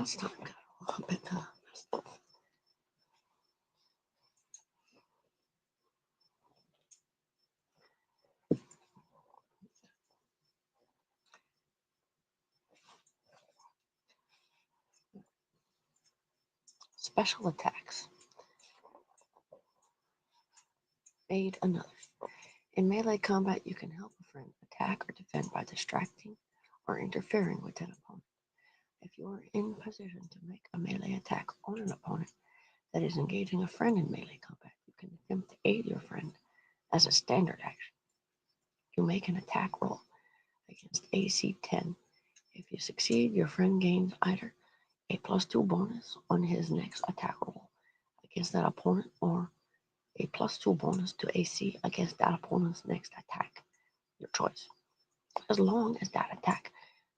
last time got a little bit special attacks. Aid another. In melee combat, you can help a friend attack or defend by distracting or interfering with an opponent. If you are in position to make a melee attack on an opponent that is engaging a friend in melee combat, you can attempt to aid your friend as a standard action. You make an attack roll against AC 10. If you succeed, your friend gains either a +2 bonus on his next attack roll against that opponent or a +2 bonus to AC against that opponent's next attack. Your choice. As long as that attack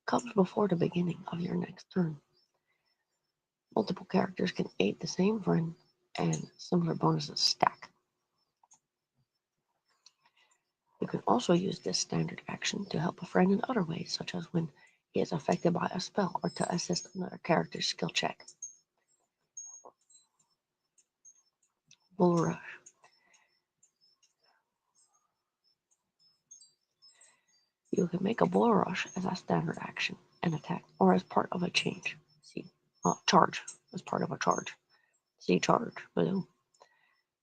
comes before the beginning of your next turn. Multiple characters can aid the same friend and similar bonuses stack. You can also use this standard action to help a friend in other ways, such as when he is affected by a spell or to assist another character's skill check. Bull Rush. You can make a Bull Rush as a standard action and attack, or as part of a charge, as part of a charge. See charge below.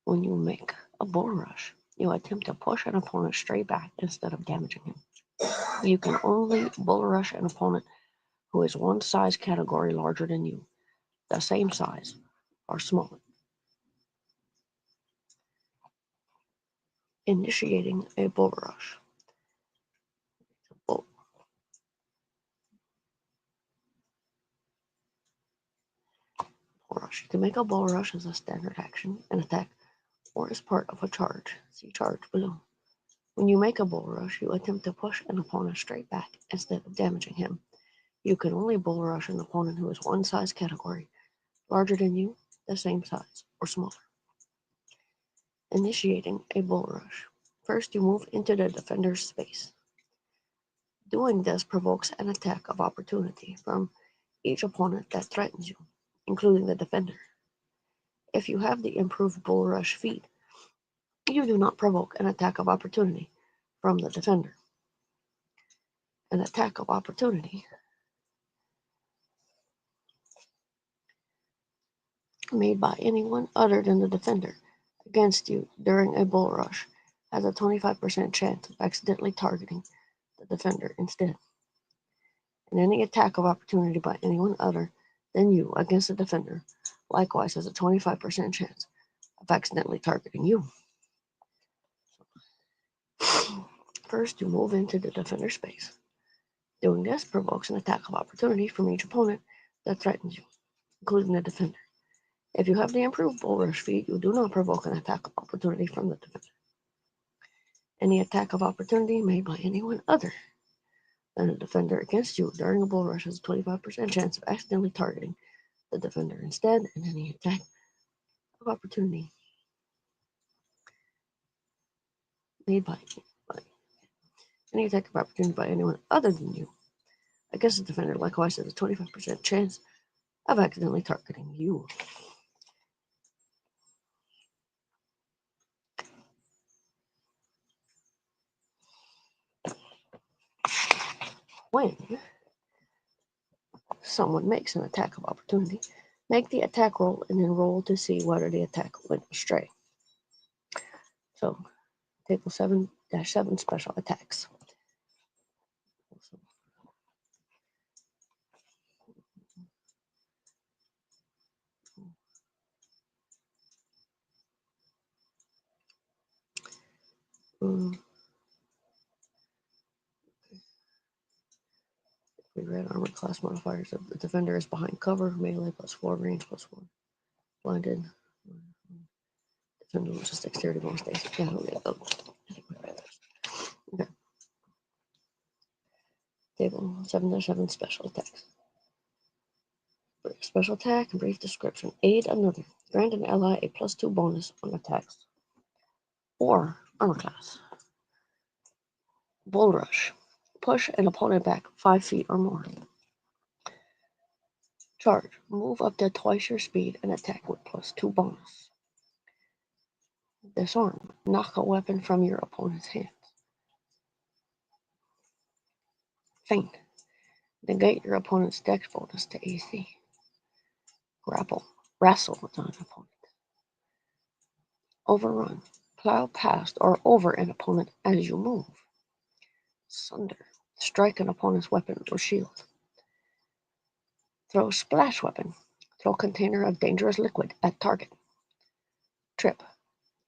When you make a Bull Rush, you attempt to push an opponent straight back instead of damaging him. You can only Bull Rush an opponent who is one size category larger than you, the same size, or smaller. Initiating a Bull Rush. Bull Rush. You can make a Bull Rush as a standard action and attack, or as part of a charge. See charge below. When you make a Bull Rush, you attempt to push an opponent straight back instead of damaging him. You can only Bull Rush an opponent who is one size category larger than you, the same size, or smaller. Initiating a Bull Rush. First, you move into the defender's space. Doing this provokes an attack of opportunity from each opponent that threatens you, including the defender. If you have the improved Bull Rush feat, you do not provoke an attack of opportunity from the defender. An attack of opportunity made by anyone other than the defender against you during a Bull Rush has a 25% chance of accidentally targeting the defender instead. And any attack of opportunity by anyone other than you against the defender likewise has a 25% chance of accidentally targeting you. First, you move into the defender's space. Doing this provokes an attack of opportunity from each opponent that threatens you, including the defender. If you have the improved Bull Rush feat, you do not provoke an attack of opportunity from the defender. Any attack of opportunity made by anyone other than a defender against you during a Bull Rush has a 25% chance of accidentally targeting the defender instead, and any attack of opportunity made by any attack of opportunity by anyone other than you against the defender likewise has a 25% chance of accidentally targeting you. When someone makes an attack of opportunity, make the attack roll and then roll to see whether the attack went astray. So, table 7-7 special attacks. We read armor class modifiers. The defender is behind cover, melee +4, range +1. Blinded. Defender loses dexterity bonus days. Yeah, okay. Oh, I think we read that. Okay. Table 7-7 special attacks. Special attack and brief description. Aid another. Grant an ally a +2 bonus on attacks. Or armor class. Bull Rush. Push an opponent back 5 feet or more. Charge. Move up to twice your speed and attack with +2 bonus. Disarm. Knock a weapon from your opponent's hands. Feint. Negate your opponent's dex bonus to AC. Grapple. Wrestle with an opponent. Overrun. Plow past or over an opponent as you move. Sunder. Strike an opponent's weapon or shield. Throw splash weapon. Throw container of dangerous liquid at target. Trip.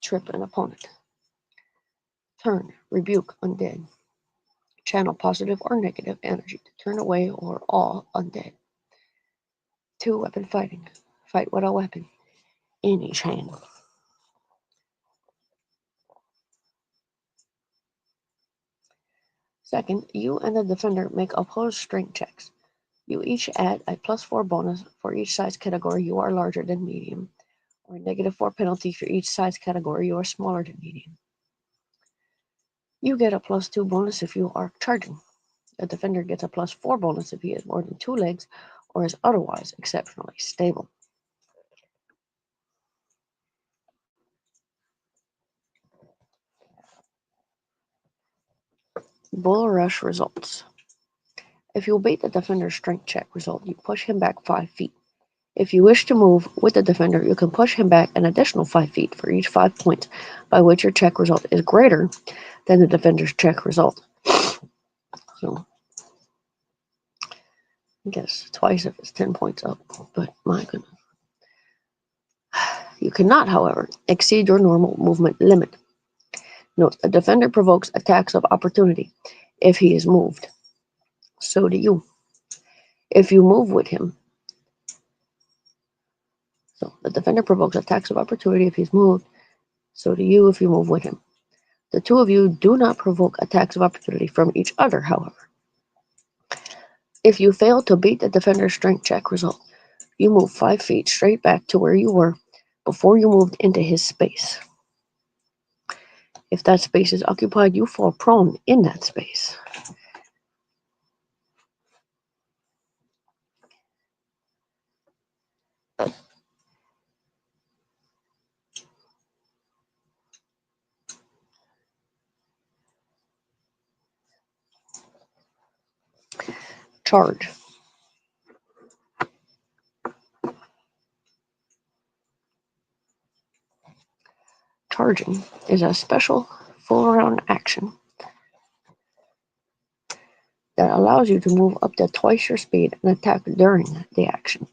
Trip an opponent. Turn. Rebuke undead. Channel positive or negative energy to turn away or all undead. 2-weapon fighting. Fight with a weapon in each hand. Second, you and the defender make opposed strength checks. You each add a +4 bonus for each size category you are larger than medium, or a -4 penalty for each size category you are smaller than medium. You get a +2 bonus if you are charging. The defender gets a +4 bonus if he has more than 2 legs or is otherwise exceptionally stable. Bull Rush results. If you beat the defender's strength check result, you push him back 5 feet. If you wish to move with the defender, you can push him back an additional 5 feet for each 5 points by which your check result is greater than the defender's check result. So, I guess twice if it's 10 points up, but my goodness. You cannot, however, exceed your normal movement limit. Note, a defender provokes attacks of opportunity if he is moved. So do you. If you move with him. So the defender provokes attacks of opportunity if he's moved. So do you if you move with him. The two of you do not provoke attacks of opportunity from each other, however. If you fail to beat the defender's strength check result, you move 5 feet straight back to where you were before you moved into his space. If that space is occupied, you fall prone in that space. Charge. Charging is a special full-round action that allows you to move up to twice your speed and attack during the action.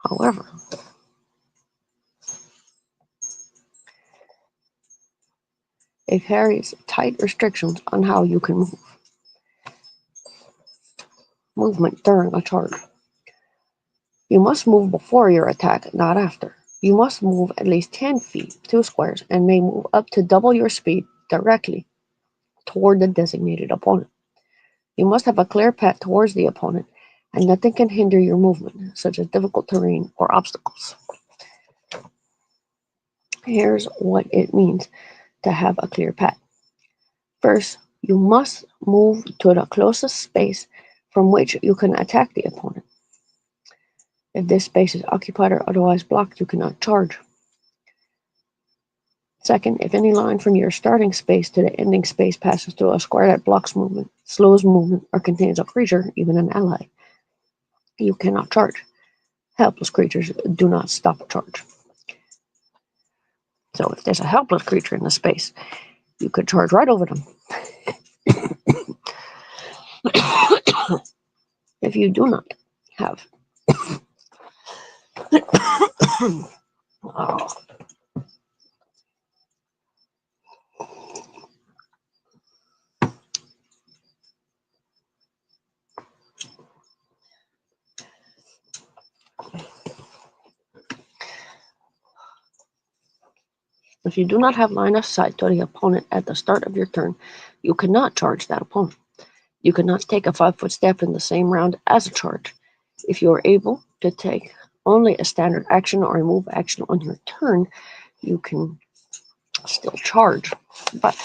However, it carries tight restrictions on how you can move. Movement during a charge. You must move before your attack, not after. You must move at least 10 feet, 2 squares, and may move up to double your speed directly toward the designated opponent. You must have a clear path towards the opponent, and nothing can hinder your movement, such as difficult terrain or obstacles. Here's what it means to have a clear path. First, you must move to the closest space from which you can attack the opponent. If this space is occupied or otherwise blocked, you cannot charge. Second, if any line from your starting space to the ending space passes through a square that blocks movement, slows movement, or contains a creature, even an ally, you cannot charge. Helpless creatures do not stop a charge. So if there's a helpless creature in the space, you could charge right over them. If you do not have if you do not have line of sight to the opponent at the start of your turn, you cannot charge that opponent. You cannot take a 5-foot step in the same round as a charge. If you are able to take only a standard action or a move action on your turn, you can still charge. But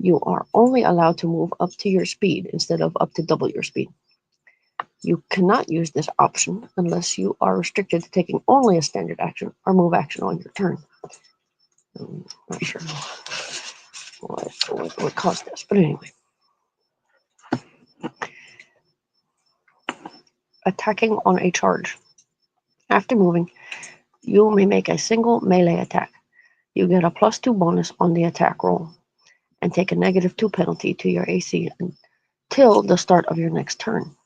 You are only allowed to move up to your speed instead of up to double your speed. You cannot use this option unless you are restricted to taking only a standard action or move action on your turn. I'm not sure what caused this, but anyway. Attacking on a charge. After moving, you may make a single melee attack. You get a +2 bonus on the attack roll and take a -2 penalty to your AC until the start of your next turn.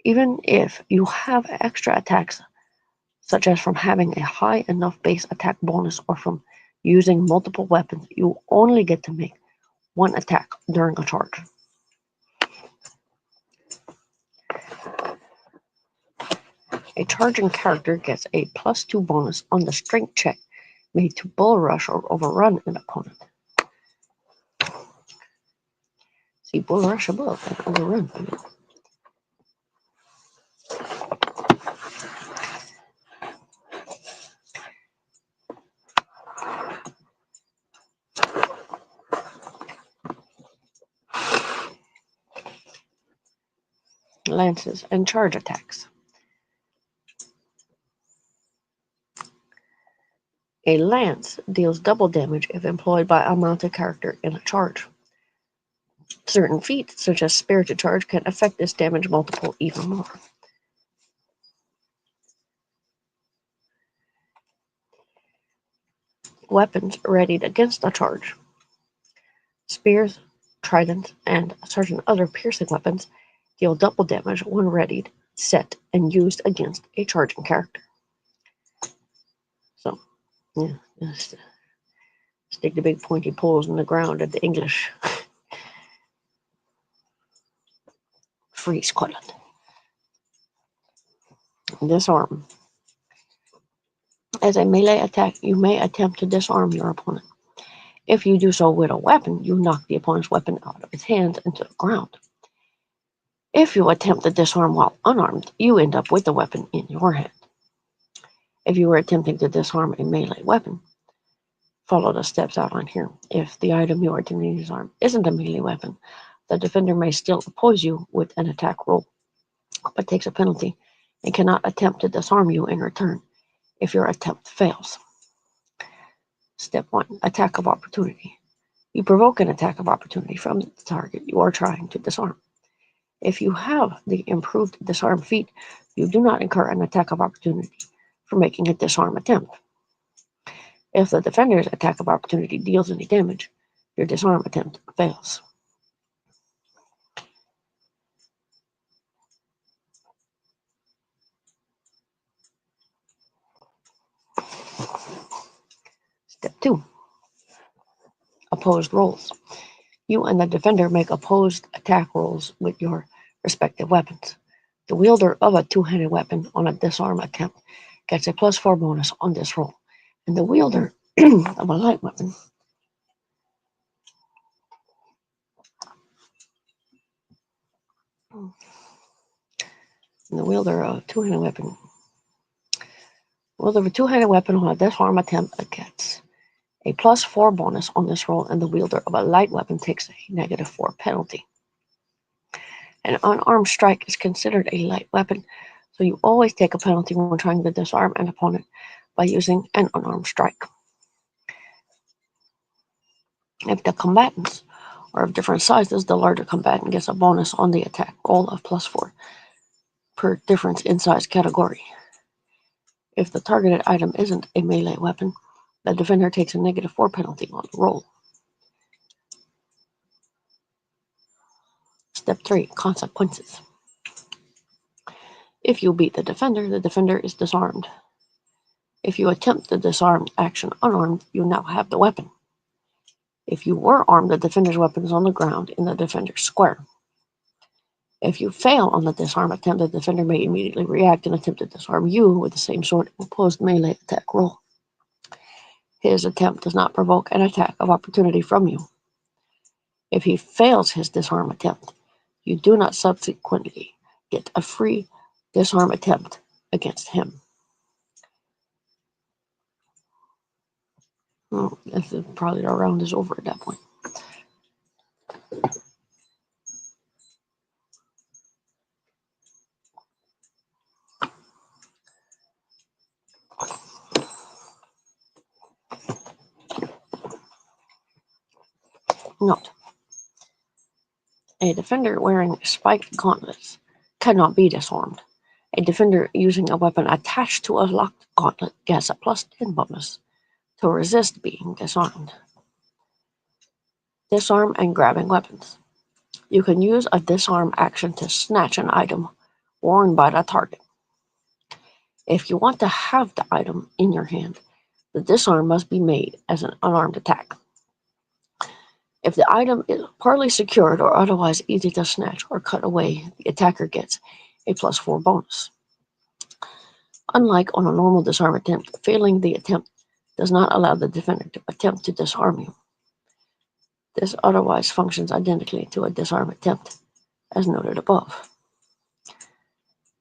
Even if you have extra attacks, such as from having a high enough base attack bonus or from using multiple weapons, you only get to make one attack during a charge. A charging character gets a +2 bonus on the strength check made to bull rush or overrun an opponent. See, bull rush above and overrun. Lances and charge attacks. A lance deals double damage if employed by a mounted character in a charge. Certain feats, such as Spirited Charge, can affect this damage multiple even more. Weapons readied against a charge. Spears, tridents, and certain other piercing weapons deal double damage when readied, set, and used against a charging character. So, yeah, just stick the big pointy poles in the ground at the English free Scotland. Disarm. As a melee attack, you may attempt to disarm your opponent. If you do so with a weapon, you knock the opponent's weapon out of its hands into the ground. If you attempt to disarm while unarmed, you end up with the weapon in your hand. If you were attempting to disarm a melee weapon, follow the steps outlined here. If the item you are attempting to disarm isn't a melee weapon, the defender may still oppose you with an attack roll, but takes a penalty and cannot attempt to disarm you in return if your attempt fails. Step 1. Attack of opportunity. You provoke an attack of opportunity from the target you are trying to disarm. If you have the improved disarm feat, you do not incur an attack of opportunity for making a disarm attempt. If the defender's attack of opportunity deals any damage, your disarm attempt fails. Step 2. Opposed rolls. You and the defender make opposed attack rolls with your respective weapons. The wielder of a two-handed weapon on a disarm attempt gets a +4 bonus on this roll, and the wielder of a light weapon a two-handed weapon on a disarm attempt gets a +4 bonus on this roll, and the wielder of a light weapon takes a -4 penalty. An unarmed strike is considered a light weapon, so you always take a penalty when trying to disarm an opponent by using an unarmed strike. If the combatants are of different sizes, the larger combatant gets a bonus on the attack roll of +4 per difference in size category. If the targeted item isn't a melee weapon, the defender takes a -4 penalty on the roll. Step 3. Consequences. If you beat the defender is disarmed. If you attempt the disarm action unarmed, you now have the weapon. If you were armed, the defender's weapon is on the ground in the defender's square. If you fail on the disarm attempt, the defender may immediately react and attempt to disarm you with the same sort of opposed melee attack roll. His attempt does not provoke an attack of opportunity from you. If he fails his disarm attempt, you do not subsequently get a free disarm attempt against him. Probably our round is over at that point. Note: a defender wearing spiked gauntlets cannot be disarmed. A defender using a weapon attached to a locked gauntlet gets a +10 bonus to resist being disarmed. Disarm and grabbing weapons. You can use a disarm action to snatch an item worn by the target. If you want to have the item in your hand, the disarm must be made as an unarmed attack. If the item is partly secured or otherwise easy to snatch or cut away, the attacker gets a +4 bonus. Unlike on a normal disarm attempt, failing the attempt does not allow the defender to attempt to disarm you. This otherwise functions identically to a disarm attempt, as noted above.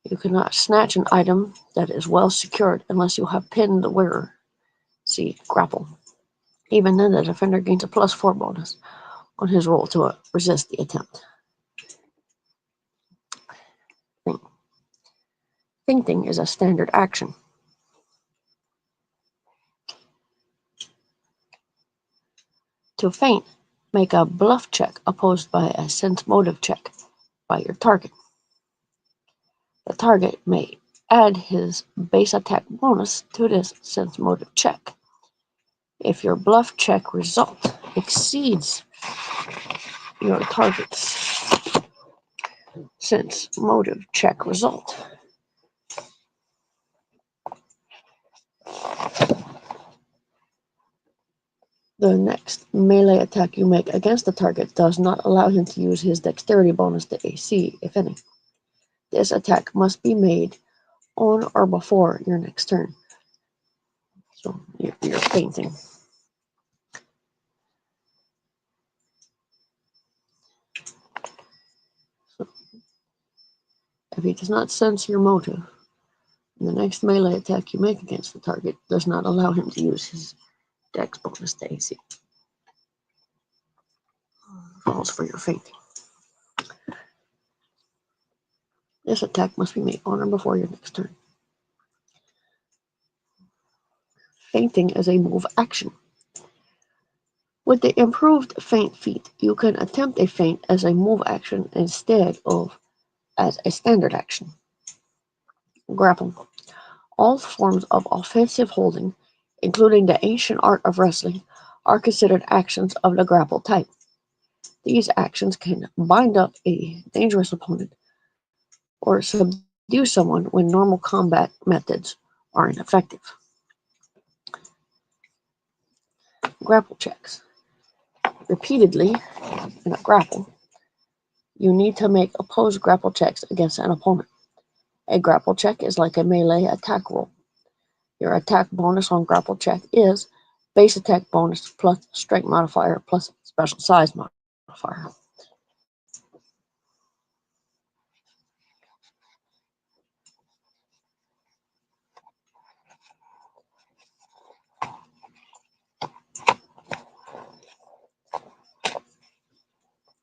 You cannot snatch an item that is well secured unless you have pinned the wearer. See grapple. Even then, the defender gains a +4 bonus on his roll to resist the attempt. Feinting is a standard action. To feint, make a bluff check opposed by a sense motive check by your target. The target may add his base attack bonus to this sense motive check. If your bluff check result exceeds your target's sense motive check result, the next melee attack you make against the target does not allow him to use his dexterity bonus to AC, if any. This attack must be made on or before your next turn. So you're feinting. So if he does not sense your motive, the next melee attack you make against the target does not allow him to use his dex bonus to AC. Falls for your feinting. This attack must be made on or before your next turn. Feinting is a move action. With the improved feint feat, you can attempt a feint as a move action instead of as a standard action. Grapple. All forms of offensive holding, including the ancient art of wrestling, are considered actions of the grapple type. These actions can bind up a dangerous opponent or subdue someone when normal combat methods are ineffective. Grapple checks. Repeatedly in a grapple, you need to make opposed grapple checks against an opponent. A grapple check is like a melee attack roll. Your attack bonus on grapple check is base attack bonus plus strength modifier plus special size modifier.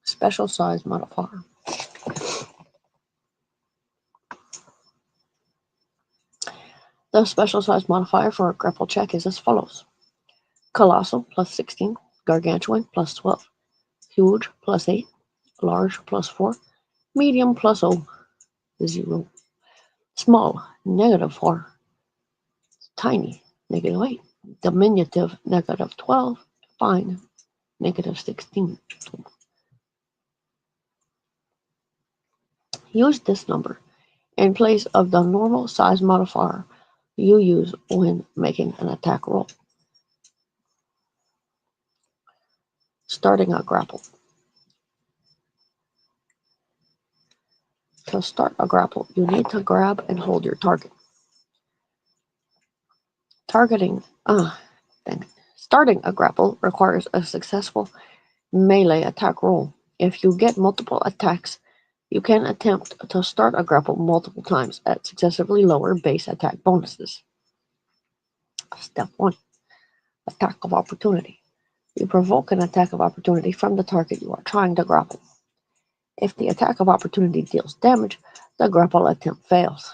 Special size modifier. The special size modifier for a grapple check is as follows: colossal plus 16, gargantuan plus 12, huge plus 8, large plus 4, medium plus 0, small -4, tiny -8, diminutive -12, fine -16. Use this number in place of the normal size modifier you use when making an attack roll. Starting a grapple. To start a grapple, you need to grab and hold your target. Starting a grapple requires a successful melee attack roll. If you get multiple attacks, you can attempt to start a grapple multiple times at successively lower base attack bonuses. Step 1. Attack of opportunity. You provoke an attack of opportunity from the target you are trying to grapple. If the attack of opportunity deals damage, the grapple attempt fails.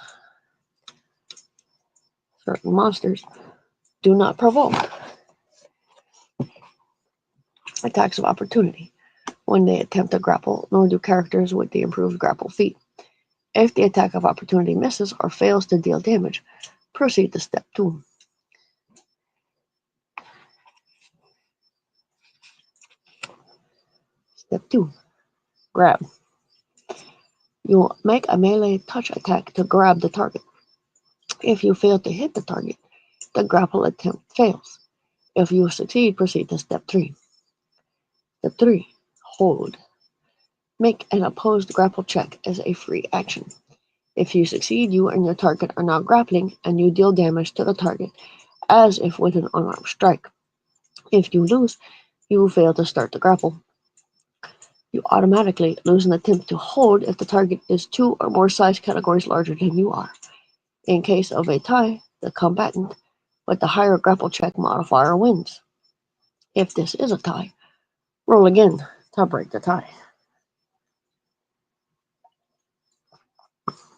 Certain monsters do not provoke attacks of opportunity. when they attempt to grapple, nor do characters with the improved grapple feat. If the attack of opportunity misses or fails to deal damage, proceed to step 2. Step 2. Grab. You make a melee touch attack to grab the target. If you fail to hit the target, the grapple attempt fails. If you succeed, proceed to step 3. Step 3. Hold. Make an opposed grapple check as a free action. If you succeed, you and your target are now grappling, and you deal damage to the target as if with an unarmed strike. If you lose, you fail to start the grapple. You automatically lose an attempt to hold if the target is 2 or more size categories larger than you are. In case of a tie, the combatant with the higher grapple check modifier wins. If this is a tie, roll again to break the tie.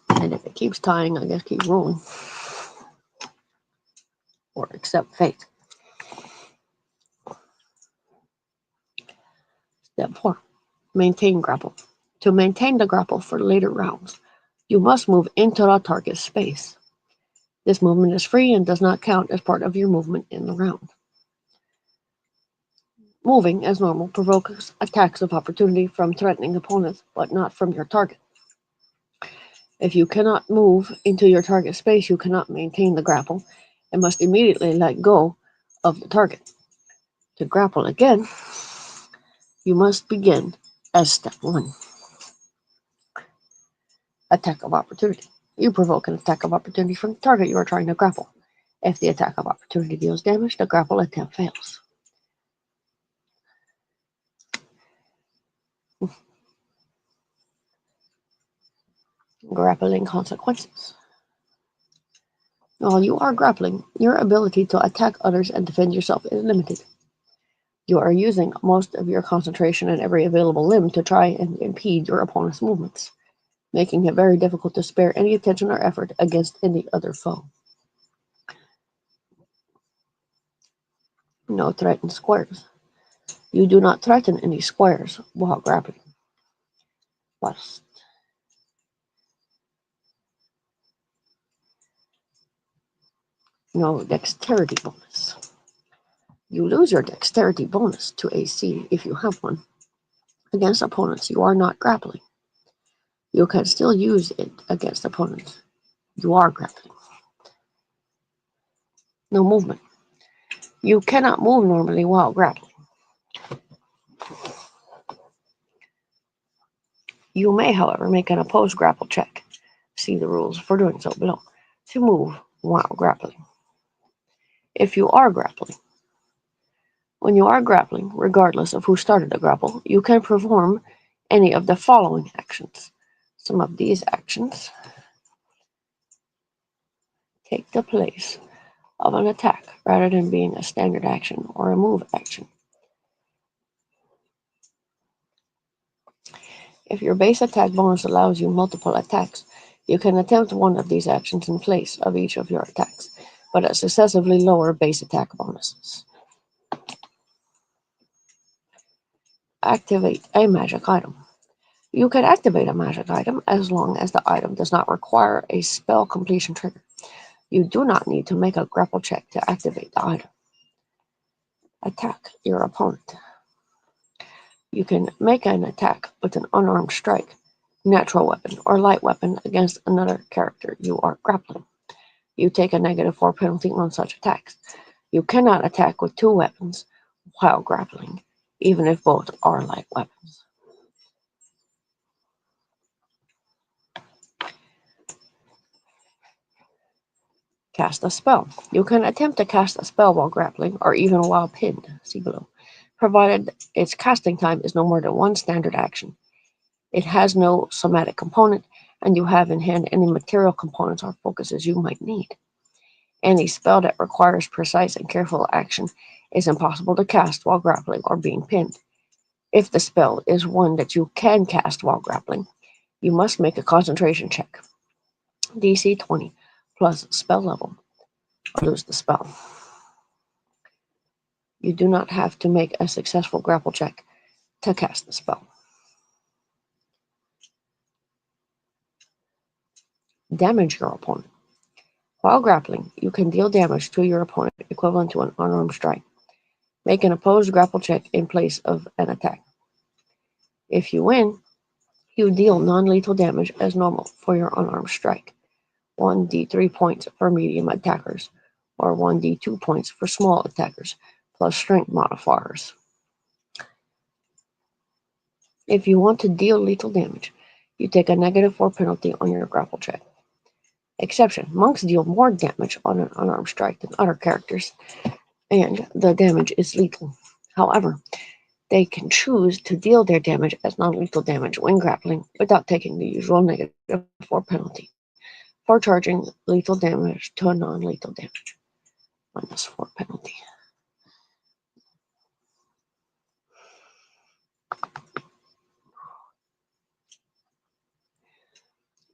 And if it keeps tying, I guess keep rolling. Or accept fate. Step 4. Maintain grapple. To maintain the grapple for later rounds, you must move into the target space. This movement is free and does not count as part of your movement in the round. Moving as normal provokes attacks of opportunity from threatening opponents, but not from your target. If you cannot move into your target space, you cannot maintain the grapple and must immediately let go of the target. To grapple again, you must begin as step 1. Attack of opportunity. You provoke an attack of opportunity from the target you are trying to grapple. If the attack of opportunity deals damage, the grapple attempt fails. Grappling consequences. While you are grappling, your ability to attack others and defend yourself is limited. You are using most of your concentration and every available limb to try and impede your opponent's movements, making it very difficult to spare any attention or effort against any other foe. No threatened squares. You do not threaten any squares while grappling. Plus, no dexterity bonus. You lose your dexterity bonus to AC if you have one against opponents you are not grappling. You can still use it against opponents you are grappling. No movement. You cannot move normally while grappling. You may, however, make an opposed grapple check. See the rules for doing so below. To move while grappling. If you are grappling. When you are grappling, regardless of who started the grapple, you can perform any of the following actions. Some of these actions take the place of an attack rather than being a standard action or a move action. If your base attack bonus allows you multiple attacks, you can attempt one of these actions in place of each of your attacks, but at successively lower base attack bonuses. Activate a magic item. You can activate a magic item as long as the item does not require a spell completion trigger. You do not need to make a grapple check to activate the item. Attack your opponent. You can make an attack with an unarmed strike, natural weapon, or light weapon against another character you are grappling. You take a -4 penalty on such attacks. You cannot attack with 2 weapons while grappling, even if both are light weapons. Cast a spell. You can attempt to cast a spell while grappling, or even while pinned, see below, provided its casting time is no more than 1 standard action. It has no somatic component, and you have in hand any material components or focuses you might need. Any spell that requires precise and careful action is impossible to cast while grappling or being pinned. If the spell is one that you can cast while grappling, you must make a concentration check. DC 20 plus spell level, or lose the spell. You do not have to make a successful grapple check to cast the spell. Damage your opponent. While grappling, you can deal damage to your opponent equivalent to an unarmed strike. Make an opposed grapple check in place of an attack. If you win, you deal non-lethal damage as normal for your unarmed strike. 1d3 points for medium attackers, or 1d2 points for small attackers, plus strength modifiers. If you want to deal lethal damage, you take a -4 penalty on your grapple check. Exception: monks deal more damage on an unarmed strike than other characters, and the damage is lethal. However, they can choose to deal their damage as non-lethal damage when grappling without taking the usual -4 penalty for charging lethal damage to a non-lethal damage. -4 penalty.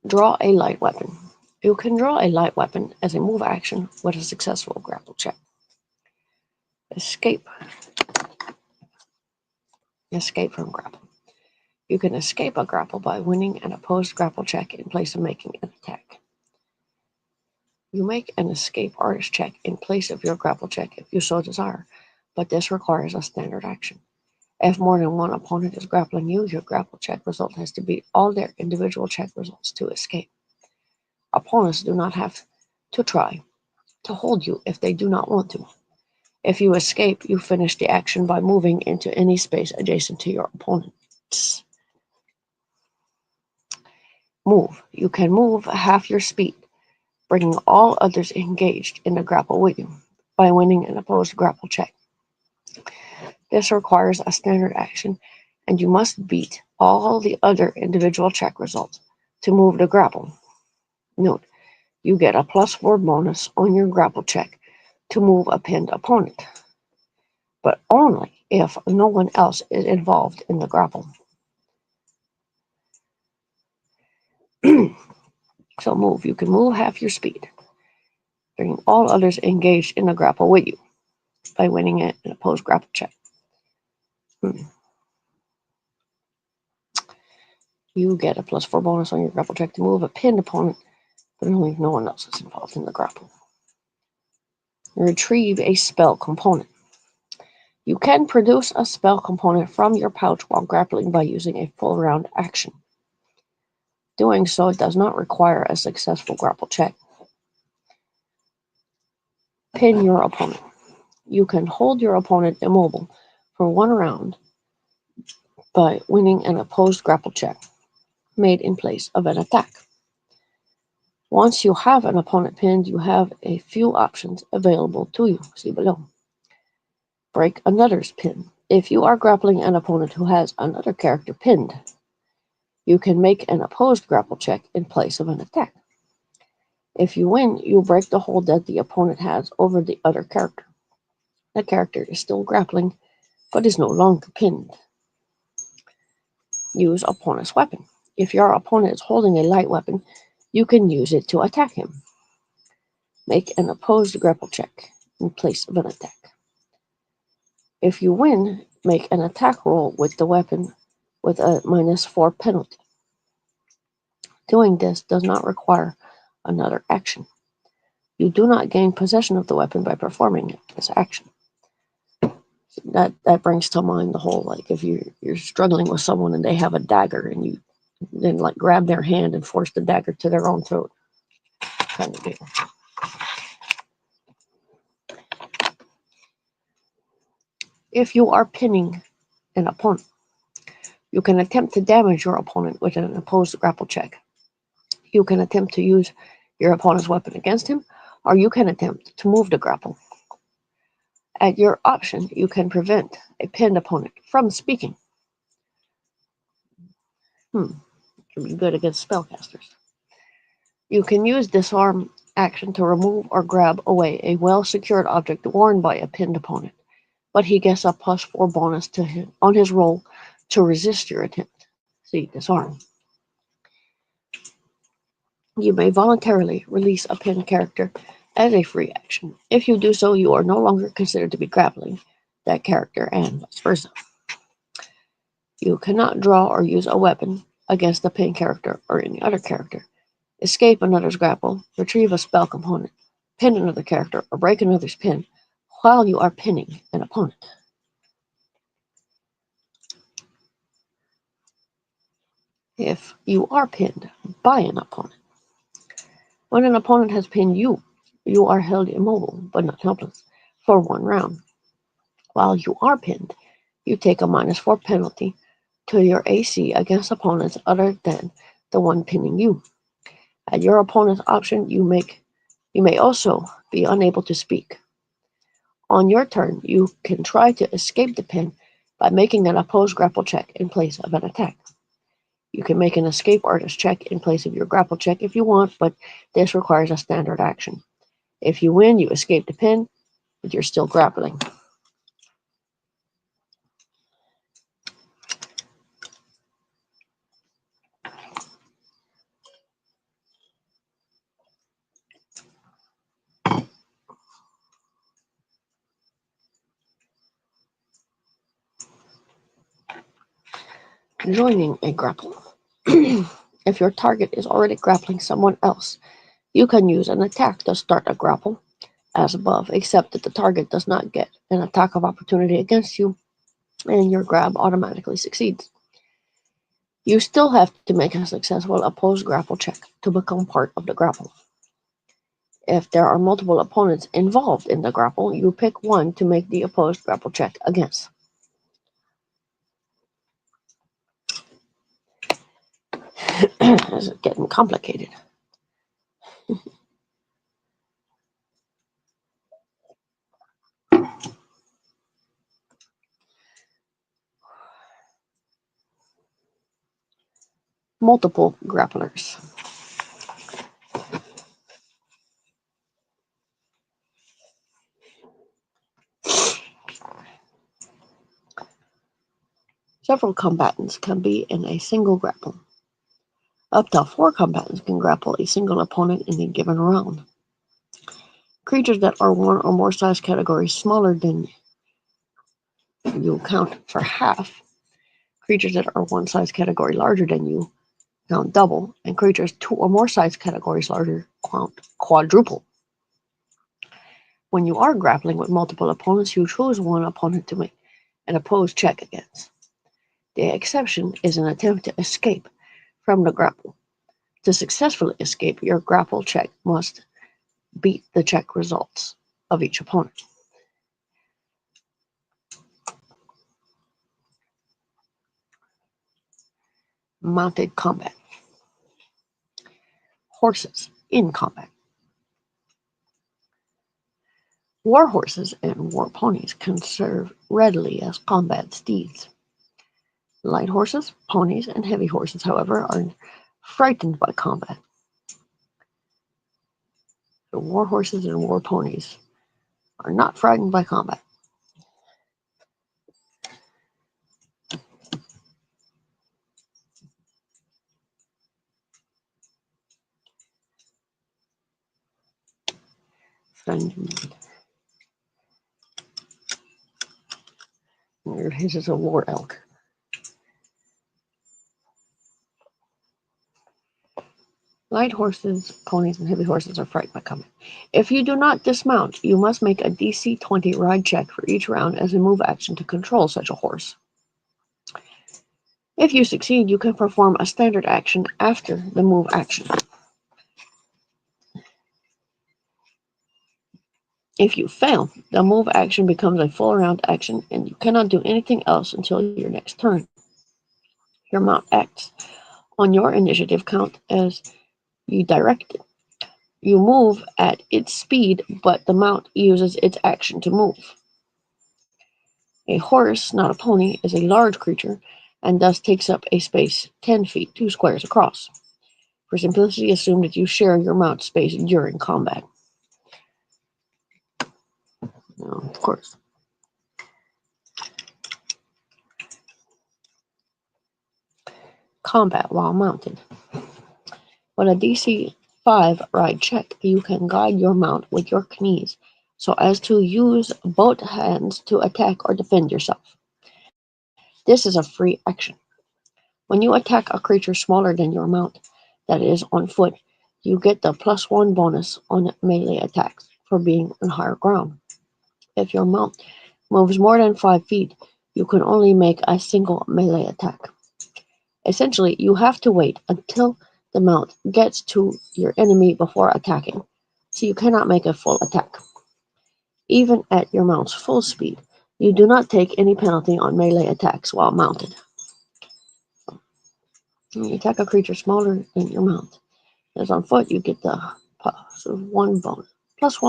Draw a light weapon. You can draw a light weapon as a move action with a successful grapple check. Escape. Escape from grapple. You can escape a grapple by winning an opposed grapple check in place of making an attack. You make an escape artist check in place of your grapple check if you so desire, but this requires a standard action. If more than one opponent is grappling you, your grapple check result has to beat all their individual check results to escape. Opponents do not have to try to hold you if they do not want to. If you escape, you finish the action by moving into any space adjacent to your opponents. Move. You can move half your speed, bringing all others engaged in the grapple with you by winning an opposed grapple check. This requires a standard action, and you must beat all the other individual check results to move the grapple. Note, you get a +4 bonus on your grapple check to move a pinned opponent, but only if no one else is involved in the grapple. So move. You can move half your speed, bringing all others engaged in the grapple with you by winning an opposed grapple check. You get a +4 bonus on your grapple check to move a pinned opponent, but only if no one else is involved in the grapple. Retrieve a spell component. You can produce a spell component from your pouch while grappling by using a full round action. Doing so does not require a successful grapple check. Pin your opponent. You can hold your opponent immobile for 1 round by winning an opposed grapple check made in place of an attack. Once you have an opponent pinned, you have a few options available to you. See below. Break another's pin. If you are grappling an opponent who has another character pinned, you can make an opposed grapple check in place of an attack. If you win, you break the hold that the opponent has over the other character. The character is still grappling, but is no longer pinned. Use opponent's weapon. If your opponent is holding a light weapon, you can use it to attack him. Make an opposed grapple check in place of an attack. If you win, make an attack roll with the weapon with a -4 penalty. Doing this does not require another action. You do not gain possession of the weapon by performing this action. That brings to mind the whole, like, if you're struggling with someone and they have a dagger and you then like grab their hand and force the dagger to their own throat kind of deal. If you are pinning an opponent, you can attempt to damage your opponent with an opposed grapple check. You can attempt to use your opponent's weapon against him, or you can attempt to move the grapple. At your option, you can prevent a pinned opponent from speaking. Can be good against spellcasters. You can use disarm action to remove or grab away a well-secured object worn by a pinned opponent, but he gets a +4 bonus on his roll to resist your attempt. See, disarm. You may voluntarily release a pinned character as a free action. If you do so, you are no longer considered to be grappling that character, and vice versa. You cannot draw or use a weapon against the pinned character or any other character. Escape another's grapple, retrieve a spell component, pin another character, or break another's pin while you are pinning an opponent. If you are pinned by an opponent. When an opponent has pinned you, you are held immobile, but not helpless, for 1 round. While you are pinned, you take a -4 penalty to your AC against opponents other than the one pinning you. At your opponent's option, you may also be unable to speak. On your turn, you can try to escape the pin by making an opposed grapple check in place of an attack. You can make an escape artist check in place of your grapple check if you want, but this requires a standard action. If you win, you escape the pin, but you're still grappling. Joining a grapple. If your target is already grappling someone else, you can use an attack to start a grapple, as above, except that the target does not get an attack of opportunity against you, and your grab automatically succeeds. You still have to make a successful opposed grapple check to become part of the grapple. If there are multiple opponents involved in the grapple, you pick one to make the opposed grapple check against. This is getting complicated. Multiple grapplers. Several combatants can be in a single grapple. Up to 4 combatants can grapple a single opponent in a given round. Creatures that are 1 or more size categories smaller than you count for half. Creatures that are 1 size category larger than you count double, and creatures 2 or more size categories larger count quadruple. When you are grappling with multiple opponents, you choose one opponent to make an opposed check against. The exception is an attempt to escape from the grapple. To successfully escape, your grapple check must beat the check results of each opponent. Mounted combat. Horses in combat. War horses and war ponies can serve readily as combat steeds. Light horses, ponies, and heavy horses, however, are frightened by combat. The war horses and war ponies are not frightened by combat. This is a war elk. Light horses, ponies, and heavy horses are frightened by combat. If you do not dismount, you must make a DC-20 ride check for each round as a move action to control such a horse. If you succeed, you can perform a standard action after the move action. If you fail, the move action becomes a full round action, and you cannot do anything else until your next turn. Your mount acts on your initiative count as you direct it. You move at its speed, but the mount uses its action to move. A horse, not a pony, is a large creature and thus takes up a space 10 feet, 2 squares across. For simplicity, assume that you share your mount space during combat. Now, of course. Combat while mounted. When a DC 5 ride check, you can guide your mount with your knees so as to use both hands to attack or defend yourself. This is a free action. When you attack a creature smaller than your mount that is on foot, you get the +1 bonus on melee attacks for being on higher ground. If your mount moves more than 5 feet, you can only make a single melee attack. Essentially, you have to wait until the mount gets to your enemy before attacking, so you cannot make a full attack. Even at your mount's full speed, you do not take any penalty on melee attacks while mounted. When you attack a creature smaller than your mount that is on foot, you get the +1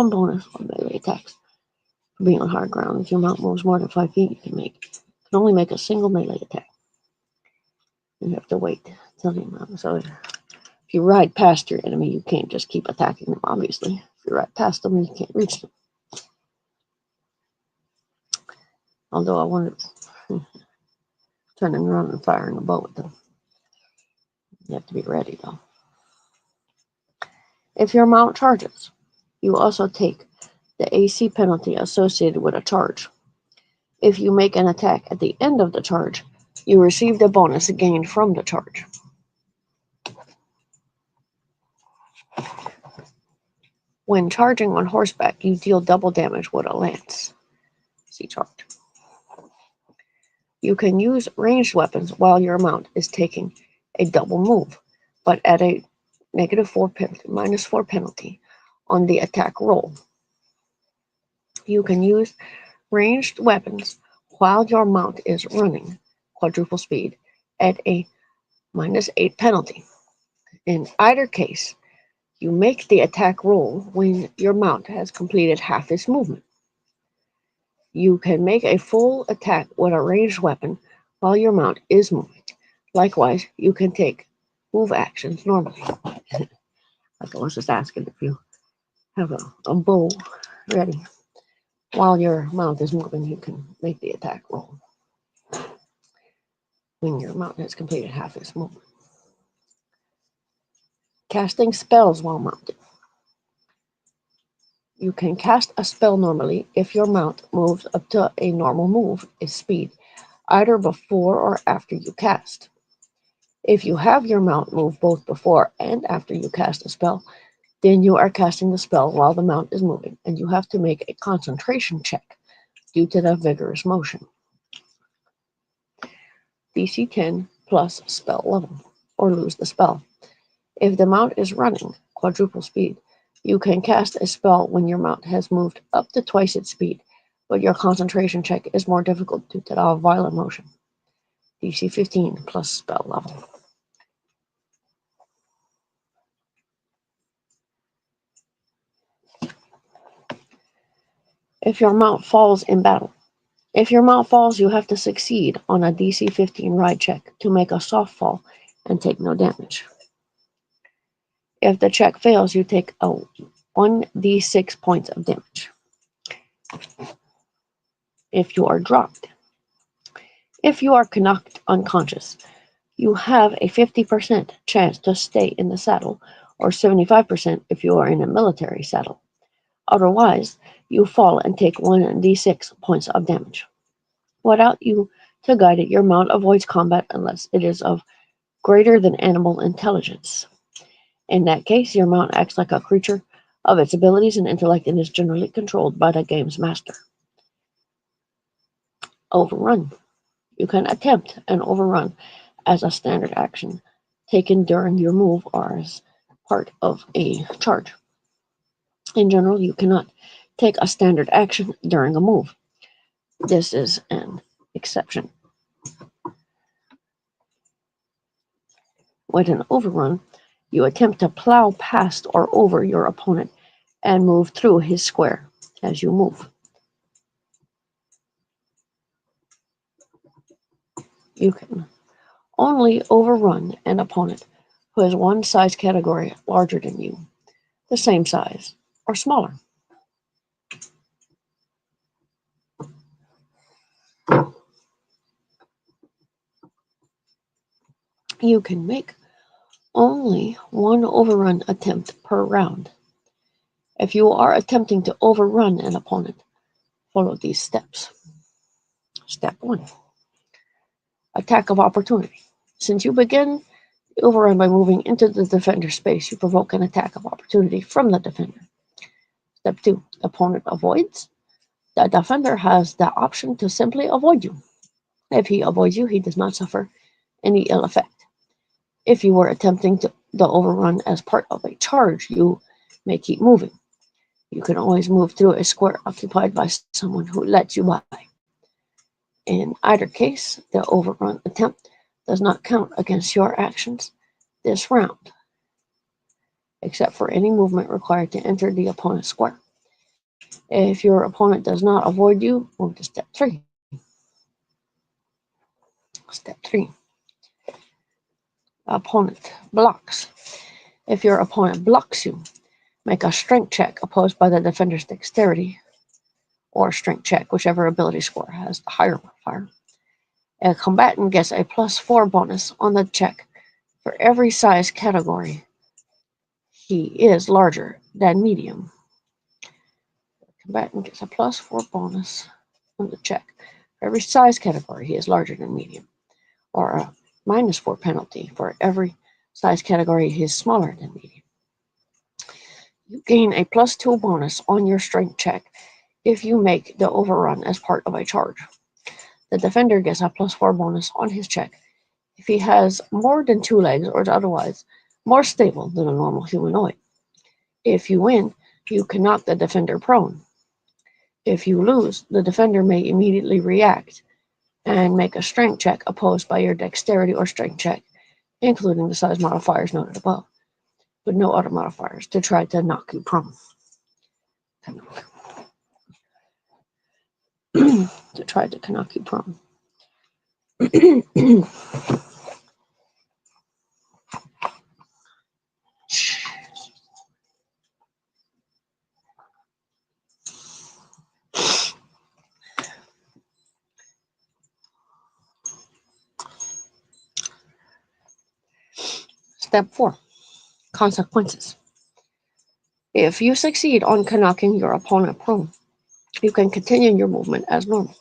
bonus on melee attacks for being on higher ground. If your mount moves more than 5 feet, you can only make a single melee attack. You have to wait until the mount. So if you ride past your enemy, you can't just keep attacking them, obviously. If you ride past them, you can't reach them. Although I wanted turning around and firing a bow with them. You have to be ready, though. If your mount charges, you also take the AC penalty associated with a charge. If you make an attack at the end of the charge, you receive the bonus gained from the charge. When charging on horseback, you deal double damage with a lance. See chart. You can use ranged weapons while your mount is taking a double move, but at a -4 penalty on the attack roll. You can use ranged weapons while your mount is running quadruple speed at a -8 penalty. In either case, you make the attack roll when your mount has completed half its movement. You can make a full attack with a ranged weapon while your mount is moving. Likewise, you can take move actions normally. Like I was just asking if you have a bow ready. While your mount is moving, you can make the attack roll when your mount has completed half its movement. Casting spells while mounted. You can cast a spell normally if your mount moves up to a normal move speed, either before or after you cast. If you have your mount move both before and after you cast a spell, then you are casting the spell while the mount is moving, and you have to make a concentration check due to the vigorous motion. DC 10 plus spell level, or lose the spell. If the mount is running quadruple speed, you can cast a spell when your mount has moved up to twice its speed, but your concentration check is more difficult due to the violent motion. DC 15 plus spell level. If your mount falls in battle. If your mount falls, you have to succeed on a DC 15 ride check to make a soft fall and take no damage. If the check fails, you take a 1d6 points of damage. If you are dropped. If you are knocked unconscious, you have a 50% chance to stay in the saddle, or 75% if you are in a military saddle. Otherwise, you fall and take 1d6 points of damage. Without you to guide it, your mount avoids combat unless it is of greater than animal intelligence. In that case, your mount acts like a creature of its abilities and intellect and is generally controlled by the game's master. Overrun. You can attempt an overrun as a standard action taken during your move or as part of a charge. In general, you cannot take a standard action during a move. This is an exception. With an overrun, you attempt to plow past or over your opponent and move through his square as you move. You can only overrun an opponent who is one size category larger than you, the same size, or smaller. You can make only one overrun attempt per round. If you are attempting to overrun an opponent, follow these steps. Step 1. attack of opportunity. Since you begin the overrun by moving into the defender's space, you provoke an attack of opportunity from the defender. Step 2. Opponent avoids. The defender has the option to simply avoid you. If he avoids you, he does not suffer any ill effect. If you were attempting the overrun as part of a charge, you may keep moving. You can always move through a square occupied by someone who lets you by. In either case, the overrun attempt does not count against your actions this round, except for any movement required to enter the opponent's square. If your opponent does not avoid you, move to step 3. Step 3. Opponent blocks. If your opponent blocks you, make a strength check opposed by the defender's dexterity or strength check, whichever ability score has the higher modifier. A combatant gets a +4 bonus on the check for every size category he is larger than medium. The combatant gets a +4 bonus on the check for every size category he is larger than medium, or a -4 penalty for every size category he is smaller than medium. You gain a +2 bonus on your strength check if you make the overrun as part of a charge. The defender gets a +4 bonus on his check if he has more than 2 legs or is otherwise more stable than a normal humanoid. If you win, you can knock the defender prone. If you lose, the defender may immediately react and make a strength check opposed by your dexterity or strength check, including the size modifiers noted above, but no other modifiers, to try to knock you prone. To try to knock you prone. Step 4. Consequences. If you succeed on knocking your opponent prone, you can continue your movement as normal.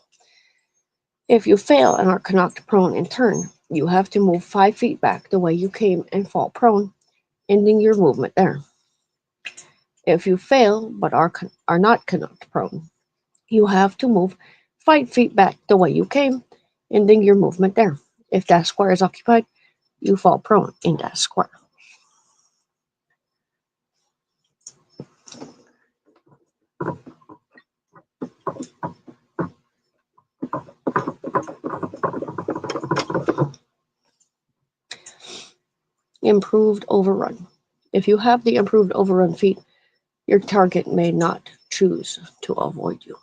If you fail and are knocked prone in turn, you have to move 5 feet back the way you came and fall prone, ending your movement there. If you fail but are not knocked prone, you have to move 5 feet back the way you came, ending your movement there. If that square is occupied, you fall prone in that square. Improved overrun. If you have the improved overrun feat, your target may not choose to avoid you.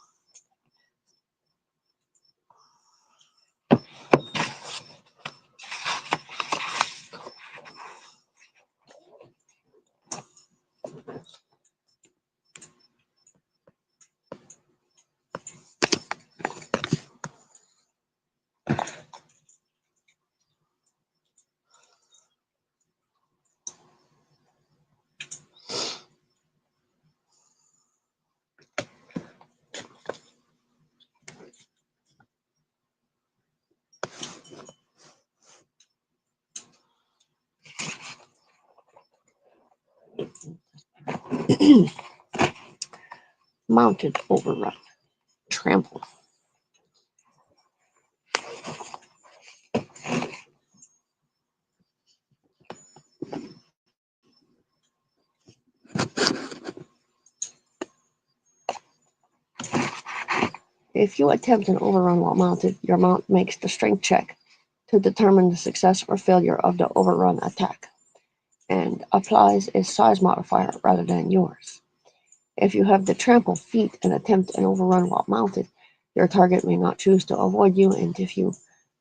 Mounted overrun. Trample. If you attempt an overrun while mounted, your mount makes the strength check to determine the success or failure of the overrun attack, and applies a size modifier rather than yours. If you have the trample feat and attempt an overrun while mounted, your target may not choose to avoid you, and if you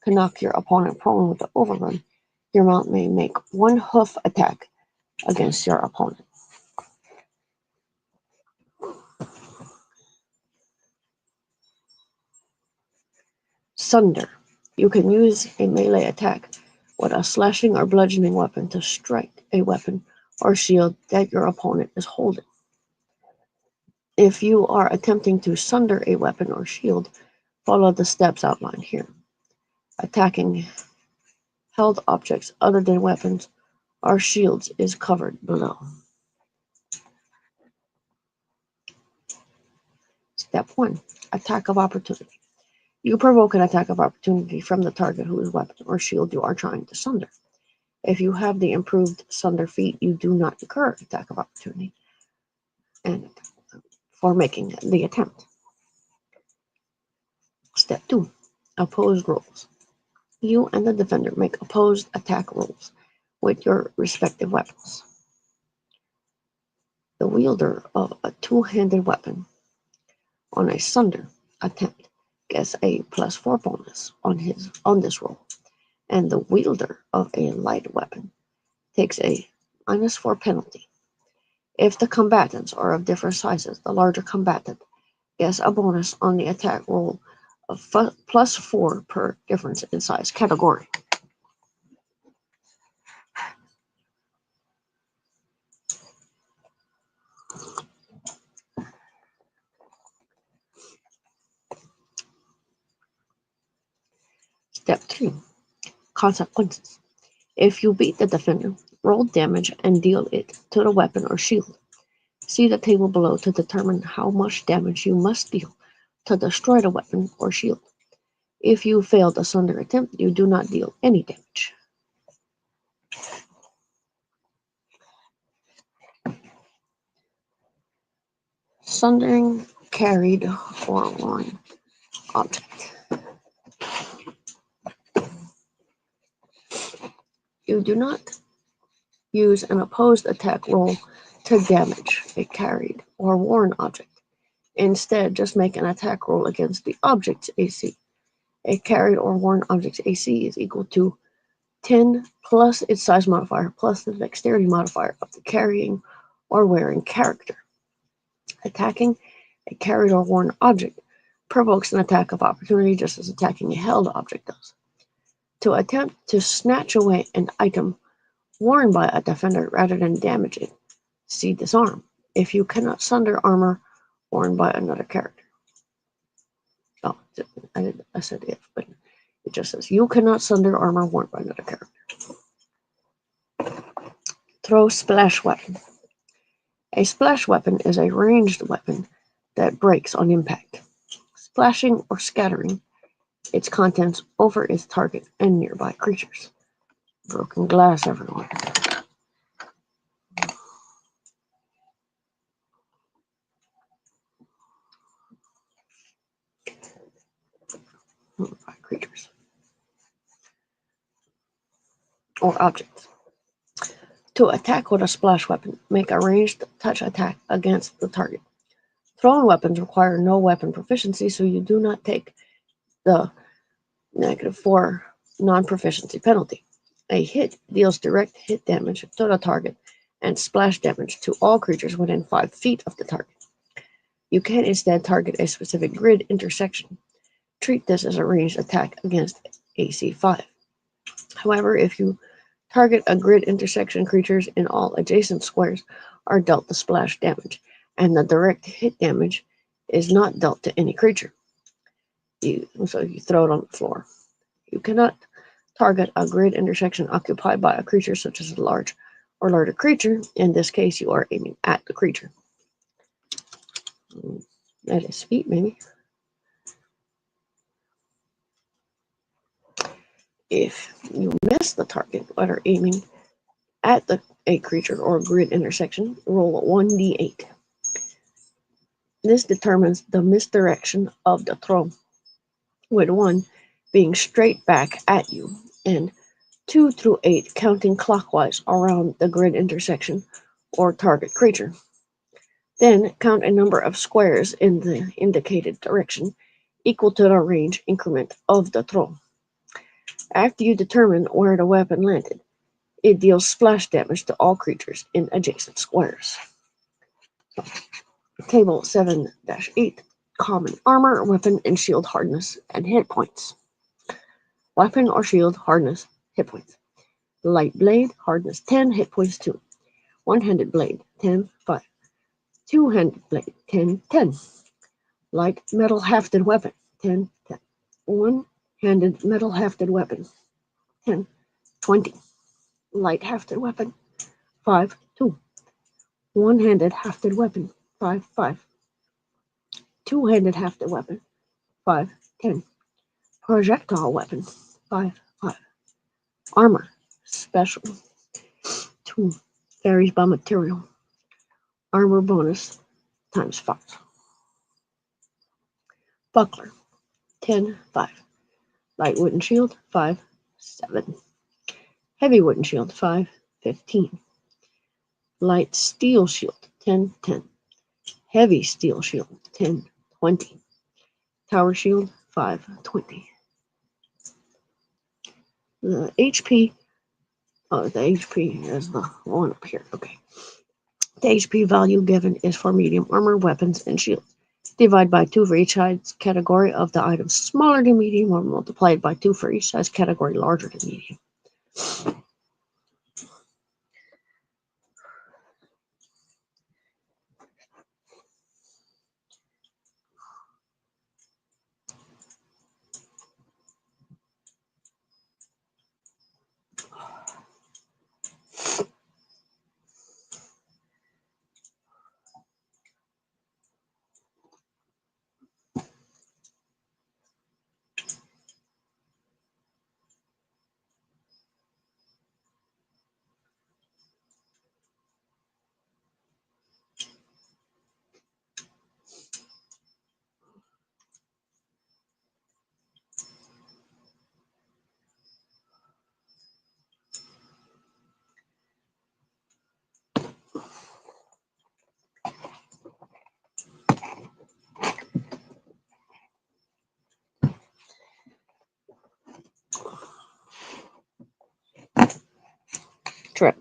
can knock your opponent prone with the overrun, your mount may make 1 hoof attack against your opponent. Sunder. You can use a melee attack with a slashing or bludgeoning weapon to strike a weapon or shield that your opponent is holding. If you are attempting to sunder a weapon or shield, follow the steps outlined here. Attacking held objects other than weapons or shields is covered below. Step 1. Attack of opportunity. You provoke an attack of opportunity from the target whose weapon or shield you are trying to sunder. If you have the improved sunder feat, you do not incur attack of opportunity and for making the attempt. Step 2. Opposed rolls. You and the defender make opposed attack rolls with your respective weapons. The wielder of a two-handed weapon on a sunder attempt gets a +4 bonus on this roll, and the wielder of a light weapon takes a -4 penalty. If the combatants are of different sizes, the larger combatant gets a bonus on the attack roll of +4 per difference in size category. Step 3. Consequences. If you beat the defender, roll damage and deal it to the weapon or shield. See the table below to determine how much damage you must deal to destroy the weapon or shield. If you fail the sunder attempt, you do not deal any damage. Sundering carried or worn object. You do not use an opposed attack roll to damage a carried or worn object. Instead, just make an attack roll against the object's AC. A carried or worn object's AC is equal to 10 plus its size modifier plus the dexterity modifier of the carrying or wearing character. Attacking a carried or worn object provokes an attack of opportunity just as attacking a held object does. To attempt to snatch away an item worn by a defender rather than damage it, see disarm. If you cannot sunder armor worn by another character. Oh, I said if, but it just says you cannot sunder armor worn by another character. Throw splash weapon. A splash weapon is a ranged weapon that breaks on impact, splashing or scattering its contents over its target and nearby creatures. Broken glass everywhere. Nearby creatures or objects. To attack with a splash weapon, make a ranged touch attack against the target. Thrown weapons require no weapon proficiency, so you do not take the -4 non-proficiency penalty. A hit deals direct hit damage to the target and splash damage to all creatures within 5 feet of the target. You can instead target a specific grid intersection. Treat this as a ranged attack against AC 5. However, if you target a grid intersection, creatures in all adjacent squares are dealt the splash damage, and the direct hit damage is not dealt to any creature. So you throw it on the floor. You cannot target a grid intersection occupied by a creature such as a large or larger creature. In this case, you are aiming at the creature. At its feet, maybe. If you miss the target while aiming at a creature or grid intersection, roll 1d8. This determines the misdirection of the throw, with 1 being straight back at you and 2 through 8 counting clockwise around the grid intersection or target creature. Then count a number of squares in the indicated direction equal to the range increment of the throw. After you determine where the weapon landed, it deals splash damage to all creatures in adjacent squares. Table 7-8, common armor, weapon, and shield hardness and hit points. Weapon or shield hardness, hit points. Light blade, hardness 10, hit points 2. One-handed blade, 10, 5. Two-handed blade, 10, 10. Light metal hafted weapon, 10, 10. One-handed metal hafted weapon, 10, 20. Light hafted weapon, 5, 2. One-handed hafted weapon, 5, 5. Two-handed hafted weapon, 5, 10. Projectile weapon, 5, 5. Armor, special, 2. Varies by material. Armor bonus, times 5. Buckler, 10, 5. Light wooden shield, 5, 7. Heavy wooden shield, 5, 15. Light steel shield, 10, 10. Heavy steel shield, 10, 20. Tower shield, 5, 20. The HP, the HP is the one up here. Okay. The HP value given is for medium armor, weapons, and shields. Divide by 2 for each size category of the item smaller than medium, or multiplied by 2 for each size category larger than medium. Trip.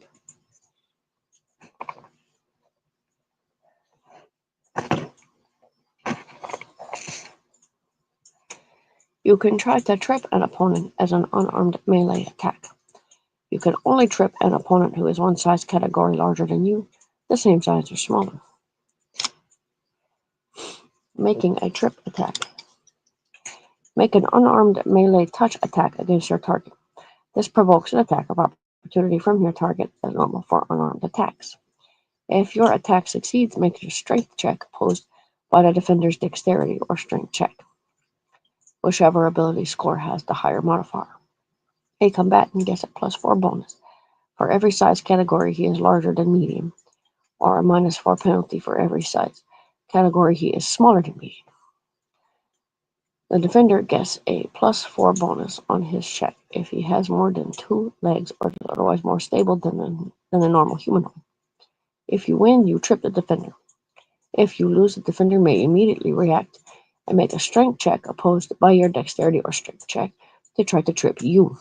You can try to trip an opponent as an unarmed melee attack. You can only trip an opponent who is one size category larger than you, the same size or smaller. Making a trip attack. Make an unarmed melee touch attack against your target. This provokes an attack of opportunity from your target as normal for unarmed attacks. If your attack succeeds, make a strength check opposed by the defender's dexterity or strength check. Whichever ability score has the higher modifier. A combatant gets a +4 bonus for every size category he is larger than medium, or a -4 penalty for every size category he is smaller than medium. The defender gets a +4 bonus on his check if he has more than 2 legs or is otherwise more stable than a normal humanoid. If you win, you trip the defender. If you lose, the defender may immediately react and make a strength check opposed by your dexterity or strength check to try to trip you.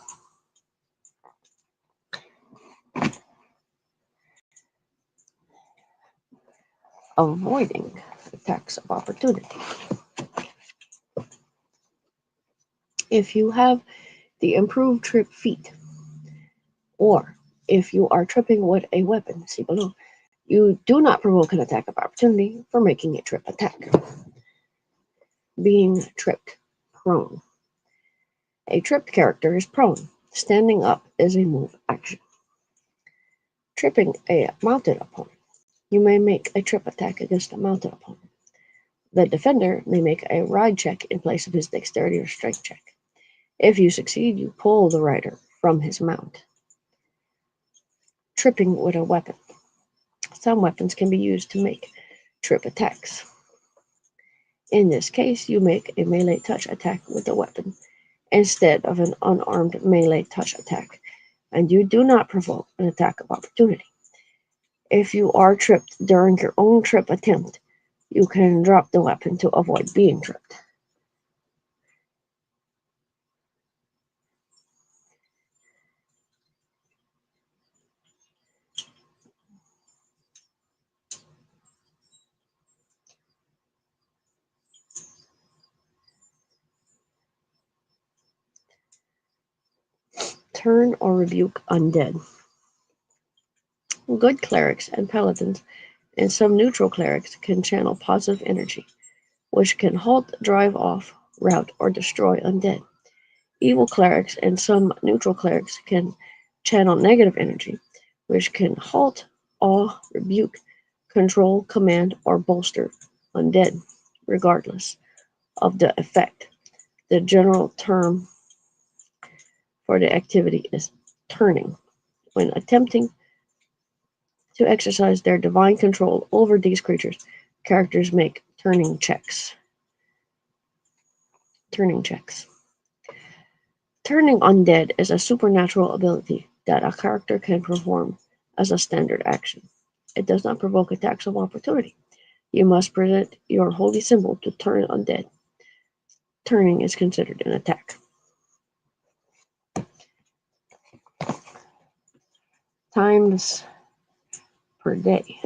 Avoiding attacks of opportunity. If you have the improved trip feat, or if you are tripping with a weapon, see below, you do not provoke an attack of opportunity for making a trip attack. Being tripped. Prone. A tripped character is prone. Standing up is a move action. Tripping a mounted opponent. You may make a trip attack against a mounted opponent. The defender may make a ride check in place of his dexterity or strength check. If you succeed, you pull the rider from his mount. Tripping with a weapon. Some weapons can be used to make trip attacks. In this case, you make a melee touch attack with a weapon instead of an unarmed melee touch attack, and you do not provoke an attack of opportunity. If you are tripped during your own trip attempt, you can drop the weapon to avoid being tripped. Turn or rebuke undead. Good clerics and paladins and some neutral clerics can channel positive energy, which can halt, drive off, rout, or destroy undead. Evil clerics and some neutral clerics can channel negative energy, which can halt, awe, rebuke, control, command, or bolster undead, regardless of the effect. The general term for the activity is turning. When attempting to exercise their divine control over these creatures, characters make turning checks. Turning checks. Turning undead is a supernatural ability that a character can perform as a standard action. It does not provoke attacks of opportunity. You must present your holy symbol to turn undead. Turning is considered an attack. Times per day.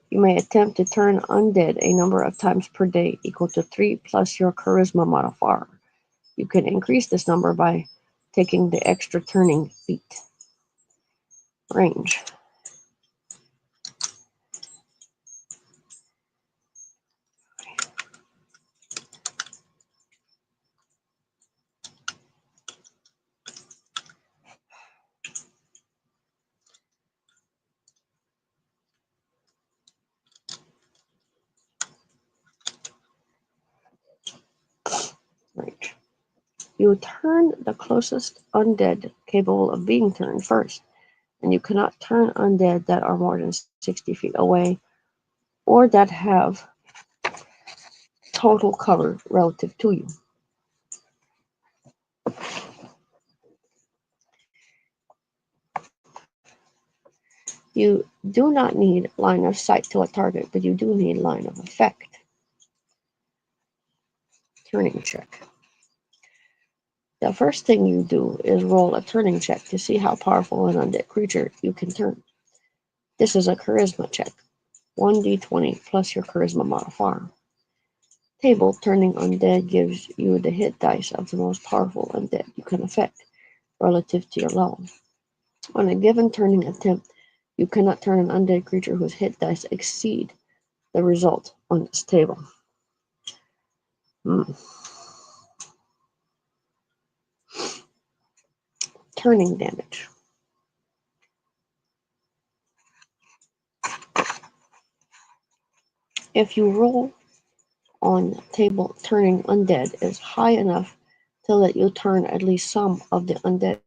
You may attempt to turn undead a number of times per day equal to 3 plus your charisma modifier. You can increase this number by taking the extra turning feat. Range. Range. You turn the closest undead capable of being turned first, and you cannot turn undead that are more than 60 feet away or that have total cover relative to you. You do not need line of sight to a target, but you do need line of effect. Turning check. The first thing you do is roll a turning check to see how powerful an undead creature you can turn. This is a charisma check. 1d20 plus your charisma modifier. Table turning undead gives you the hit dice of the most powerful undead you can affect relative to your level. On a given turning attempt, you cannot turn an undead creature whose hit dice exceed the result on this table. Turning damage. If you roll on table turning undead is high enough to let you turn at least some of the undead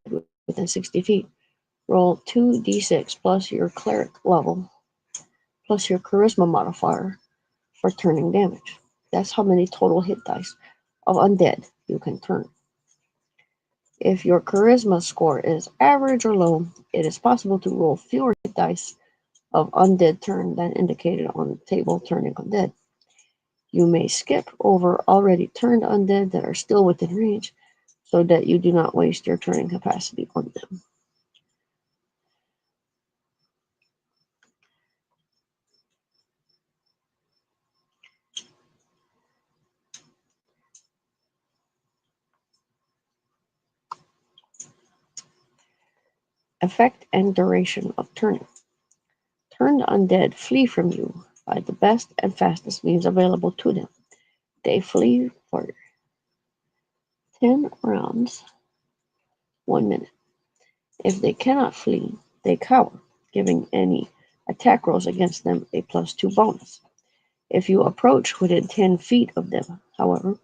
within 60 feet, roll 2d6 plus your cleric level plus your charisma modifier for turning damage. That's how many total hit dice of undead you can turn. If your charisma score is average or low, it is possible to roll fewer hit dice of undead turn than indicated on the table turning undead. You may skip over already turned undead that are still within range so that you do not waste your turning capacity on them. Effect and duration of turning. Turned undead flee from you by the best and fastest means available to them. They flee for 10 rounds, 1 minute. If they cannot flee, they cower, giving any attack rolls against them a +2 bonus. If you approach within 10 feet of them, however,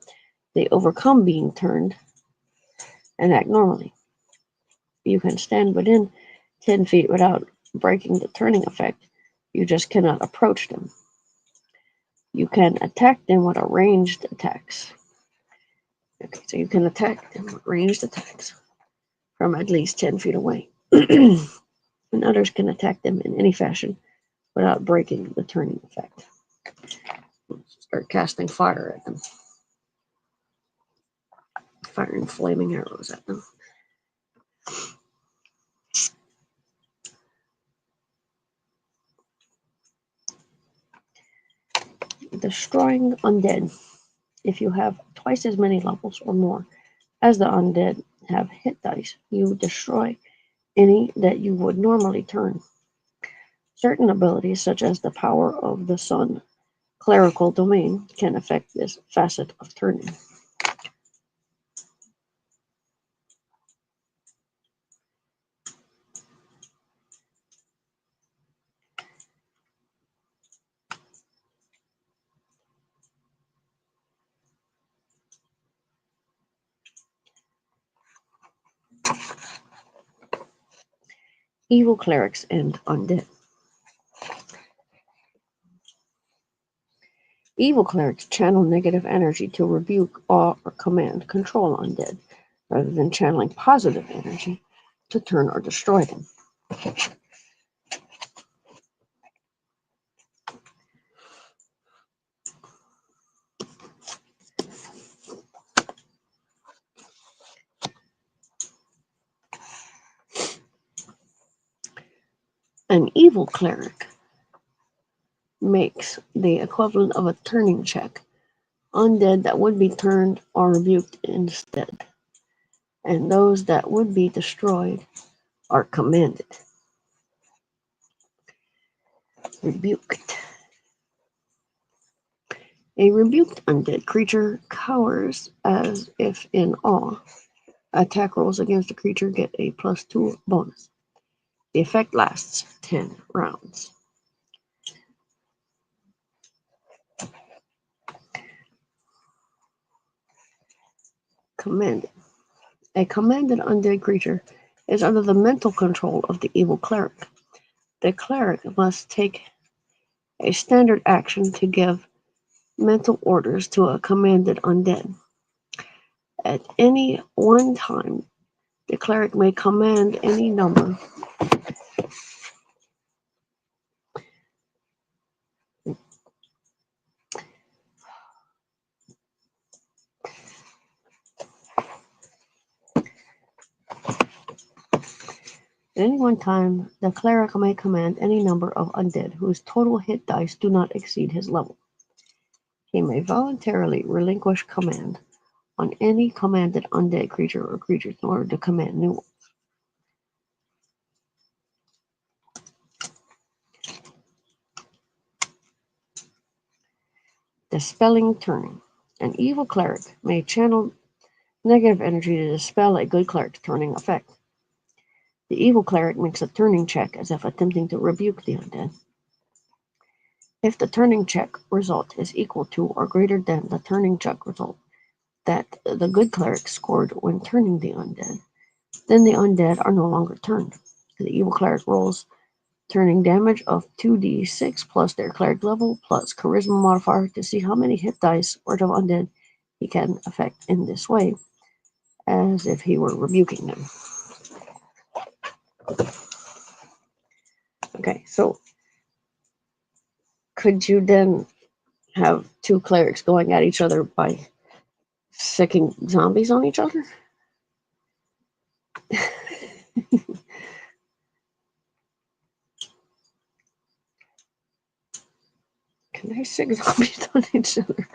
they overcome being turned and act normally. You can stand within 10 feet without breaking the turning effect. You just cannot approach them. You can attack them with ranged attacks. Okay, so you can attack them with ranged attacks from at least 10 feet away. And others can attack them in any fashion without breaking the turning effect. Start casting fire at them. Firing flaming arrows at them. Destroying undead. If you have twice as many levels or more as the undead have hit dice, you destroy any that you would normally turn. Certain abilities, such as the power of the sun, clerical domain can affect this facet of turning. Evil clerics and undead. Evil clerics channel negative energy to rebuke, awe, or command control undead, rather than channeling positive energy to turn or destroy them. An evil cleric makes the equivalent of a turning check, undead that would be turned are rebuked instead, and those that would be destroyed are commanded. Rebuked. A rebuked undead creature cowers as if in awe. Attack rolls against a creature get a +2 bonus. The effect lasts 10 rounds. Commanded. A commanded undead creature is under the mental control of the evil cleric. The cleric must take a standard action to give mental orders to a commanded undead. At any one time, the cleric may command any number At any one time, the cleric may command any number of undead whose total hit dice do not exceed his level. He may voluntarily relinquish command on any commanded undead creature or creatures in order to command new ones. Dispelling turning. An evil cleric may channel negative energy to dispel a good cleric's turning effect. The evil cleric makes a turning check as if attempting to rebuke the undead. If the turning check result is equal to or greater than the turning check result that the good cleric scored when turning the undead, then the undead are no longer turned. The evil cleric rolls turning damage of 2d6 plus their cleric level plus charisma modifier to see how many hit dice worth of undead he can affect in this way, as if he were rebuking them. Okay, so could you then have two clerics going at each other by sicking zombies on each other? Can they sick zombies on each other?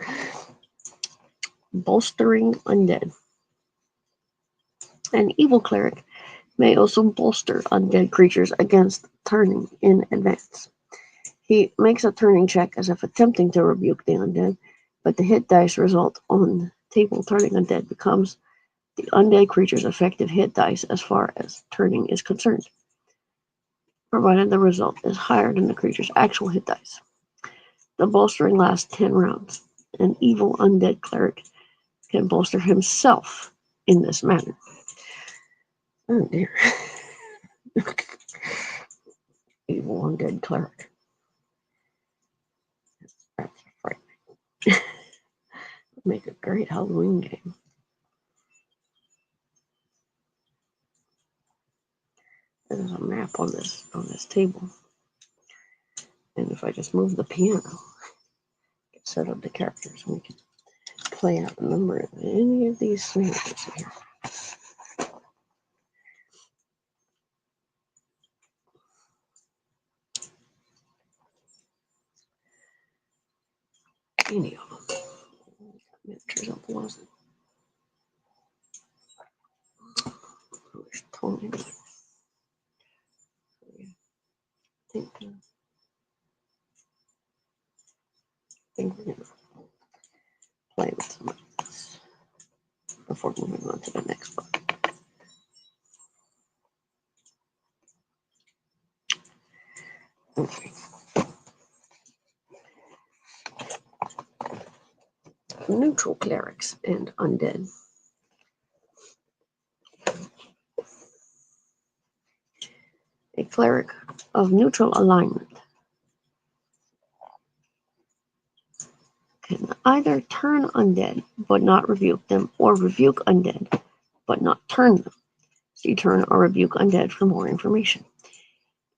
Bolstering undead. An evil cleric may also bolster undead creatures against turning in advance. He makes a turning check as if attempting to rebuke the undead, but the hit dice result on table turning undead becomes the undead creature's effective hit dice as far as turning is concerned, provided the result is higher than the creature's actual hit dice. The bolstering lasts 10 rounds. An evil undead cleric can bolster himself in this manner. Oh dear. Evil undead cleric. That's frightening. Make a great Halloween game. There's a map on this table. And if I just move the piano, get set up the characters, we can play out a number of any of these scenarios here. Any of them. Miniatures up wasn't. There's totally good. I think think we're going to play with some of this before moving on to the next book. Okay. Neutral clerics and undead. A cleric of neutral alignment can either turn undead but not rebuke them, or rebuke undead but not turn them. See turn or rebuke undead for more information.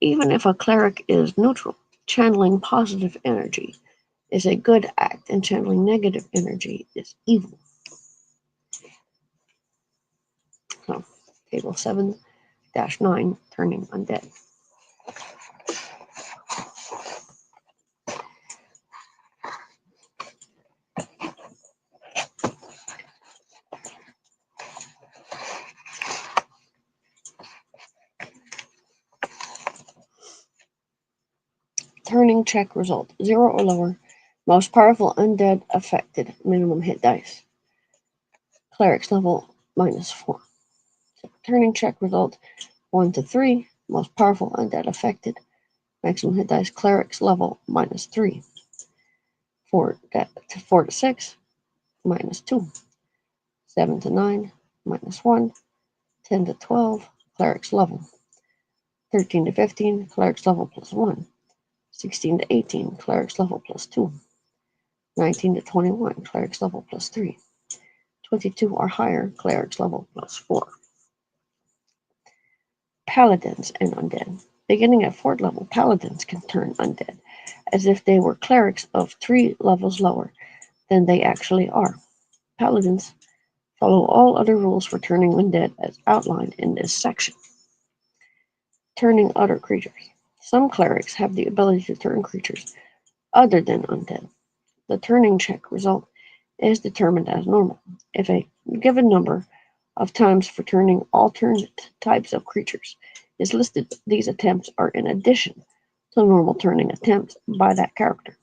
Even if a cleric is neutral, channeling positive energy is a good act, and channeling negative energy is evil. So, table 7-9, turning undead. Turning check result 0 or lower. Most powerful undead affected, minimum hit dice. Cleric's level -4. So, turning check result 1 to 3. Most powerful undead affected, maximum hit dice. Cleric's level -3. 4 to 6, -2. 7 to 9, -1. 10 to 12, cleric's level. 13 to 15, cleric's level +1. 16 to 18, cleric's level +2. 19 to 21, cleric's level +3. 22 or higher, cleric's level +4. Paladins and undead. Beginning at 4th level, paladins can turn undead, as if they were clerics of 3 levels lower than they actually are. Paladins follow all other rules for turning undead as outlined in this section. Turning other creatures. Some clerics have the ability to turn creatures other than undead. The turning check result is determined as normal. If a given number of times for turning alternate types of creatures is listed, these attempts are in addition to normal turning attempts by that character.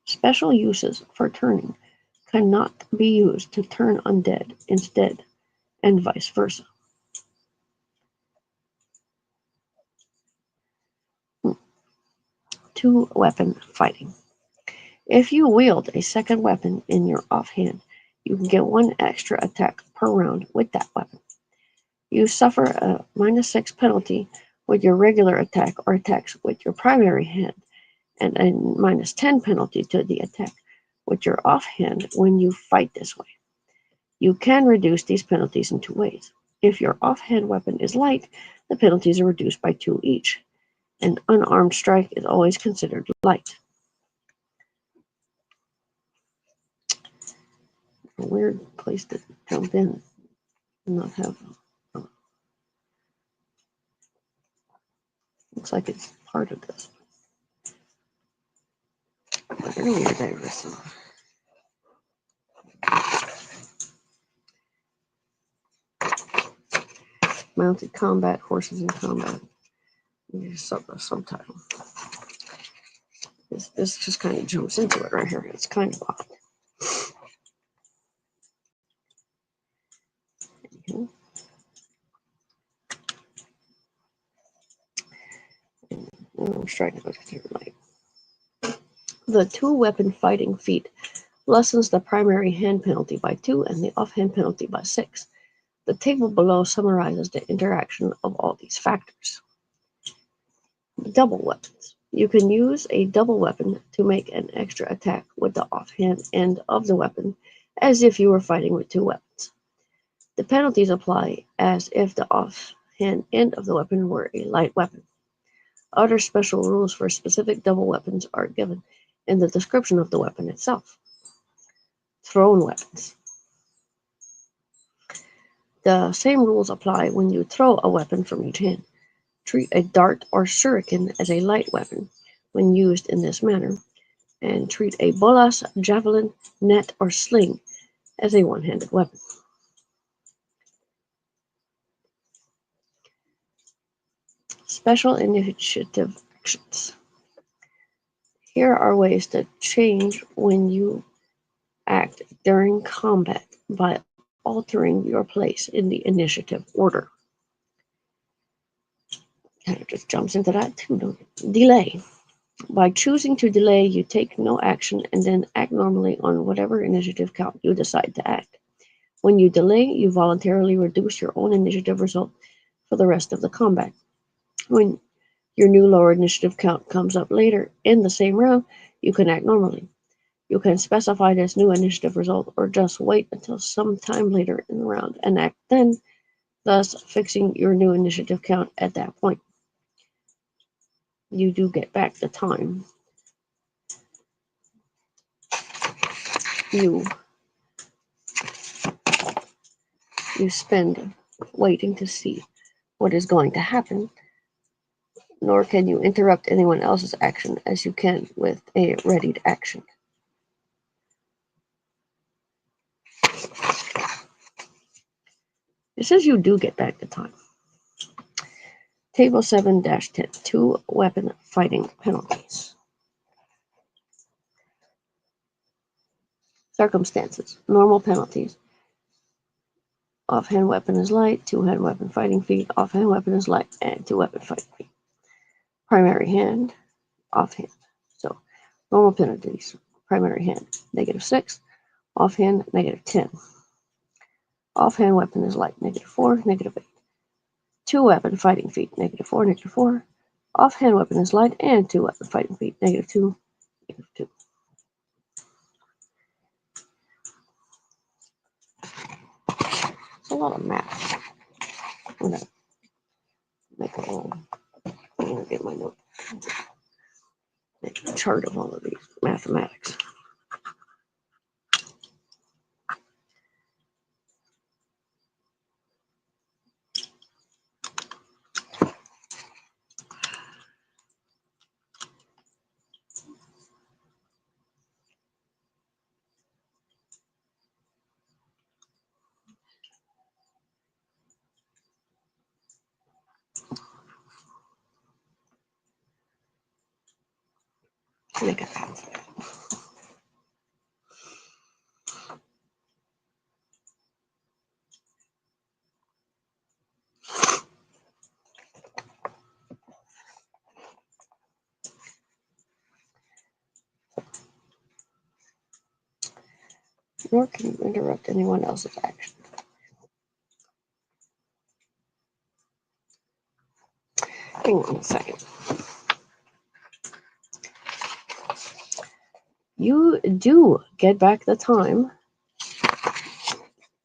Special uses for turning cannot be used to turn undead instead, and vice versa. Two-weapon fighting. If you wield a second weapon in your offhand, you can get 1 extra attack per round with that weapon. You suffer a -6 penalty with your regular attack or attacks with your primary hand, and a -10 penalty to the attack with your offhand when you fight this way. You can reduce these penalties in 2 ways. If your offhand weapon is light, the penalties are reduced by 2 each. An unarmed strike is always considered light. A weird place to jump in and not have. Looks like it's part of this. But earlier there was some. Mounted combat, horses in combat. Here's the subtitle. This just kind of jumps into it right here. It's kind of odd. I'm trying to go through light. The two-weapon fighting feat lessens the primary hand penalty by 2 and the offhand penalty by 6. The table below summarizes the interaction of all these factors. Double weapons. You can use a double weapon to make an extra attack with the offhand end of the weapon, as if you were fighting with 2 weapons. The penalties apply as if the offhand end of the weapon were a light weapon. Other special rules for specific double weapons are given in the description of the weapon itself. Thrown weapons. The same rules apply when you throw a weapon from each hand. Treat a dart or shuriken as a light weapon when used in this manner, and treat a bolas, javelin, net, or sling as a one-handed weapon. Special initiative actions. Here are ways to change when you act during combat by altering your place in the initiative order. Kind of just jumps into that too. Delay. By choosing to delay, you take no action and then act normally on whatever initiative count you decide to act. When you delay, you voluntarily reduce your own initiative result for the rest of the combat. When your new lower initiative count comes up later in the same round, you can act normally. You can specify this new initiative result or just wait until some time later in the round and act then, thus fixing your new initiative count at that point. You do get back the time you you spend waiting to see what is going to happen, nor can you interrupt anyone else's action as you can with a readied action. It says you do get back the time. Table 7-10, 2 weapon fighting penalties. Circumstances. Normal penalties. Offhand weapon is light, 2 hand weapon fighting feet. Offhand weapon is light, and 2 weapon fighting feet. Primary hand, offhand. So, normal penalties. Primary hand, -6. Offhand, -10. Offhand weapon is light, -4, -8. 2 weapon fighting feet, -4, -4. Offhand weapon is light, and 2 weapon fighting feet, -2, -2. It's a lot of math. I'm gonna make a little. I'm gonna get my note. Make a chart of all of these mathematics. Make a path. Nor can you interrupt anyone else's action. Hang on a second. You do get back the time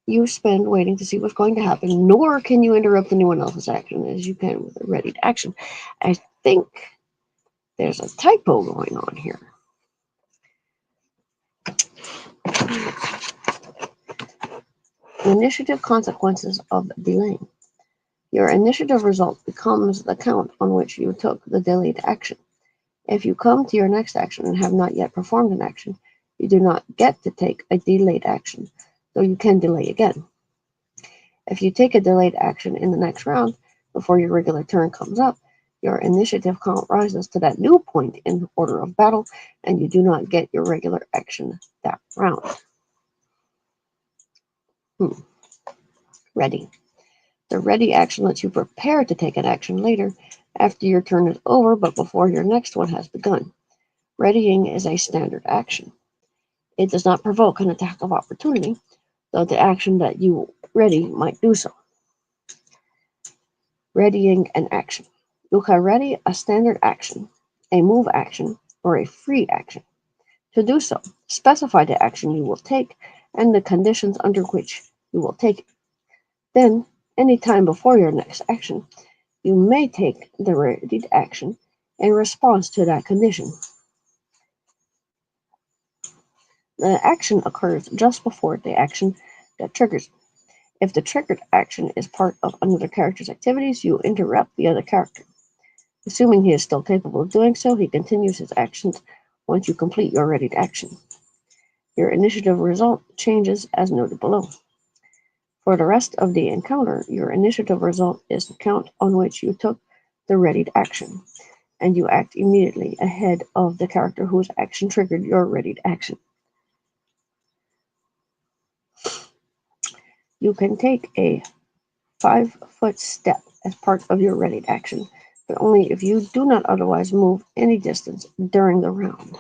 you spend waiting to see what's going to happen, nor can you interrupt anyone else's action as you can with a readied action. I think there's a typo going on here. Initiative consequences of delaying. Your initiative result becomes the count on which you took the delayed action. If you come to your next action and have not yet performed an action, you do not get to take a delayed action, though you can delay again. If you take a delayed action in the next round, before your regular turn comes up, your initiative count rises to that new point in the order of battle, and you do not get your regular action that round. Ready. The ready action lets you prepare to take an action later, after your turn is over, but before your next one has begun. Readying is a standard action. It does not provoke an attack of opportunity, though the action that you ready might do so. Readying an action. You can ready a standard action, a move action, or a free action. To do so, specify the action you will take and the conditions under which you will take it. Then, any time before your next action, you may take the readied action in response to that condition. The action occurs just before the action that triggers it. If the triggered action is part of another character's activities, you interrupt the other character. Assuming he is still capable of doing so, he continues his actions once you complete your readied action. Your initiative result changes as noted below. For the rest of the encounter, your initiative result is the count on which you took the readied action, and you act immediately ahead of the character whose action triggered your readied action. You can take a 5-foot step as part of your readied action, but only if you do not otherwise move any distance during the round.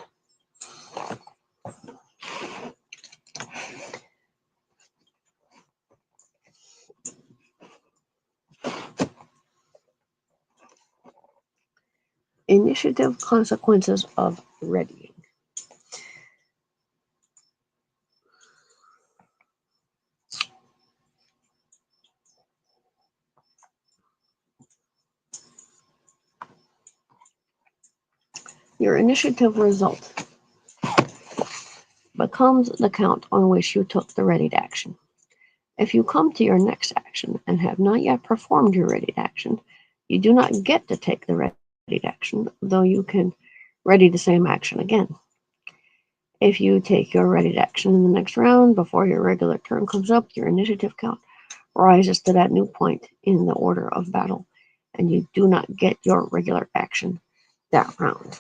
Initiative consequences of readying. Your initiative result becomes the count on which you took the readied action. If you come to your next action and have not yet performed your readied action, you do not get to take the readied action, though you can ready the same action again. If you take your readied action in the next round before your regular turn comes up, your initiative count rises to that new point in the order of battle, and you do not get your regular action that round.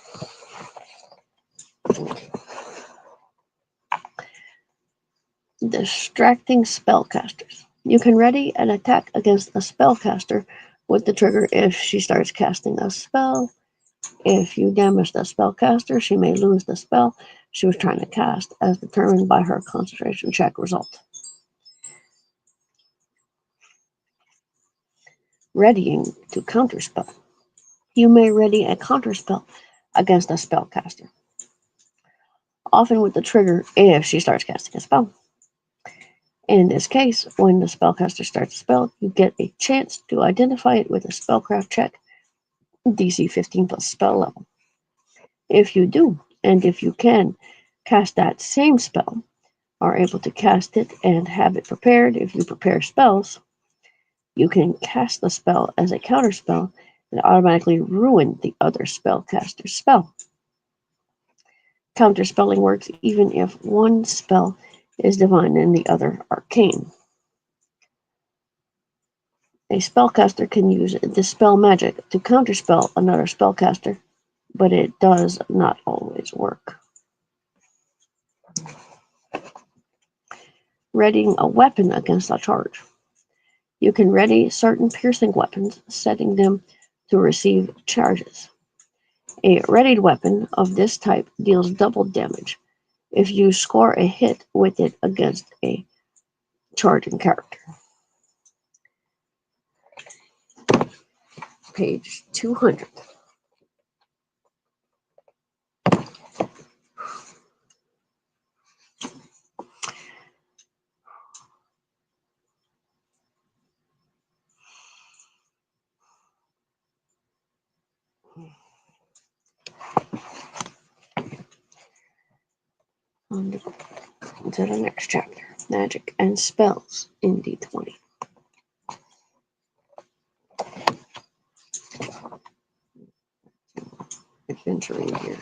Distracting spellcasters. You can ready an attack against a spellcaster with the trigger if she starts casting a spell. If you damage the spellcaster, she may lose the spell she was trying to cast, as determined by her concentration check result. Readying to counterspell. You may ready a counterspell against a spellcaster, often with the trigger if she starts casting a spell. In this case, when the spellcaster starts a spell, you get a chance to identify it with a spellcraft check, DC 15 plus spell level. If you do, and if you can cast that same spell, are able to cast it and have it prepared if you prepare spells, you can cast the spell as a counterspell and automatically ruin the other spellcaster's spell. Counterspelling works even if one spell is divine and the other arcane. A spellcaster can use dispel magic to counterspell another spellcaster, but it does not always work. Readying a weapon against a charge. You can ready certain piercing weapons, setting them to receive charges. A readied weapon of this type deals double damage if you score a hit with it against a charging character. Page 200. On to the next chapter, magic and spells in d20. Adventuring here.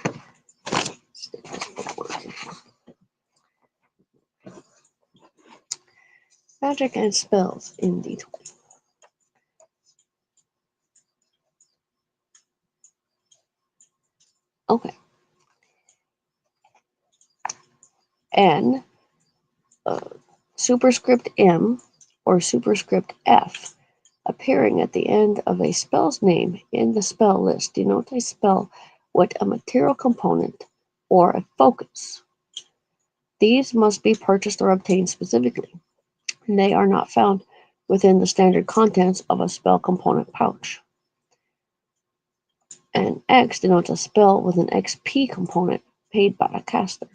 Magic and spells in d20. Okay. And superscript M or superscript F appearing at the end of a spell's name in the spell list denote a spell with a material component or a focus. These must be purchased or obtained specifically, and they are not found within the standard contents of a spell component pouch. And X denotes a spell with an XP component paid by a caster.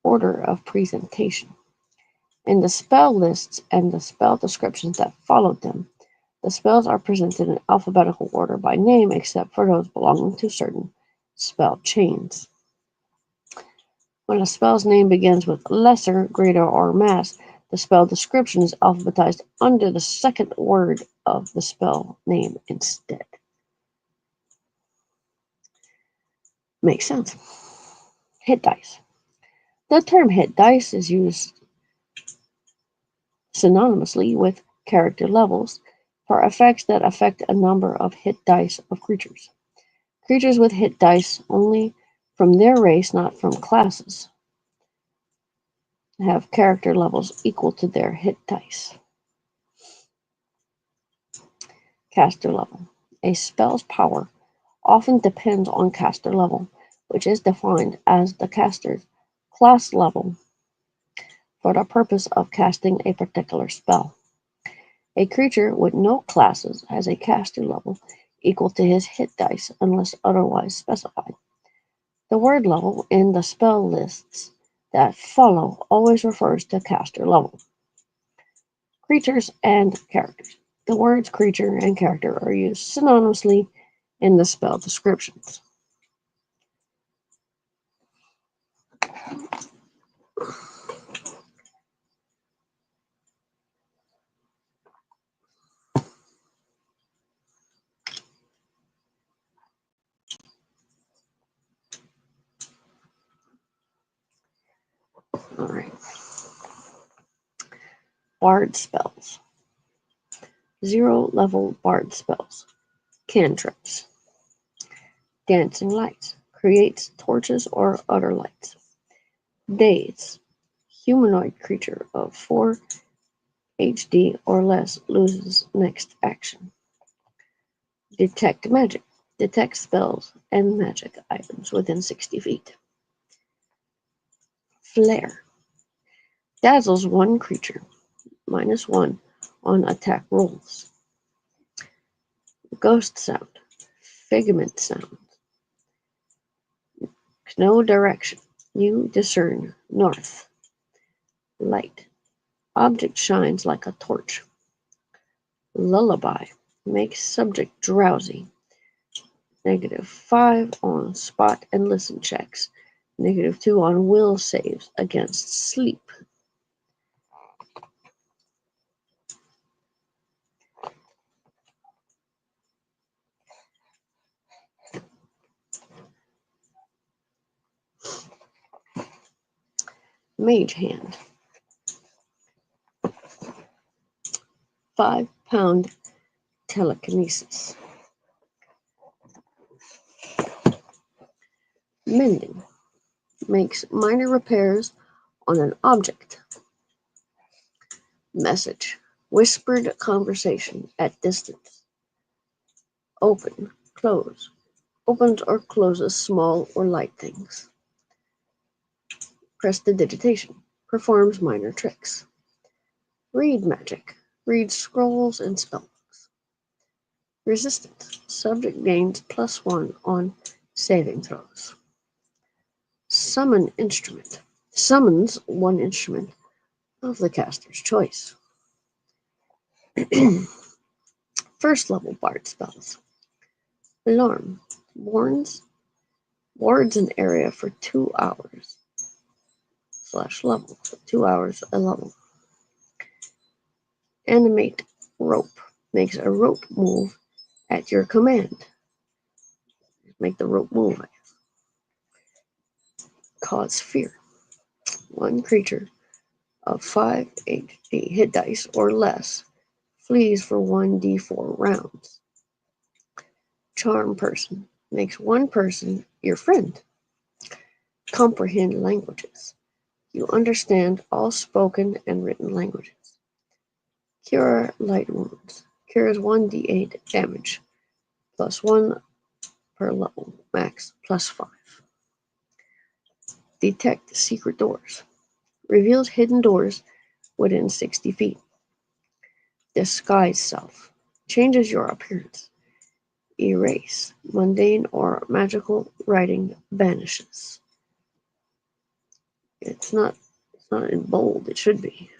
Order of presentation. In the spell lists and the spell descriptions that followed them, the spells are presented in alphabetical order by name except for those belonging to certain spell chains. When a spell's name begins with lesser, greater, or mass, the spell description is alphabetized under the second word of the spell name instead. Makes sense. Hit dice. The term hit dice is used synonymously with character levels, for effects that affect a number of hit dice of creatures. Creatures with hit dice only from their race, not from classes, have character levels equal to their hit dice. Caster level. A spell's power often depends on caster level, which is defined as the caster's class level for the purpose of casting a particular spell. A creature with no classes has a caster level equal to his hit dice unless otherwise specified. The word level in the spell lists that follow always refers to caster level. Creatures and characters. The words creature and character are used synonymously in the spell descriptions. All right. Bard spells. 0 level bard spells. Cantrips. Dancing lights. Creates torches or other lights. Daze. Humanoid creature of 4 HD or less loses next action. Detect magic. Detect spells and magic items within 60 feet. Flare. Dazzles one creature. -1 on attack rolls. Ghost sound. Figment sound. No direction. You discern north. Light. Object shines like a torch. Lullaby. Makes subject drowsy. -5 on spot and listen checks. -2 on will saves against sleep. Mage hand. 5-pound telekinesis. Mending. Makes minor repairs on an object. Message. Whispered conversation at distance. Open. Close. Opens or closes small or light things. Prestidigitation. Performs minor tricks. Read magic. Reads scrolls and spellbooks. Resistance. Subject gains +1 on saving throws. Summon instrument. Summons one instrument of the caster's choice. First level bard spells. Alarm. Wards an area for 2 hours. /level. 2 hours a level. Animate rope. Makes a rope move at your command. Make the rope move. Cause fear. One creature of 5 HD hit dice or less flees for 1d4 rounds. Charm person. Makes one person your friend. Comprehend languages. You understand all spoken and written languages. Cure light wounds. Cures 1d8 damage. +1 per level. Max +5. Detect secret doors. Reveals hidden doors within 60 feet. Disguise self. Changes your appearance. Erase. Mundane or magical writing vanishes. It's not in bold. It should be.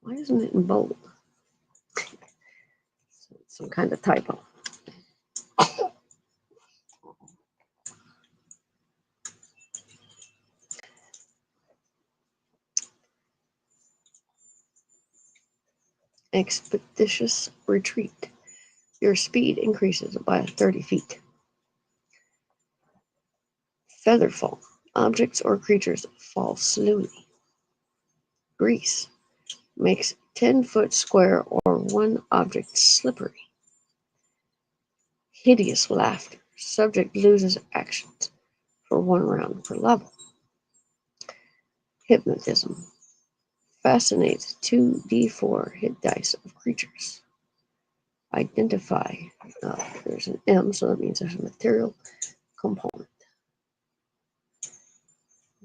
Why isn't it in bold? Some kind of typo. Expeditious retreat. Your speed increases by 30 feet. Featherfall. Objects or creatures fall slowly. Grease. Makes 10-foot square or one object slippery. Hideous laughter. Subject loses actions for 1 round per level. Hypnotism. Fascinates 2d4 hit dice of creatures. Identify. There's an M, so that means there's a material component.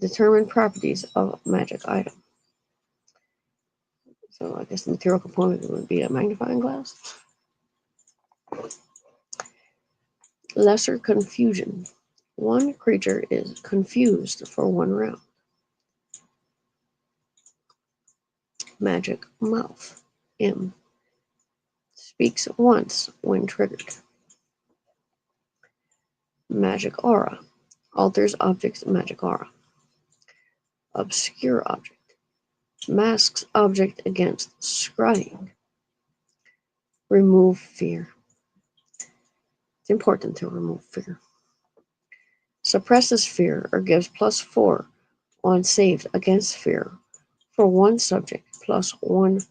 Determine properties of magic item. So I guess the material component would be a magnifying glass. Lesser confusion. One creature is confused for 1 round. Magic mouth. M. Speaks once when triggered. Magic aura. Alters object's magic aura. Obscure object. Masks object against scrying. Remove fear. It's important to remove fear. Suppresses fear or gives +4 on saves against fear for one subject, +1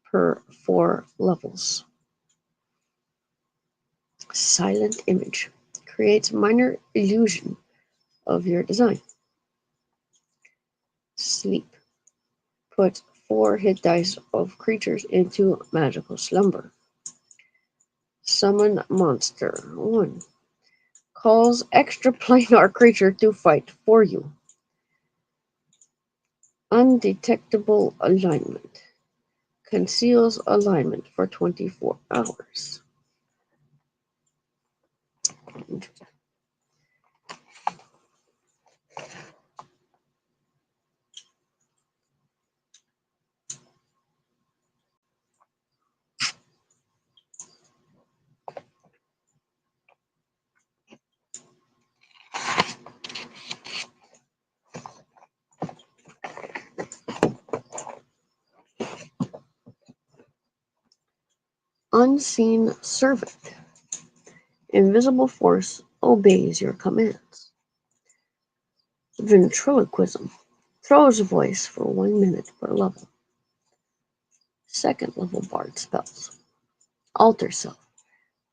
per 4 levels. Silent image. Creates minor illusion of your design. Sleep. Put 4 hit dice of creatures into magical slumber. Summon monster. 1. Calls extraplanar creature to fight for you. Undetectable alignment. Conceals alignment for 24 hours. Unseen servant. Invisible force obeys your commands. Ventriloquism. Throws a voice for 1 minute per level. 2nd level bard spells. Alter self.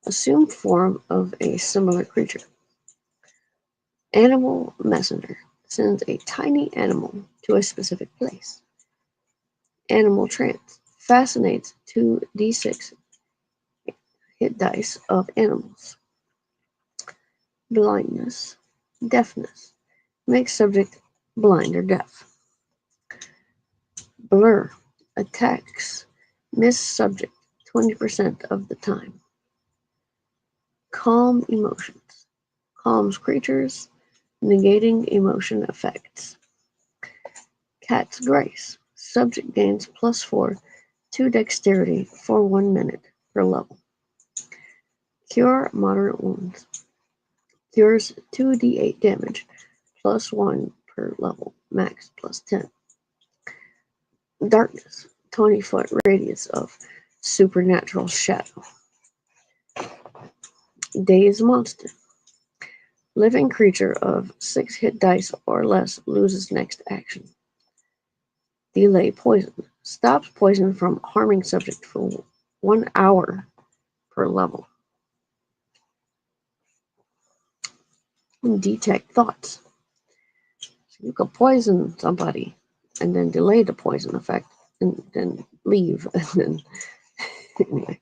Assume form of a similar creature. Animal messenger. Sends a tiny animal to a specific place. Animal trance. Fascinates 2d6 hit dice of animals. Blindness. Deafness. Makes subject blind or deaf. Blur. Attacks. Miss subject 20% of the time. Calm emotions. Calms creatures, negating emotion effects. Cat's grace. Subject gains +4 to dexterity for 1 minute per level. Cure moderate wounds. Cures 2d8 damage +1 per level, max +10. Darkness. 20-foot radius of supernatural shadow. Daze monster. Living creature of 6 hit dice or less loses next action. Delay poison. Stops poison from harming subject for 1 hour per level. Detect thoughts. So you could poison somebody and then delay the poison effect and then leave. And then anyway.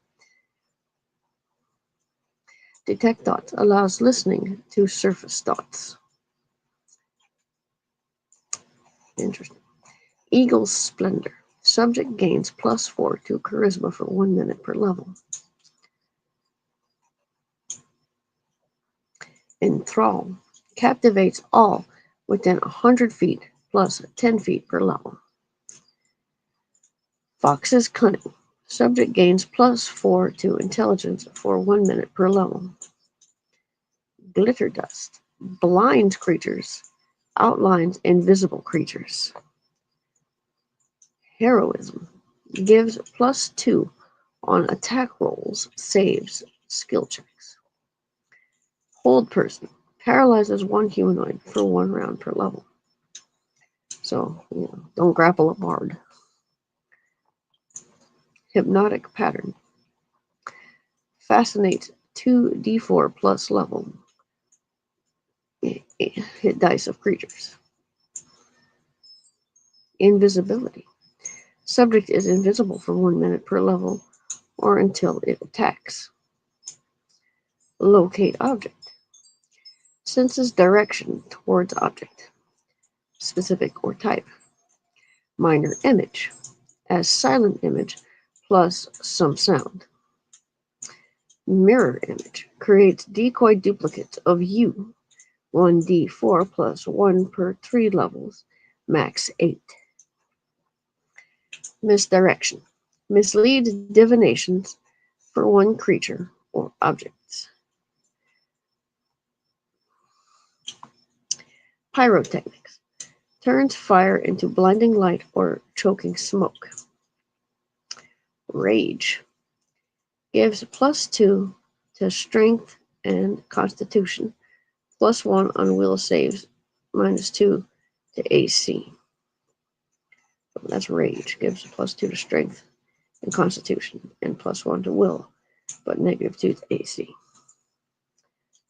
Detect thoughts allows listening to surface thoughts. Interesting. Eagle's splendor. Subject gains +4 to charisma for 1 minute per level. Enthrall. Captivates all within 100 feet plus 10 feet per level. Fox's cunning. Subject gains +4 to intelligence for 1 minute per level. Glitter dust. Blinds creatures. Outlines invisible creatures. Heroism. Gives +2 on attack rolls, saves, skill checks. Hold person. Paralyzes one humanoid for 1 round per level. So, don't grapple a bard. hypnotic pattern. Fascinate 2d4 plus level hit dice of creatures. Invisibility. Subject is invisible for 1 minute per level or until it attacks. Locate object. Senses direction towards object, specific or type. Minor image, as silent image plus some sound. Mirror image, creates decoy duplicates of you, 1d4 plus 1 per 3 levels, max 8. Misdirection, misleads divinations for 1 creature or objects. Pyrotechnics, turns fire into blinding light or choking smoke. Rage, gives +2 to strength and constitution, +1 on will saves, -2 to AC. That's rage, gives +2 to strength and constitution, and +1 to will, but -2 to AC.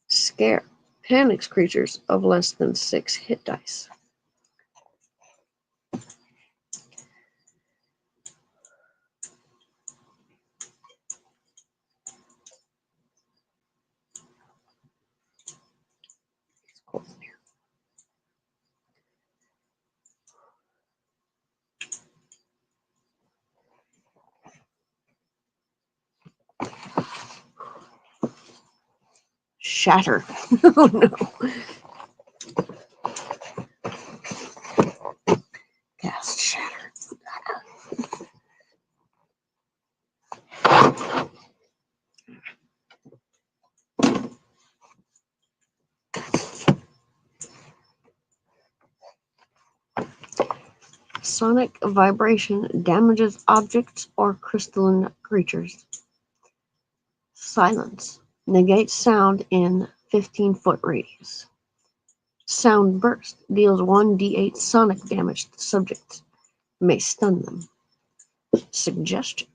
Scare, panics creatures of less than 6 hit dice. It's cold in here. Shatter. Oh no. Cast shatter. Sonic vibration damages objects or crystalline creatures. Silence, negates sound in 15-foot radius. Sound burst, deals 1d8 sonic damage to subjects, may stun them. Suggestion,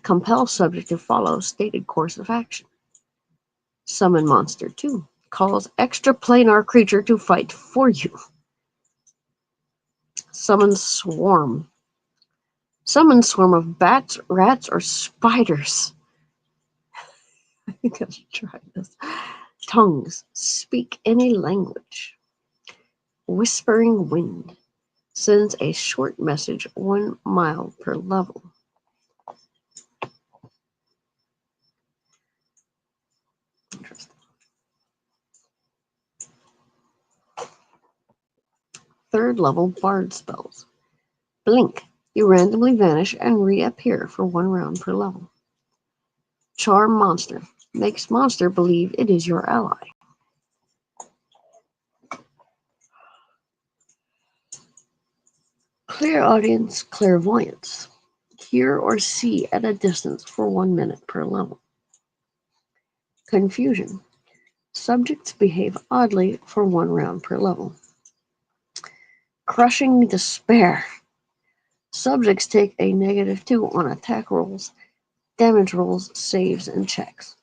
compel subject to follow stated course of action. Summon monster 2, calls extra planar creature to fight for you. Summon swarm of bats, rats, or spiders. I think I should try this. Tongues, speak any language. Whispering wind, sends a short message 1 mile per level. Interesting. Third level bard spells. Blink, you randomly vanish and reappear for 1 round per level. Charm monster, makes monster believe it is your ally. Clairaudience, clairvoyance, hear or see at a distance for 1 minute per level. Confusion, subjects behave oddly for 1 round per level. Crushing despair, subjects take a -2 on attack rolls, damage rolls, saves, and checks.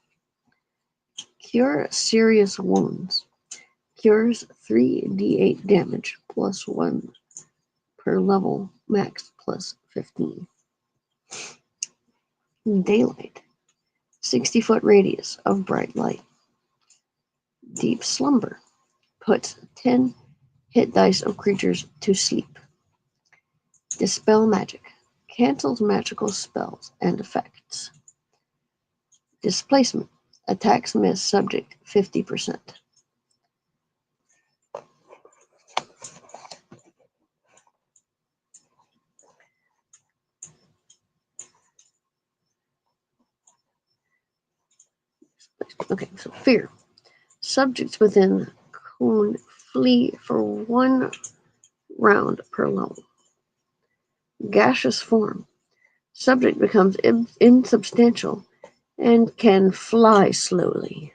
Cure serious wounds, cures 3d8 damage +1 per level, max +15. Daylight, 60-foot radius of bright light. Deep slumber, puts 10 hit dice of creatures to sleep. Dispel magic, cancels magical spells and effects. Displacement, attacks miss subject 50%. Okay, so fear. Subjects within cone flee for 1 round per level. Gaseous form. Subject becomes insubstantial and can fly slowly.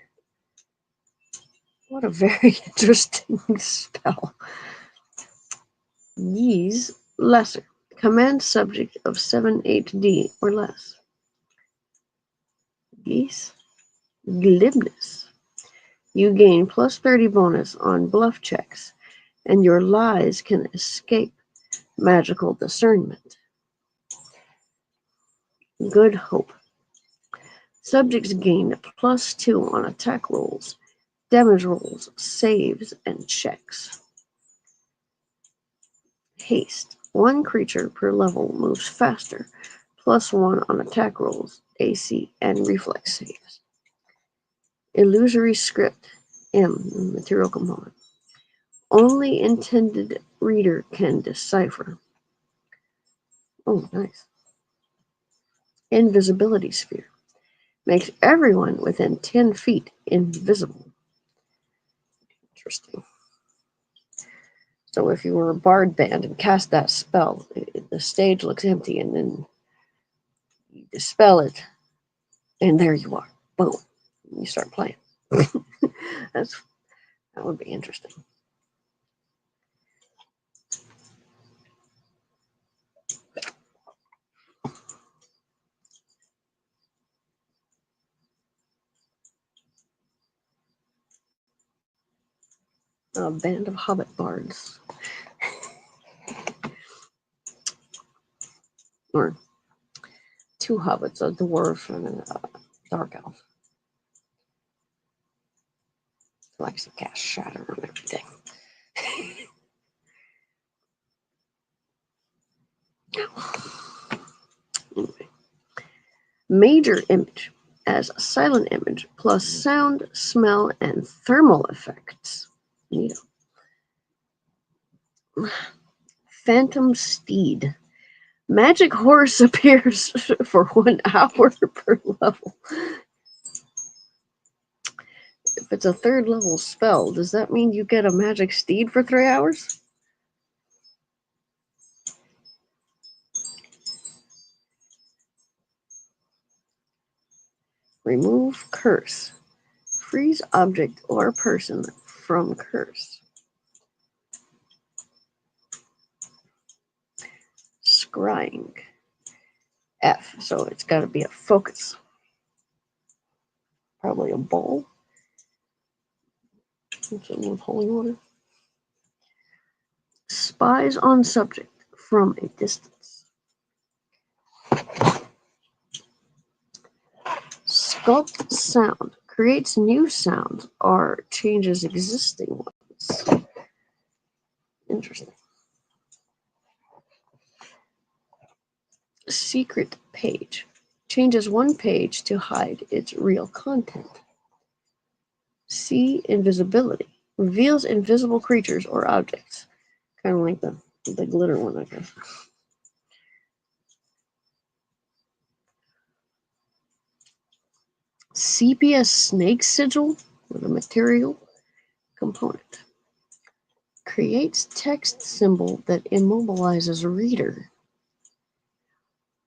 What a very interesting spell. Yeez, lesser. Command subject of 7-8D or less. Geese. Glibness. You gain plus 30 bonus on bluff checks, and your lies can escape magical discernment. Good hope. Subjects gain plus 2 on attack rolls, damage rolls, saves, and checks. Haste. One creature per level moves faster, plus 1 on attack rolls, AC, and reflex saves. Illusory script. M. Material component. Only intended reader can decipher. Oh, nice. Invisibility sphere. Makes everyone within 10 feet invisible. Interesting. So if you were a bard band and cast that spell, the stage looks empty, and then you dispel it, and there you are. Boom. You start playing. That would be interesting. A band of hobbit bards. Or 2 hobbits, a dwarf and a dark elf. Likes to cast shatter on everything. Anyway. Major image as a silent image plus sound, smell, and thermal effects. Neato. Phantom steed. Magic horse appears for 1 hour per level. If it's a 3rd level spell, does that mean you get a magic steed for 3 hours? Remove curse. Freeze object or person from curse. Scrying. F, so it's got to be a focus. Probably a bowl. Something with holy water. Spies on subject from a distance. Sculpt sound. Creates new sounds or changes existing ones. Interesting. Secret page. Changes one page to hide its real content. See invisibility. Reveals invisible creatures or objects. Kind of like the glitter one, I guess. Sepia snake sigil with a material component. Creates text symbol that immobilizes reader.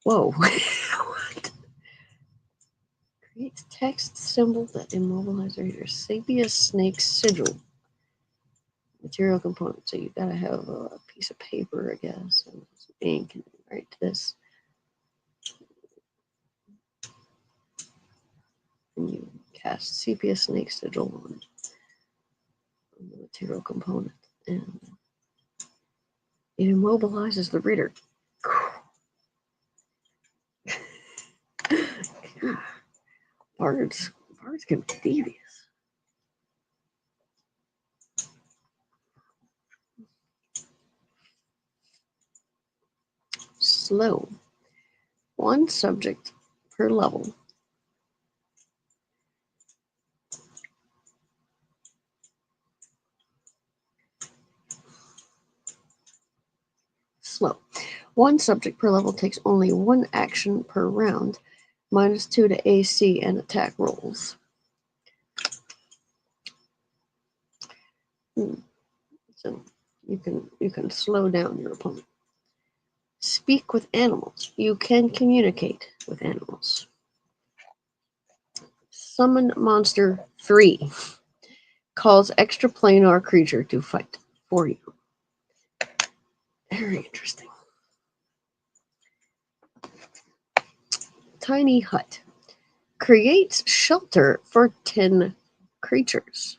Whoa. What? Creates text symbol that immobilizes reader. Sepia snake sigil. Material component. So you gotta have a piece of paper, I guess, and some ink and write this. And you cast sepia snake sigil on the material component, and it immobilizes the reader. Bards can be devious. Slow. 1 subject per level. Slow. 1 subject per level takes only 1 action per round, -2 to AC and attack rolls. So you can slow down your opponent. Speak with animals. You can communicate with animals. Summon monster 3. Calls extraplanar creature to fight for you. Very interesting. tiny hut. Creates shelter for 10 creatures.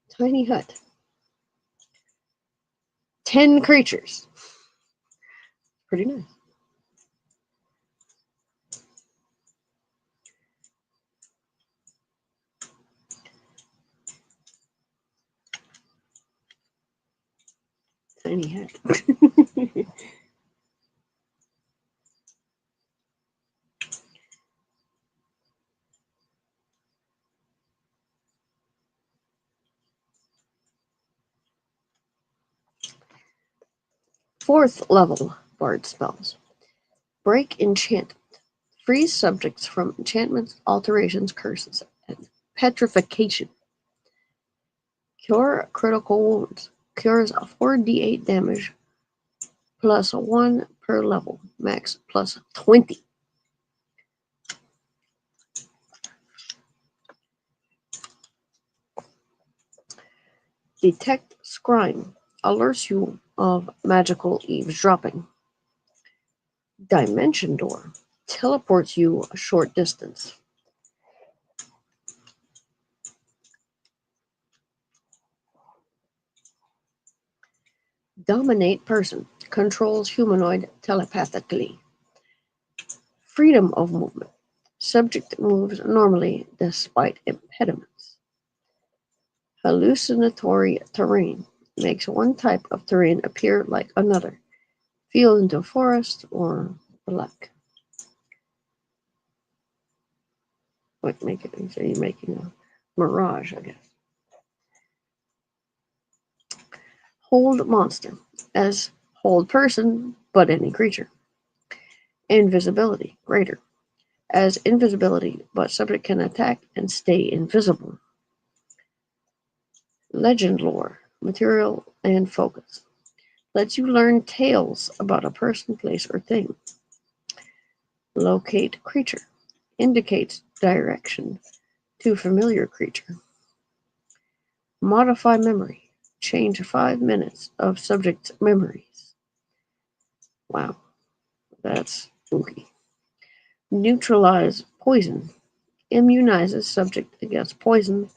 Tiny hut. 10 creatures. Pretty nice. Tiny hut. Fourth level bard spells. Break enchantment. Freeze subjects from enchantments, alterations, curses, and petrification. Cure critical wounds. Cures 4d8 damage plus 1 per level. Max plus 20. Detect scrying. Alerts you of magical eavesdropping. Dimension door. Teleports you a short distance. Dominate person. Controls humanoid telepathically. Freedom of movement. Subject moves normally despite impediments. Hallucinatory terrain. Makes one type of terrain appear like another. Field into forest or black. Like make it, so you're making a mirage, I guess. Hold monster. As hold person, but any creature. Invisibility. Greater. As invisibility, but subject can attack and stay invisible. Legend lore. Material and focus. Lets you learn tales about a person, place, or thing. Locate creature. Indicates direction to familiar creature. Modify memory. Change 5 minutes of subject's memories. Wow, that's spooky. Neutralize poison. Immunizes subject against poison.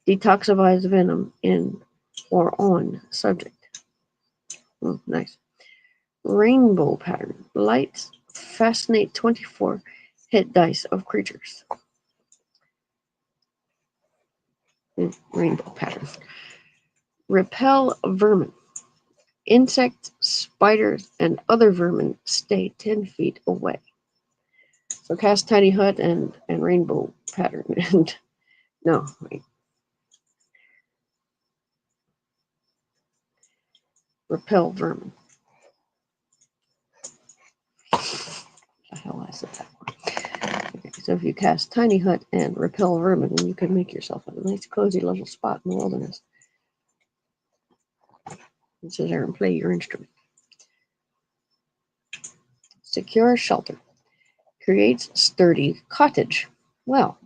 Detoxifies venom in or on subject. Nice. Rainbow pattern. Lights fascinate 24 hit dice of creatures. Rainbow pattern. Repel vermin. Insects, spiders, and other vermin stay 10 feet away. So cast Tiny Hut and Rainbow pattern. And no, wait. Repel vermin. The hell I said that one. Okay, so if you cast Tiny Hut and Repel vermin, then you can make yourself a nice cozy little spot in the wilderness. And sit there and play your instrument. Secure shelter. Creates sturdy cottage. Well,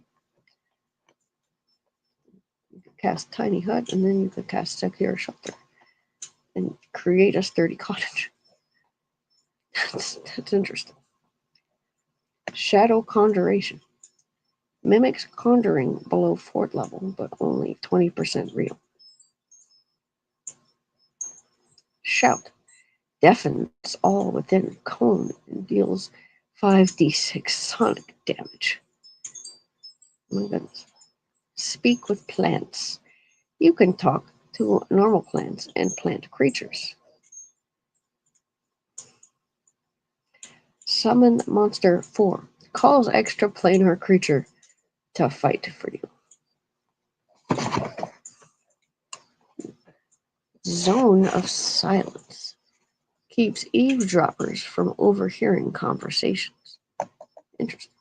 you could cast Tiny Hut and then you could cast Secure Shelter and create a sturdy cottage. That's interesting. Shadow Conjuration. Mimics conjuring below fort level, but only 20% real. Shout. Deafens all within cone and deals 5d6 sonic damage. Oh my goodness. Speak with plants. You can talk to normal plants and plant creatures. Summon Monster 4. Calls extra planar creature to fight for you. Zone of Silence. Keeps eavesdroppers from overhearing conversations. Interesting.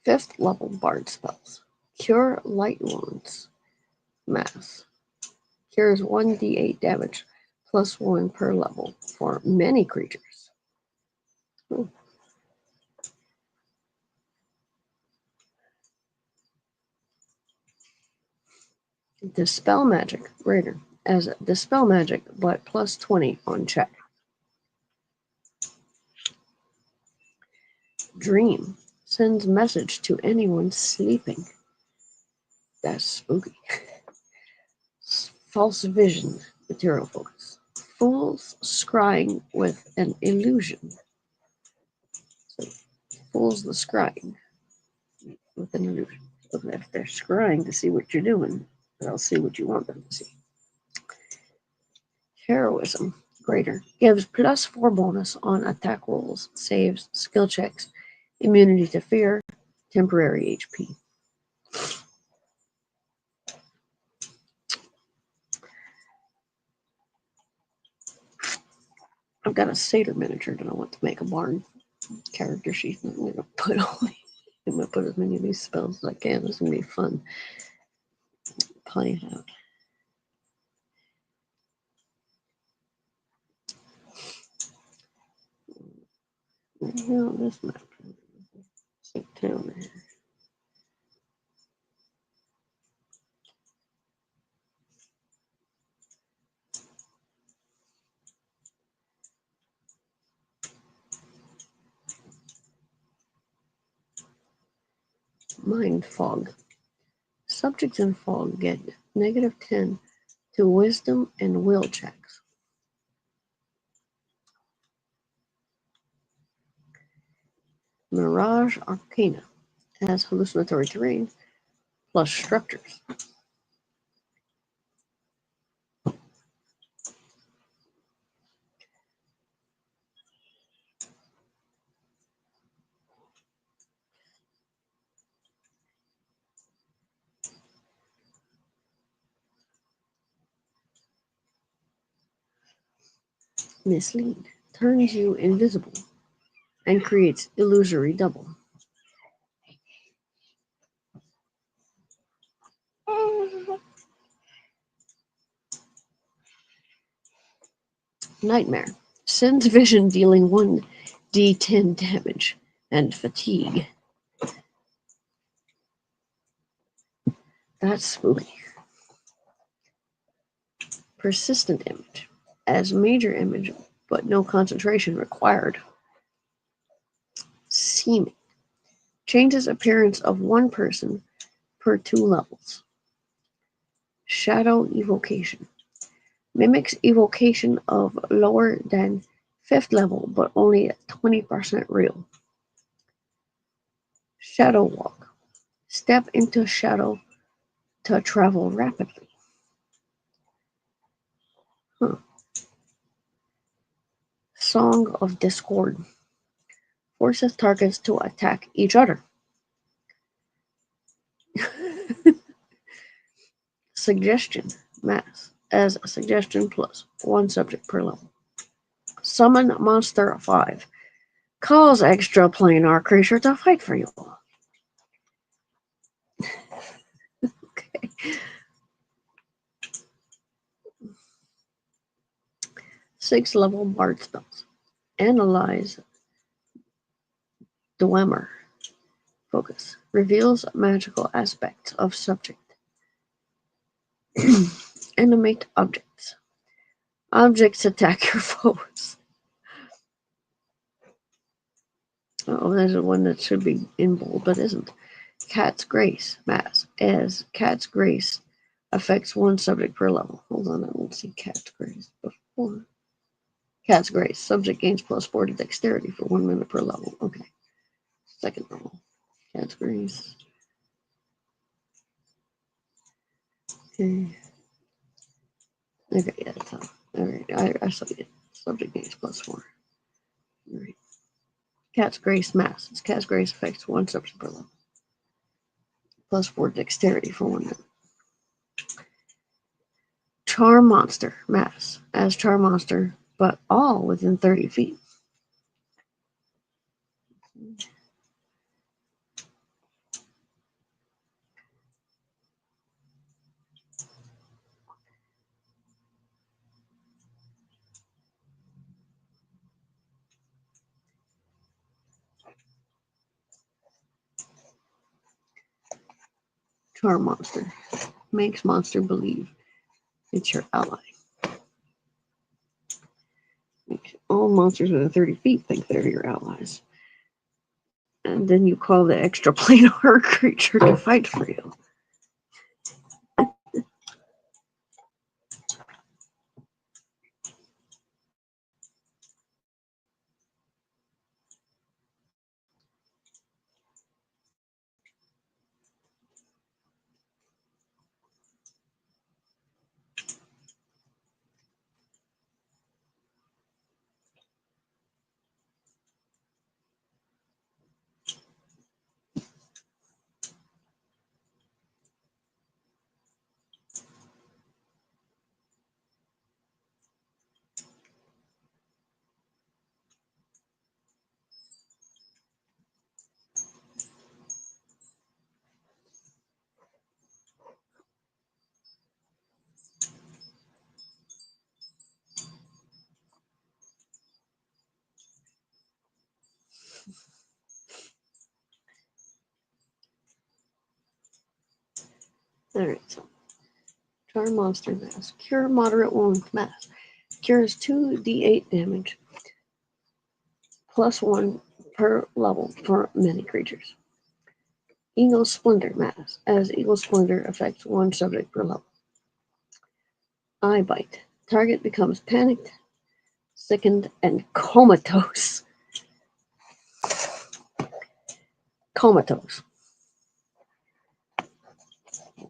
5th level bard spells. Cure light wounds. Mass. Cures 1d8 damage plus 1 per level for many creatures. Ooh. Dispel magic. Greater. As dispel magic, but plus 20 on check. Dream sends message to anyone sleeping. That's spooky. False vision, material focus. Fools scrying with an illusion. So fools the scrying with an illusion. So if they're scrying to see what you're doing, they'll see what you want them to see. Heroism, greater, gives +4 bonus on attack rolls, saves, skill checks, immunity to fear, temporary HP. I've got a satyr miniature that I want to make a barn character sheet. I'm going to put I'm going to put as many of these spells as I can. It's going to be fun playing it out. Yeah, this map. Sit down there. Mind fog. Subjects in fog get -10 to wisdom and will checks. Mirage Arcana has hallucinatory terrain plus structures. Mislead turns you invisible and creates illusory double. Nightmare sends vision dealing 1d10 damage and fatigue. That's spooky. Persistent image as major image, but no concentration required. Seeming changes appearance of one person per 2 levels. Shadow evocation mimics evocation of lower than 5th level, but only 20% real. Shadow walk step into shadow to travel rapidly. Huh. Song of Discord forces targets to attack each other. Suggestion mass as a suggestion plus 1 subject per level. Summon monster 5. Cause extra planar creature to fight for you. Okay. 6 level bard spells. Analyze Dwemer. Focus. Reveals magical aspects of subject. Animate objects. Objects attack your foes. Oh, there's one that should be in bold but isn't. Cat's Grace mass as Cat's Grace affects 1 subject per level. Hold on, I won't see Cat's Grace before. Cat's Grace. Subject gains +4 to dexterity for 1 minute per level. Okay. Second level. Cat's Grace. Okay. Okay, yeah, that's all. Alright, I saw it. Subject gains +4. Alright. Cat's Grace mass. Its Cat's Grace affects 1 subject per level. +4 dexterity for 1 minute. Charm Monster mass. As Charm Monster, but all within 30 feet. Charm Monster. Makes monster believe it's your ally. Makes all monsters within 30 feet think they're your allies. And then you call the extra planar creature to fight for you. Alright, so charm monster mass. Cure moderate wound mass. Cures 2d8 damage plus 1 per level for many creatures. Eagle Splendor mass. As Eagle Splendor affects one subject per level. Eye bite. Target becomes panicked, sickened, and comatose. Comatose.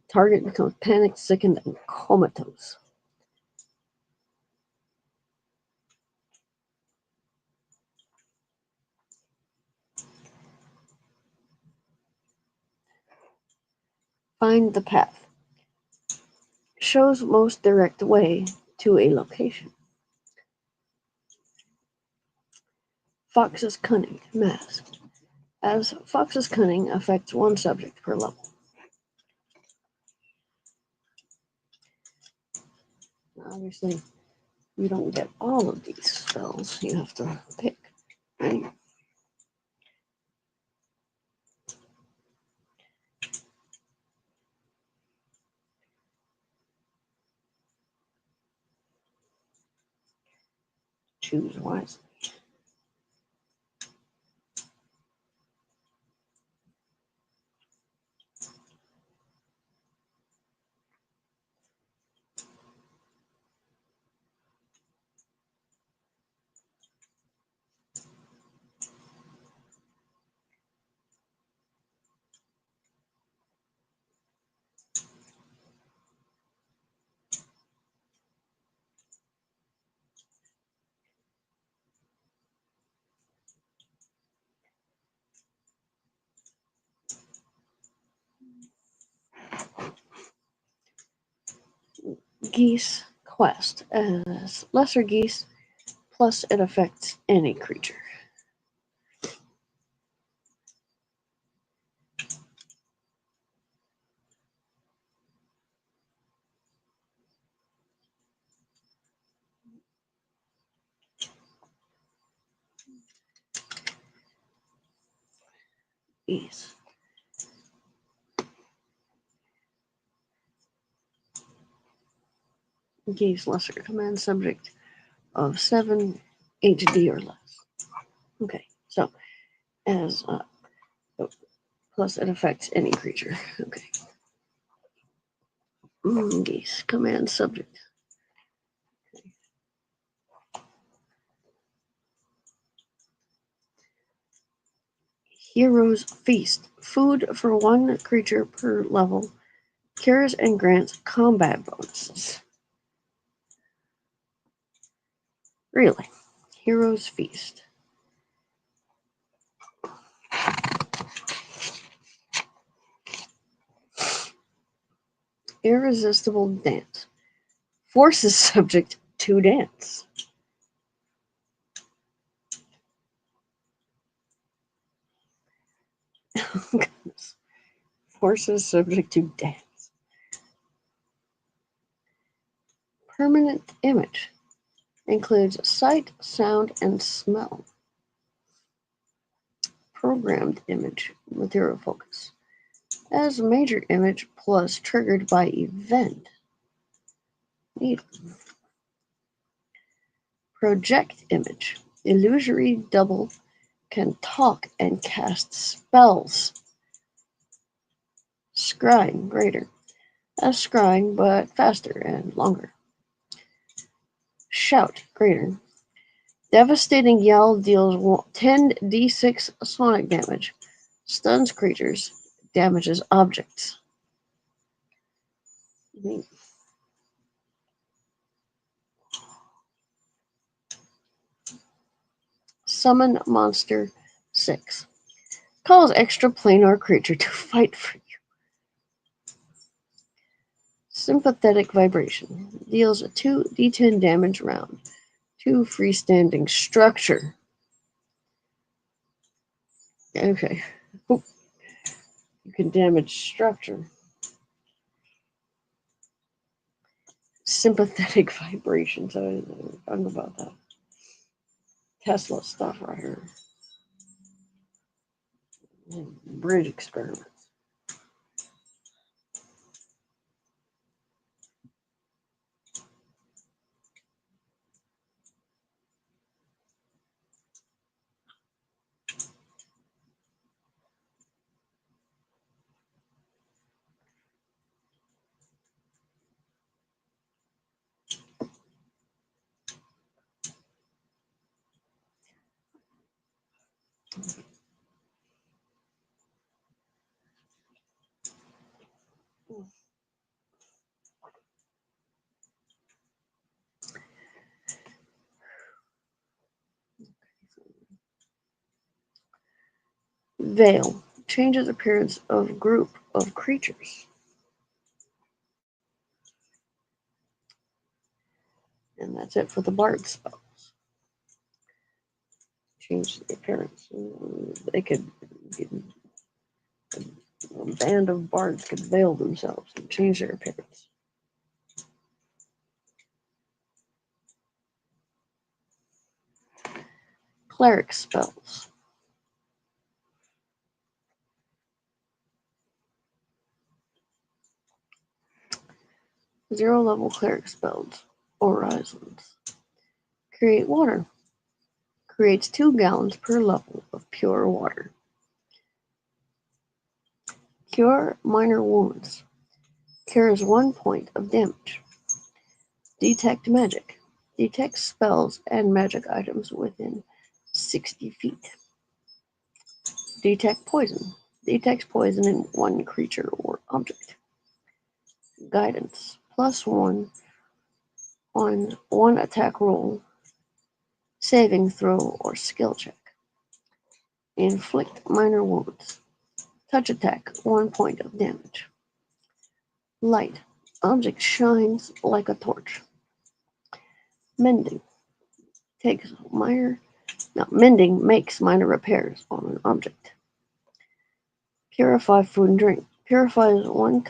Target becomes panicked, sickened, and comatose. Find the path. Shows most direct way to a location. Fox's Cunning mass. As Fox's Cunning affects one subject per level. Obviously, you don't get all of these spells. You have to pick, right? Choose wisely. Geese Quest. As Lesser Geese, plus it affects any creature. Geese. Geese Lesser command subject of 7 HD or less. Okay, so as plus it affects any creature. Okay. Geese command subject. Okay. Hero's Feast. Food for one creature per level. Cures and grants combat bonuses. Really? Hero's Feast. Irresistible Dance. Forces subject to dance. Oh, goodness. Forces subject to dance. Permanent image. Includes sight, sound, and smell. Programmed image. Material focus. As major image plus triggered by event. Neat. Project image. Illusory double can talk and cast spells. Scrying greater. As scrying, but faster and longer. Shout greater. Devastating yell deals 10d6 sonic damage. Stuns creatures. Damages objects. Summon monster 6. Cause extra planar creature to fight for you. Sympathetic vibration. Deals a 2d10 damage round. 2 freestanding structure. Okay. Oop. You can damage structure. Sympathetic vibration. So I don't know about that. Tesla stuff right here. Bridge experiment. Veil. Changes appearance of group of creatures. And that's it for the bard spells. Change the appearance. They could, a band of bards could veil themselves and change their appearance. Cleric spells. Zero level cleric spells. Horizons. Create water. Creates 2 gallons per level of pure water. Cure minor wounds. Cures 1 point of damage. Detect magic. Detects spells and magic items within 60 feet. Detect poison. Detects poison in 1 creature or object. Guidance. +1 on 1 attack roll, saving throw, or skill check. Inflict minor wounds. Touch attack, 1 point of damage. Light. Object shines like a torch. Mending. Mending makes minor repairs on an object. Purify food and drink. Purifies 1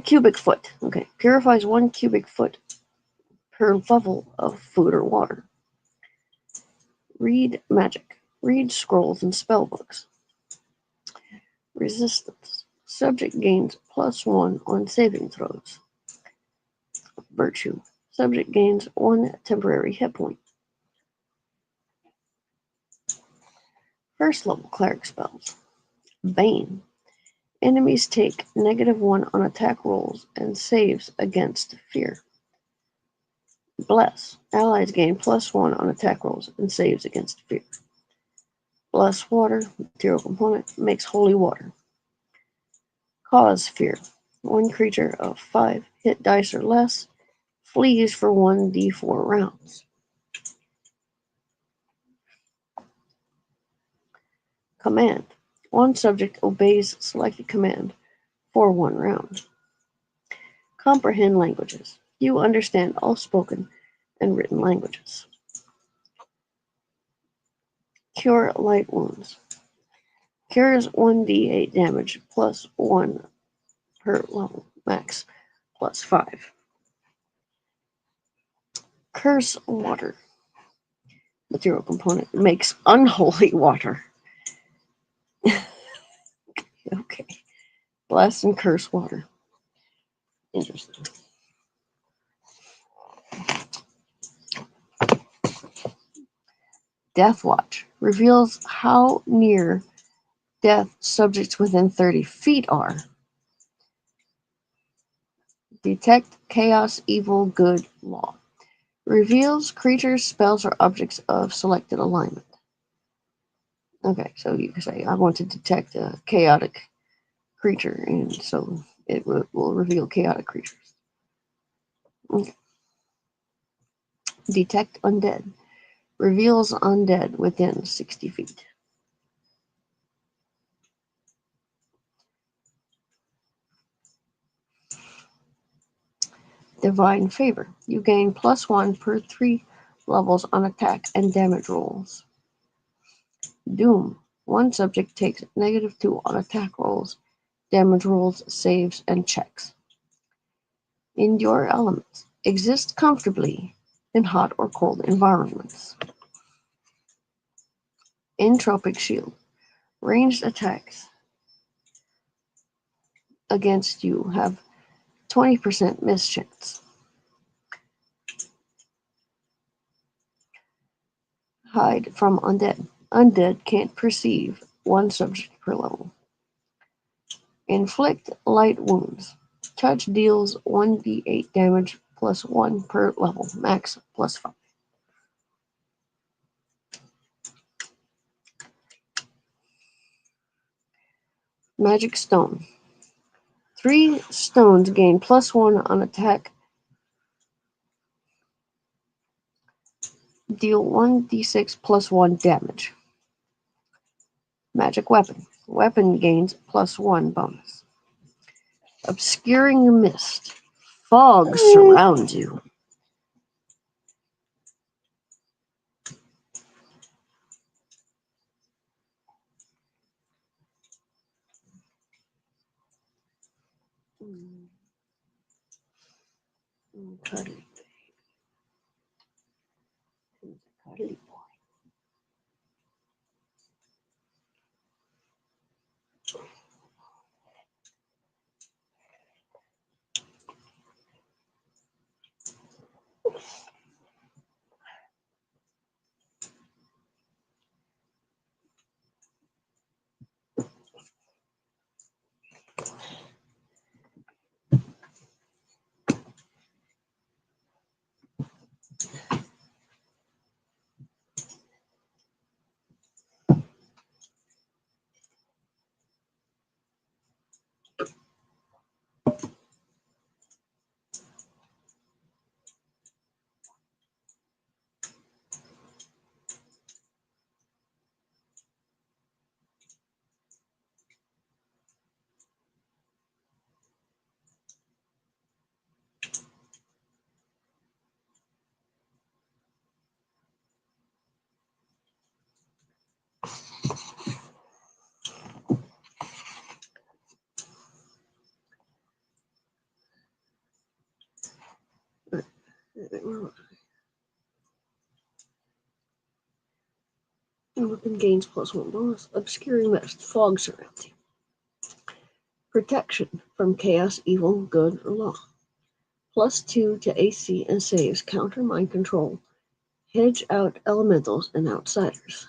cubic foot. Okay. Purifies 1 cubic foot per level of food or water. Read magic. Read scrolls and spell books. Resistance. Subject gains +1 on saving throws. Virtue. Subject gains 1 temporary hit point. First level cleric spells. Bane. Enemies take -1 on attack rolls and saves against fear. Bless. Allies gain +1 on attack rolls and saves against fear. Bless water. Material component. Makes holy water. Cause fear. 1 creature of 5 hit dice or less flees for 1d4 rounds. Command. 1 subject obeys selected command for 1 round. Comprehend languages. You understand all spoken and written languages. Cure light wounds. Cures 1d8 damage +1 per level, max +5. Curse water. Material component makes unholy water. Okay. Bless and curse water. Interesting. Death Watch. reveals how near death subjects within 30 feet are. Detect chaos, evil, good, law. Reveals creatures, spells, or objects of selected alignment. Okay, so you can say, I want to detect a chaotic creature, and so it will reveal chaotic creatures. Okay. Detect undead. Reveals undead within 60 feet. Divine Favor. You gain +1 per 3 levels on attack and damage rolls. Doom. One subject takes -2 on attack rolls, damage rolls, saves, and checks. Endure Elements. Exist comfortably in hot or cold environments. Entropic Shield. Ranged attacks against you have 20% miss chance. Hide from undead. Undead can't perceive one subject per level. Inflict light wounds. Touch deals 1d8 damage +1 per level, max +5. Magic Stone. 3 stones gain +1 on attack. Deal 1d6 +1 damage. Magic Weapon. Weapon gains +1 bonus. Obscuring Mist. Fog surrounds you. Cuddly. Cuddly boy. Weapon gains +1 bonus. Obscuring Mist. Fog surrounds you. Protection from chaos, evil, good, or law. +2 to AC and saves. Counter mind control. Hedge out elementals and outsiders.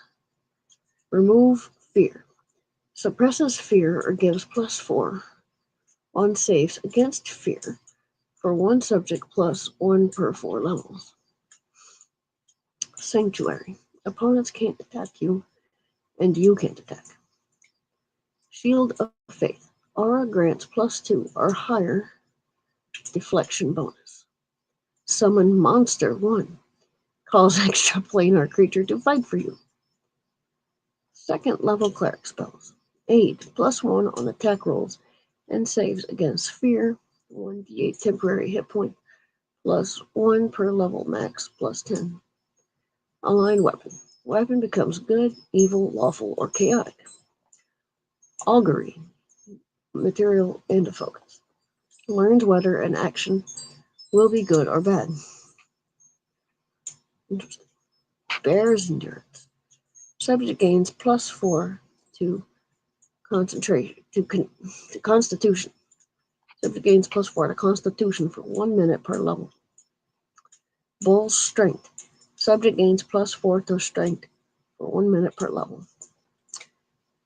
Remove fear. Suppresses fear or gives +4 on saves against fear for one subject +1 per 4 levels. Sanctuary. Opponents can't attack you, and you can't attack. Shield of Faith. Aura grants +2 or higher deflection bonus. Summon Monster 1. Calls extra planar creature to fight for you. Second level cleric spells. Aid +1 on attack rolls and saves against fear. 1d8 temporary hit point +1 per level, max +10. Aligned weapon. Weapon becomes good, evil, lawful, or chaotic. Augury. Material and a focus. Learned whether an action will be good or bad. Interesting. Bear's Endurance. Subject gains +4 to concentration to Constitution. Subject gains +4 to Constitution for 1 minute per level. Bull's Strength. Subject gains +4 to Strength for 1 minute per level.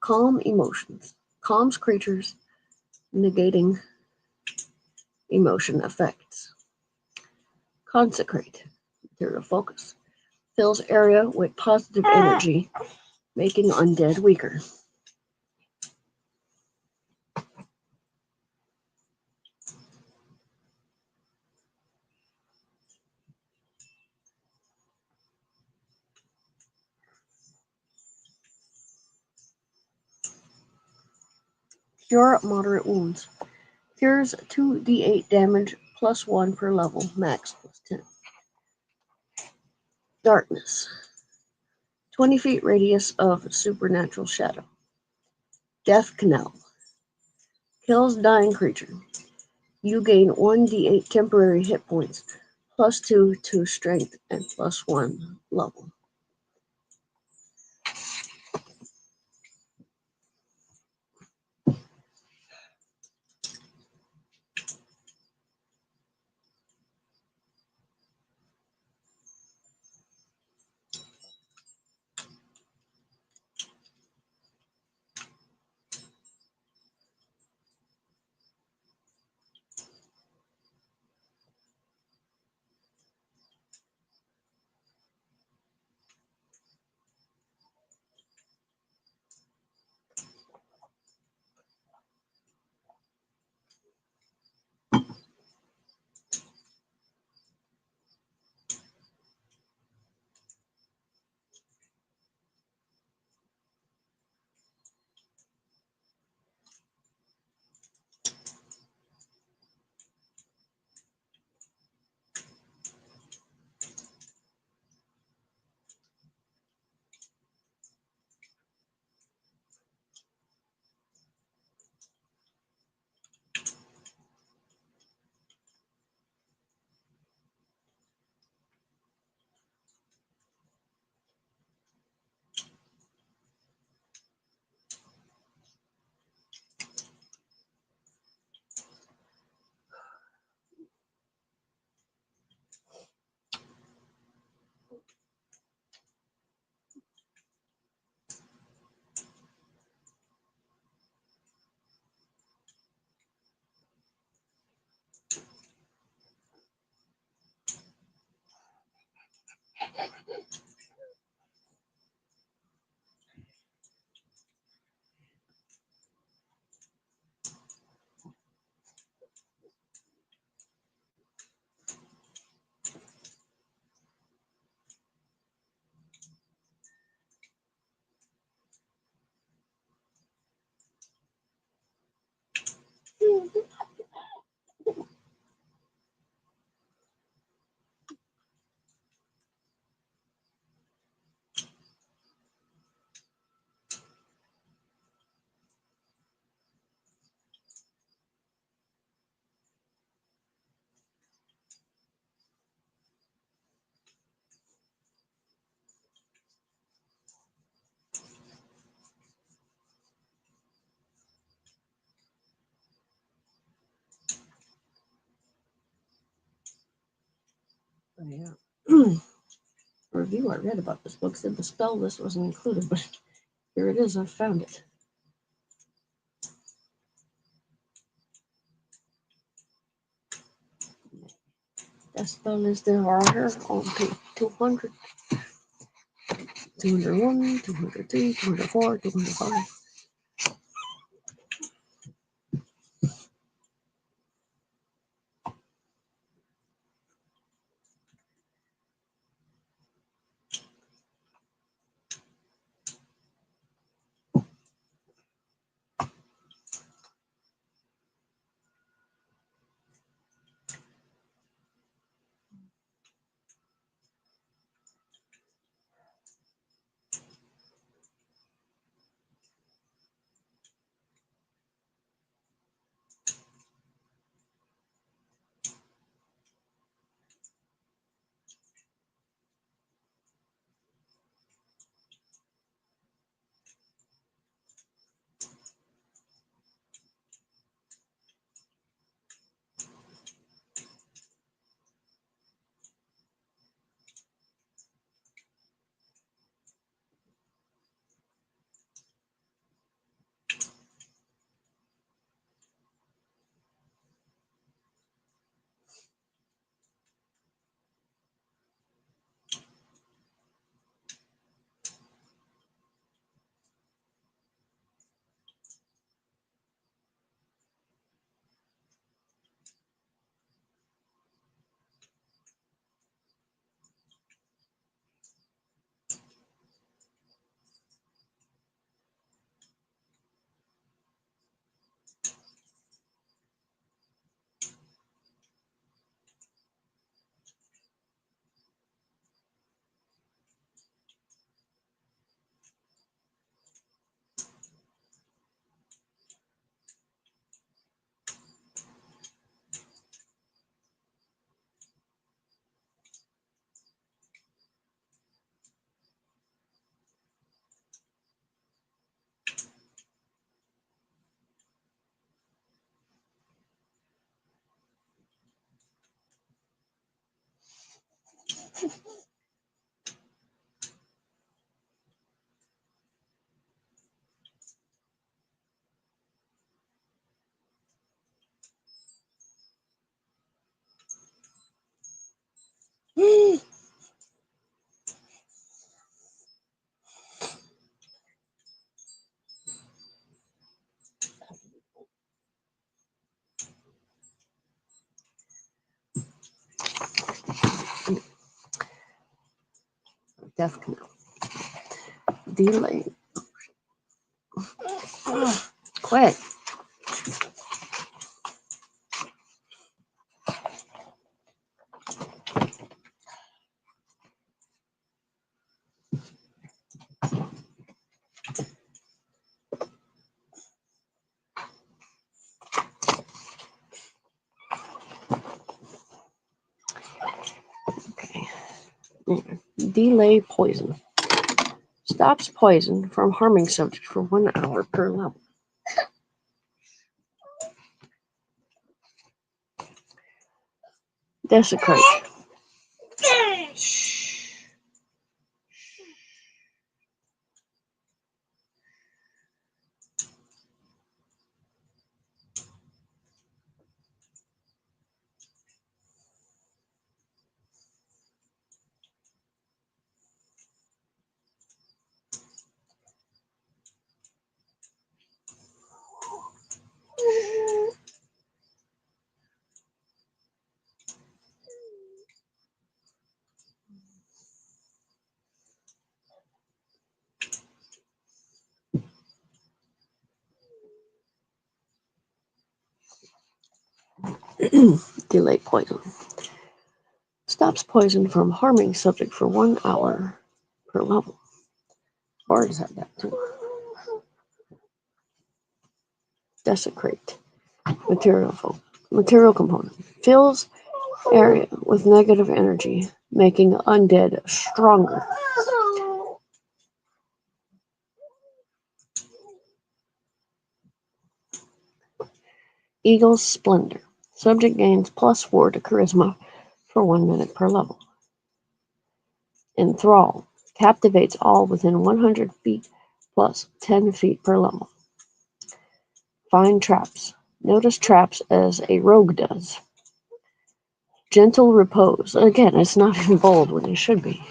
Calm emotions. Calms creatures, negating emotion effects. Consecrate. Material focus. Fills area with positive energy, making undead weaker. Cure moderate wounds. Cures 2d8 damage plus 1 per level, max plus 10. Darkness. 20 feet radius of supernatural shadow. Death Canal. Kills dying creature. You gain 1d8 temporary hit points, plus 2 to strength and plus 1 level. Yeah. Review I read about this book said the spell list wasn't included, but here it is. I found it. The spell list is right here on page 200, 201, 203, 204, 205. Death canal. Delay. Quit. Okay. Delay poison. Stops poison from harming subject for 1 hour per level. Desecrate. Delay poison. Stops poison from harming subject for 1 hour per level. Bards have that too. Desecrate. Material component. Fills area with negative energy, making undead stronger. Eagle's Splendor. Subject gains +4 to charisma for 1 minute per level. Enthrall. Captivates all within 100 feet plus 10 feet per level. Find traps. Notice traps as a rogue does. Gentle Repose. Again, it's not in bold when it should be.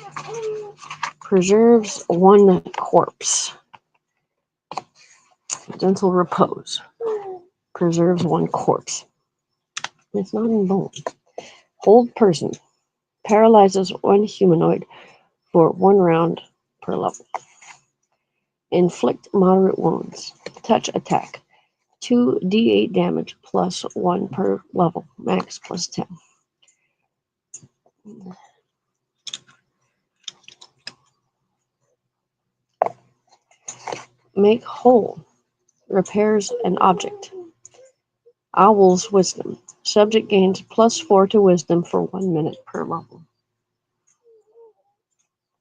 Preserves 1 corpse. Gentle Repose. Preserves 1 corpse. It's not in bold. Hold Person. Paralyzes 1 humanoid for 1 round per level. Inflict moderate wounds. Touch attack. 2d8 damage +1 per level. Max +10. Make whole. Repairs an object. Owl's Wisdom. Subject gains +4 to wisdom for 1 minute per level.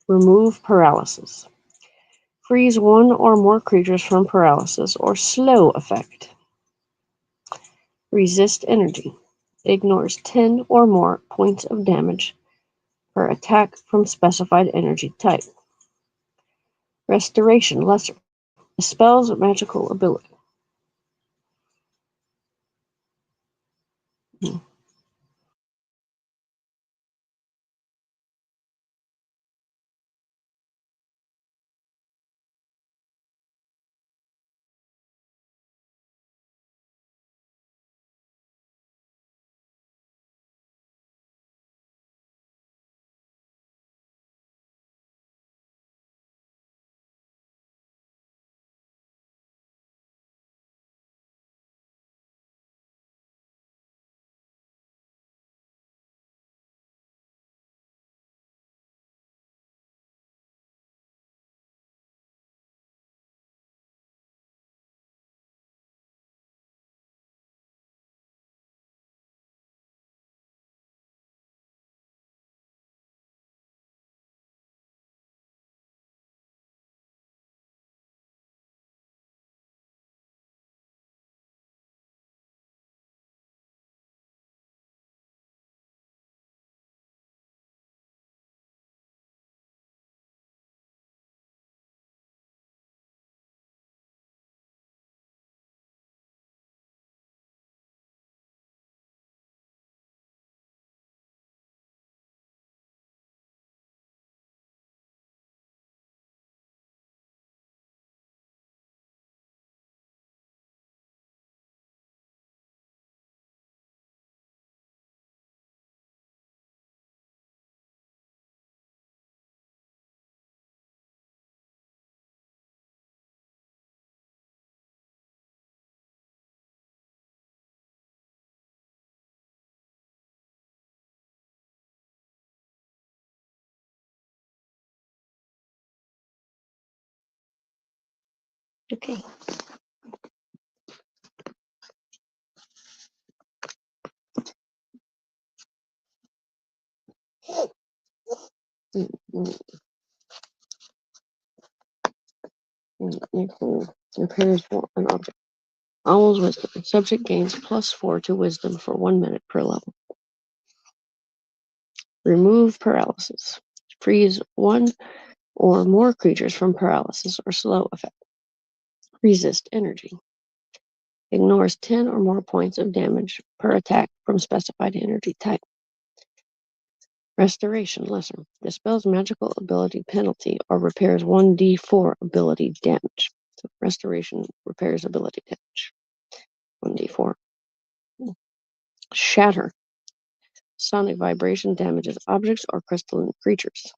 Remove paralysis. Freeze 1 or more creatures from paralysis or slow effect. Resist energy. Ignores 10 or more points of damage per attack from specified energy type. Restoration Lesser. Dispels magical ability. Okay. Mm, mm, Repairs an object. Owl's wisdom. Subject gains +4 to wisdom for 1 minute per level. Remove paralysis. Freeze one or more creatures from paralysis or slow effect. Resist energy. Ignores 10 or more points of damage per attack from specified energy type. Restoration lesser. Dispels magical ability penalty or repairs 1d4 ability damage. So restoration repairs ability damage. 1d4. Shatter. Sonic vibration damages objects or crystalline creatures.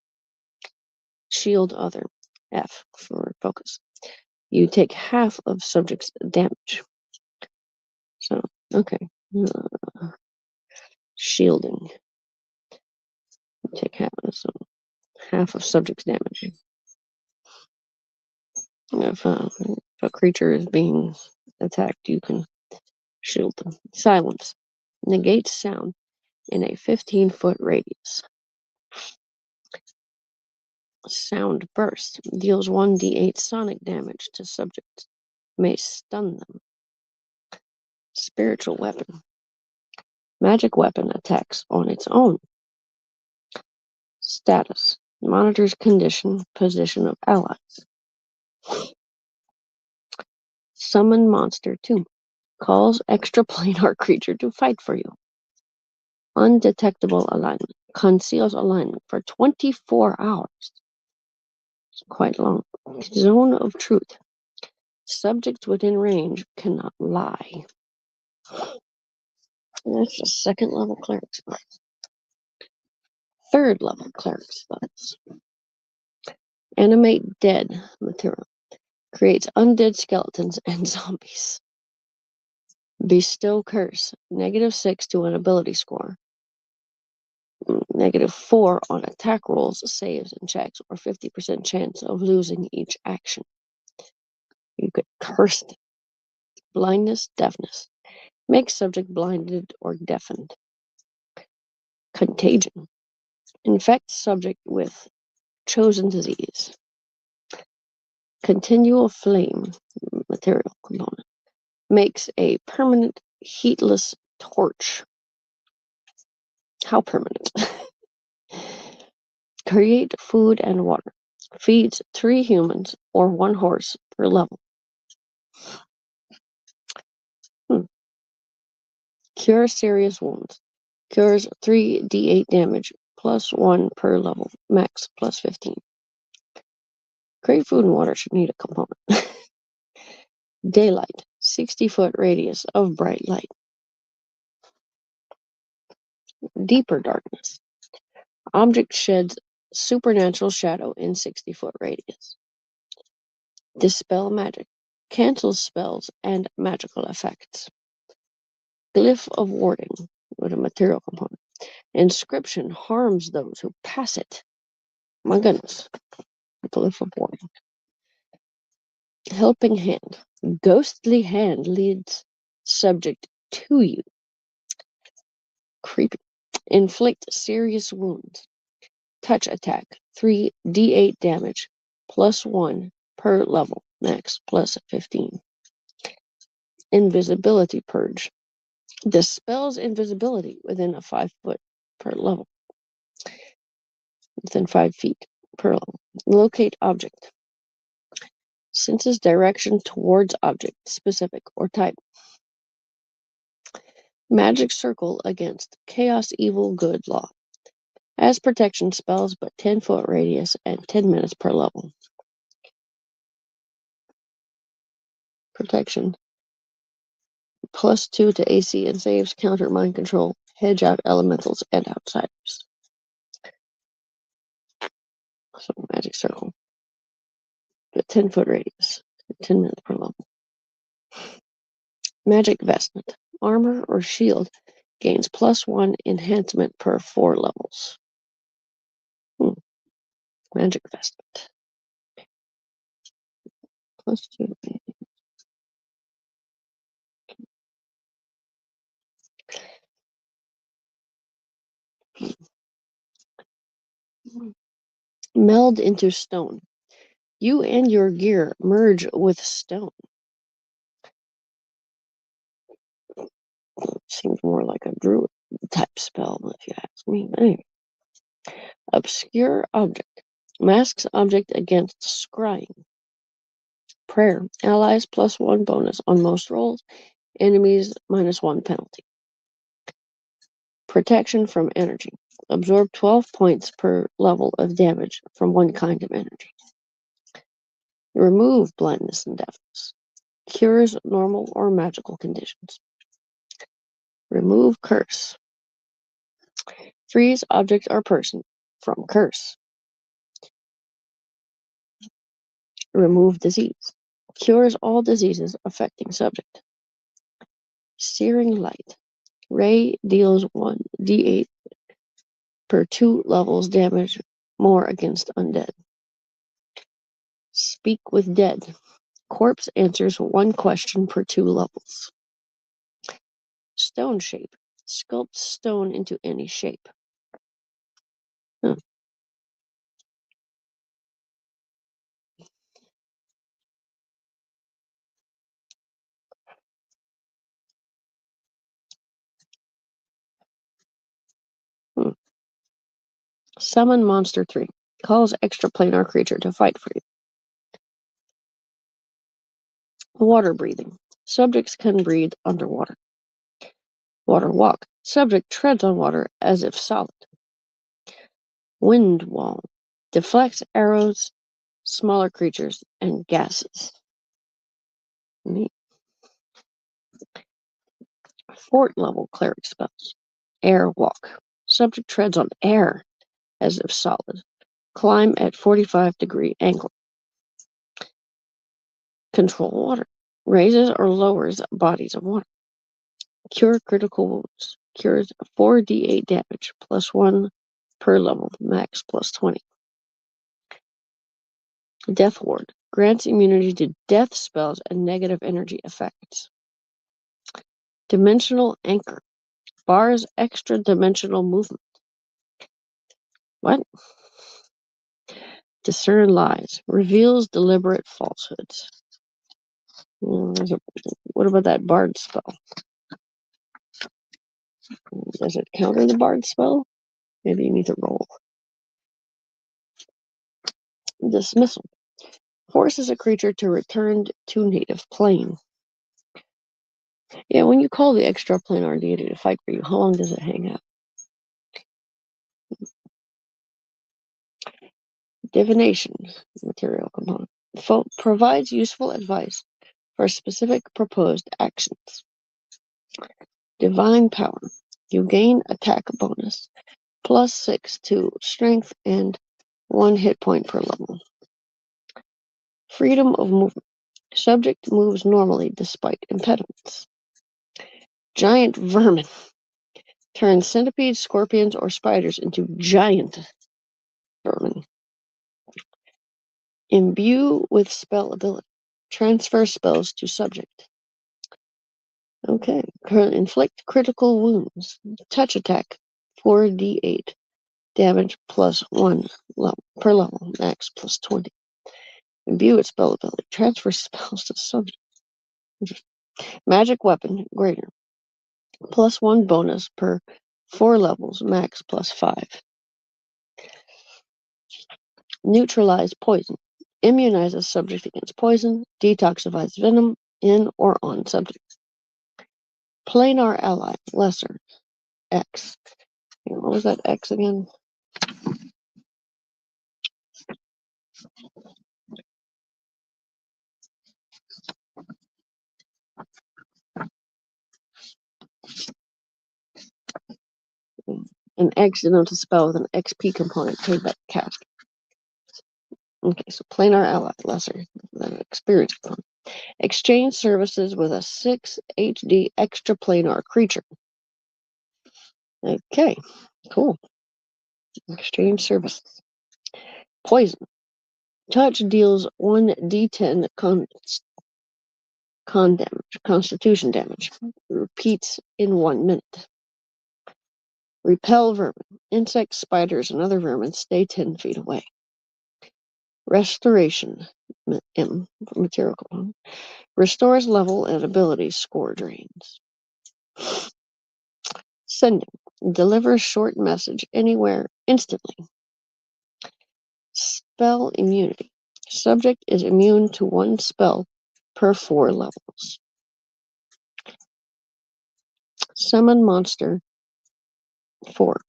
Shield other. F for focus. You take half of subject's damage. So, okay. Shielding. You take half of subject's damage. If a creature is being attacked, you can shield them. Silence. Negates sound in a 15-foot radius. Sound burst. Deals 1d8 sonic damage to subjects. May stun them. Spiritual weapon. Magic weapon attacks on its own. Status. Monitors condition, position of allies. Summon monster 2. Calls extraplanar creature to fight for you. Undetectable alignment. Conceals alignment for 24 hours. It's quite long. Zone of truth. Subjects within range cannot lie. And that's just second level cleric spells. Third level cleric spells. Animate dead material. Creates undead skeletons and zombies. Bestow curse. -6 to an ability score. -4 on attack rolls, saves, and checks, or 50% chance of losing each action. You could curse them. Blindness, deafness. Make subject blinded or deafened. Contagion. Infect subject with chosen disease. Continual flame material component. Makes a permanent heatless torch. How permanent? Create food and water. Feeds 3 humans or 1 horse per level. Cure serious wounds. Cures 3d8 damage +1 per level. Max +15. Create food and water should need a component. Daylight. 60-foot radius of bright light. Deeper darkness. Object sheds supernatural shadow in 60-foot radius. Dispel magic. Cancels spells and magical effects. Glyph of warding with a material component. Inscription harms those who pass it. My goodness. Glyph of warding. Helping hand. Ghostly hand leads subject to you. Creepy. Inflict serious wounds. Touch attack. 3d8 damage +1 per level. Max +15. Invisibility purge. Dispels invisibility within a 5-foot per level. Within 5 feet per level. Locate object. Senses direction towards object, specific or type. Magic circle against chaos, evil, good, law. As protection spells, but 10-foot radius and 10 minutes per level. Protection. +2 to AC and saves, counter mind control, hedge out elementals and outsiders. So magic circle. But 10-foot radius, 10 minutes per level. Magic vestment. Armor or shield gains +1 enhancement per 4 levels. Magic vestment. +2. Meld into stone. You and your gear merge with stone. Seems more like a druid type spell, if you ask me. Anyway. Obscure object. Masks object against scrying. Prayer. Allies +1 bonus on most rolls. Enemies -1 penalty. Protection from energy. Absorb 12 points per level of damage from one kind of energy. Remove blindness and deafness. Cures normal or magical conditions. Remove curse. Freeze object or person from curse. Remove disease. Cures all diseases affecting subject. Searing light. Ray deals 1d8 per 2 levels damage more against undead. Speak with dead. Corpse answers 1 question per 2 levels. Stone shape. Sculpt stone into any shape. Huh. Summon monster 3. Calls extraplanar creature to fight for you. Water breathing. Subjects can breathe underwater. Water walk. Subject treads on water as if solid. Wind wall. Deflects arrows, smaller creatures, and gases. Neat. Fort level cleric spells. Air walk. Subject treads on air as if solid. Climb at 45-degree angle. Control water. Raises or lowers bodies of water. Cure critical wounds. Cures 4d8 damage +1 per level, max +20. Death ward. Grants immunity to death spells and negative energy effects. Dimensional anchor. Bars extra dimensional movement. What? Discern lies. Reveals deliberate falsehoods. What about that bard spell? Does it counter the bard spell? Maybe you need to roll. Dismissal. Forces a creature to return to native plane. Yeah, when you call the extraplanar deity to fight for you, how long does it hang out? Divination. Material component. Provides useful advice for specific proposed actions. Divine power. You gain attack bonus +6 to strength and 1 hit point per level. Freedom of movement. Subject moves normally despite impediments. Giant vermin. Turn centipedes, scorpions, or spiders into giant vermin. Imbue with spell ability. Transfer spells to subject. Okay. Inflict critical wounds. Touch attack. 4d8 damage +1 per level. Max +20. Imbue with spell ability. Transfer spells to subject. Magic weapon. Greater. +1 bonus per 4 levels. Max +5. Neutralize poison. Immunizes subject against poison. Detoxifies venom in or on subject. Planar ally. Lesser. X. What was that X again? An X denotes a spell with an XP component paid by the cast. Okay, so planar ally. Lesser than an experience component. Exchange services with a 6 HD extra planar creature. Okay, cool. Exchange services. Poison. Touch deals 1d10 constitution damage. Repeats in 1 minute. Repel vermin. Insects, spiders, and other vermin stay 10 feet away. Restoration. M. Material component. Restores level and ability score drains. Sending. Delivers short message anywhere instantly. Spell immunity. Subject is immune to 1 spell per 4 levels. Summon monster 4.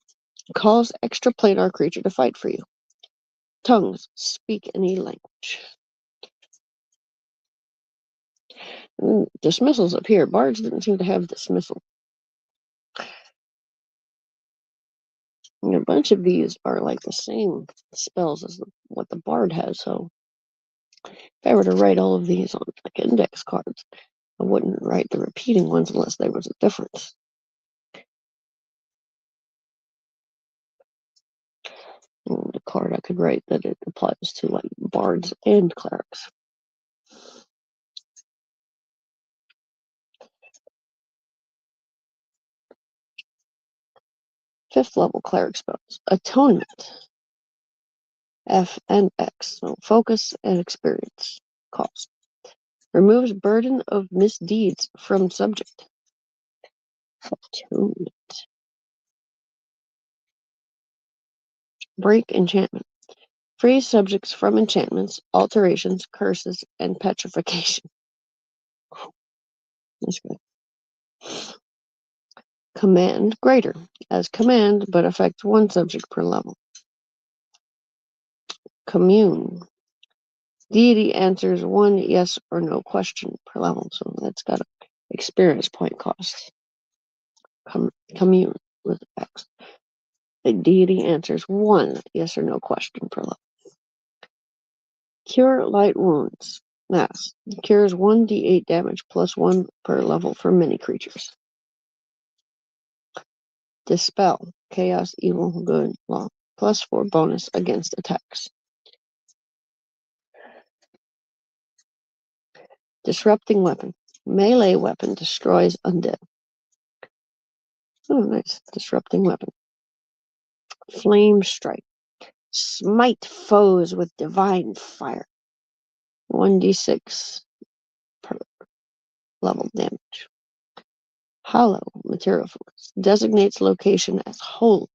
Calls extraplanar creature to fight for you. Tongues. Speak any language. Dismissals appear. Bards didn't seem to have dismissal. And a bunch of these are like the same spells as what the bard has. So if I were to write all of these on like index cards, I wouldn't write the repeating ones unless there was a difference. And the card I could write that it applies to like bards and clerics. Fifth level cleric spells. Atonement. F and X. So focus and experience cost. Removes burden of misdeeds from subject. Atonement. Break enchantment. Frees subjects from enchantments, alterations, curses, and petrification. That's good. Command greater. As command, but affects 1 subject per level. Commune. Deity answers 1 yes or no question per level. So that's got an experience point cost. Commune with X. A deity answers 1 yes or no question per level. Cure light wounds. Mass. Cures 1d8 damage plus 1 per level for many creatures. Dispel. Chaos, evil, good, law. Plus 4 bonus against attacks. Disrupting weapon. Melee weapon destroys undead. Oh, nice. Disrupting weapon. Flame strike. Smite foes with divine fire. 1d6 per level damage. Hollow material force. Designates location as hold.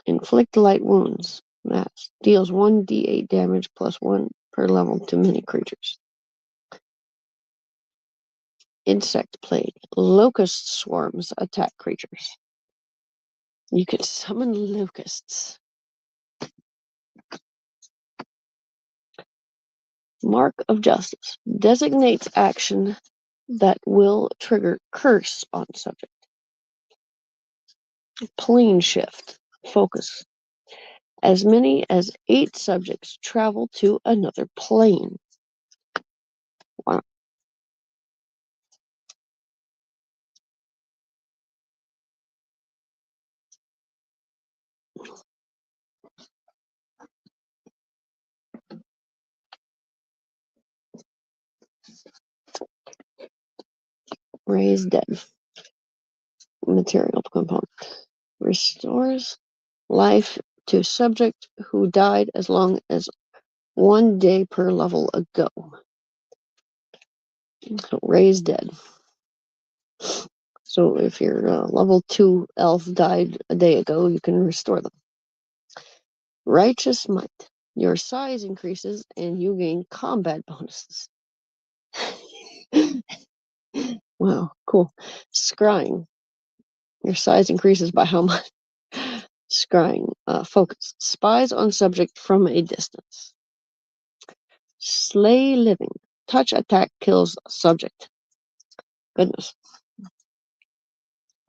Inflict light wounds. Mass. Deals 1d8 damage plus 1 per level to many creatures. Insect plague. Locust swarms attack creatures. You can summon locusts. Mark of Justice. Designates action that will trigger curse on subject. Plane shift. Focus. As many as 8 subjects travel to another plane. Wow. Raise dead. Material component. Restores life to subject who died as long as 1 day per level ago. So raise dead. So if your level 2 elf died a day ago, you can restore them. Righteous might. Your size increases and you gain combat bonuses. Wow, cool. Scrying. Your size increases by how much? Scrying. Focus. Spies on subject from a distance. Slay living. Touch attack kills subject. Goodness.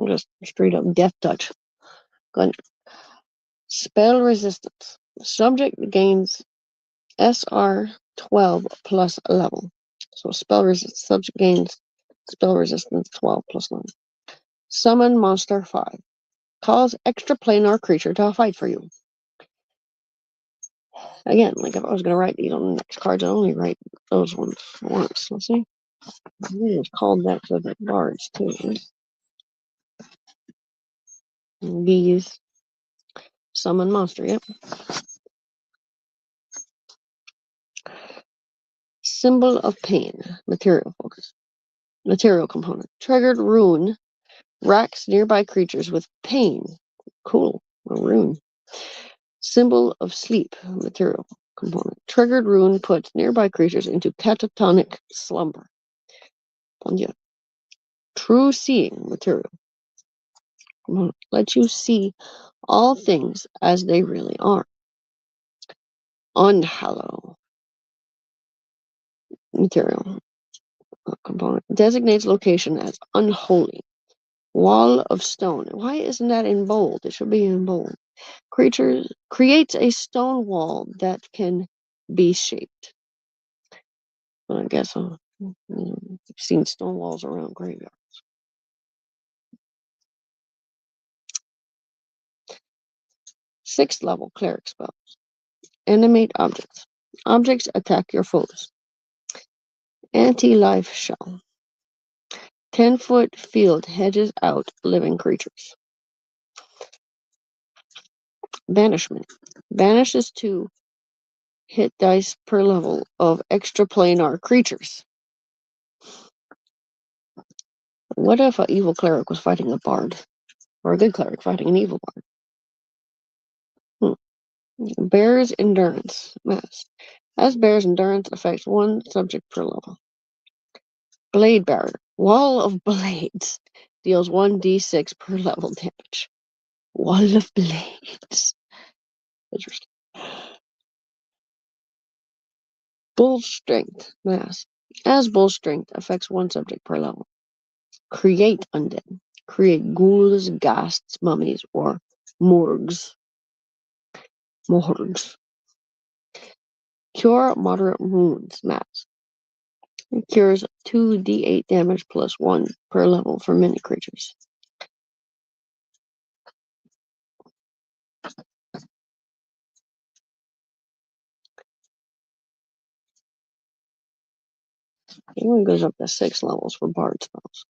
Just straight up death touch. Good. Spell resistance. Subject gains SR 12 plus level. So spell resistance. Subject gains spell resistance 12 plus 1. Summon monster 5. Calls extraplanar creature to fight for you. Again, like if I was going to write these on the next cards, I'd only write those ones once. Let's see. I think it's called that for the bards too. Bees. Summon monster, yep. Symbol of pain. Material focus. Material component. Triggered rune. Racks nearby creatures with pain. Cool. A rune. Symbol of sleep. Material component. Triggered rune puts nearby creatures into catatonic slumber. Yeah. True seeing. Material component. Lets you see all things as they really are. Unhallow. Material component. Designates location as unholy. Wall of stone. Why isn't that in bold? It should be in bold. Creatures creates a stone wall that can be shaped. Well, I guess I've seen stone walls around graveyards. Sixth level cleric spells. Animate objects. Objects attack your foes. Anti-life shell. 10-foot field hedges out living creatures. Banishment. Banishes 2 hit dice per level of extraplanar creatures. What if an evil cleric was fighting a bard? Or a good cleric fighting an evil bard? Bear's endurance. Mass. As bear's endurance affects 1 subject per level. Blade barrier. Wall of blades. Deals 1d6 per level damage. Wall of blades. Interesting. Bull strength. Mass. As bull strength affects 1 subject per level. Create undead. Create ghouls, ghasts, mummies, or morgues. Cure moderate wounds. Max. It cures 2d8 damage plus 1 per level for many creatures. It only goes up to 6 levels for bard spells.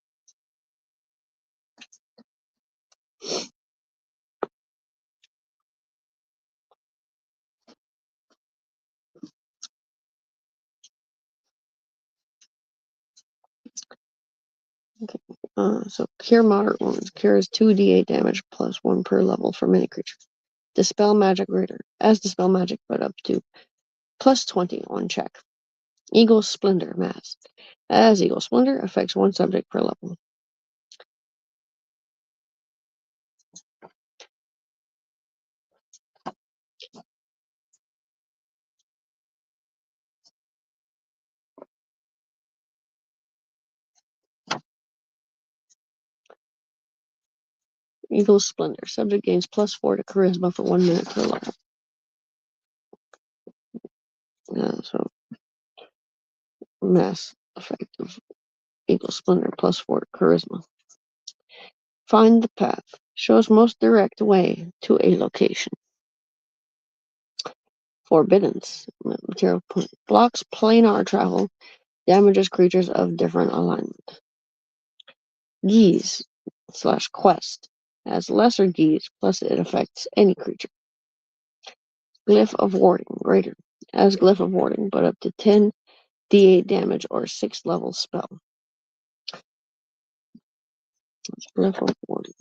Okay. So cure moderate wounds. Cures 2d8 damage plus 1 per level for many creatures. Dispel magic greater. As dispel magic, but up to plus 20 on check. Eagle splendor. Mass. As eagle splendor affects 1 subject per level. Eagle splendor. Subject gains plus 4 to charisma for 1 minute per level. So mass effect of eagle splendor plus 4 to charisma. Find the path. Shows most direct way to a location. Forbiddance. Material point. Blocks planar travel. Damages creatures of different alignment. Geese / quest. Has lesser geese, plus it affects any creature. Glyph of warding. Greater. As glyph of warding, but up to 10 d8 damage or 6th level spell. Glyph of warding.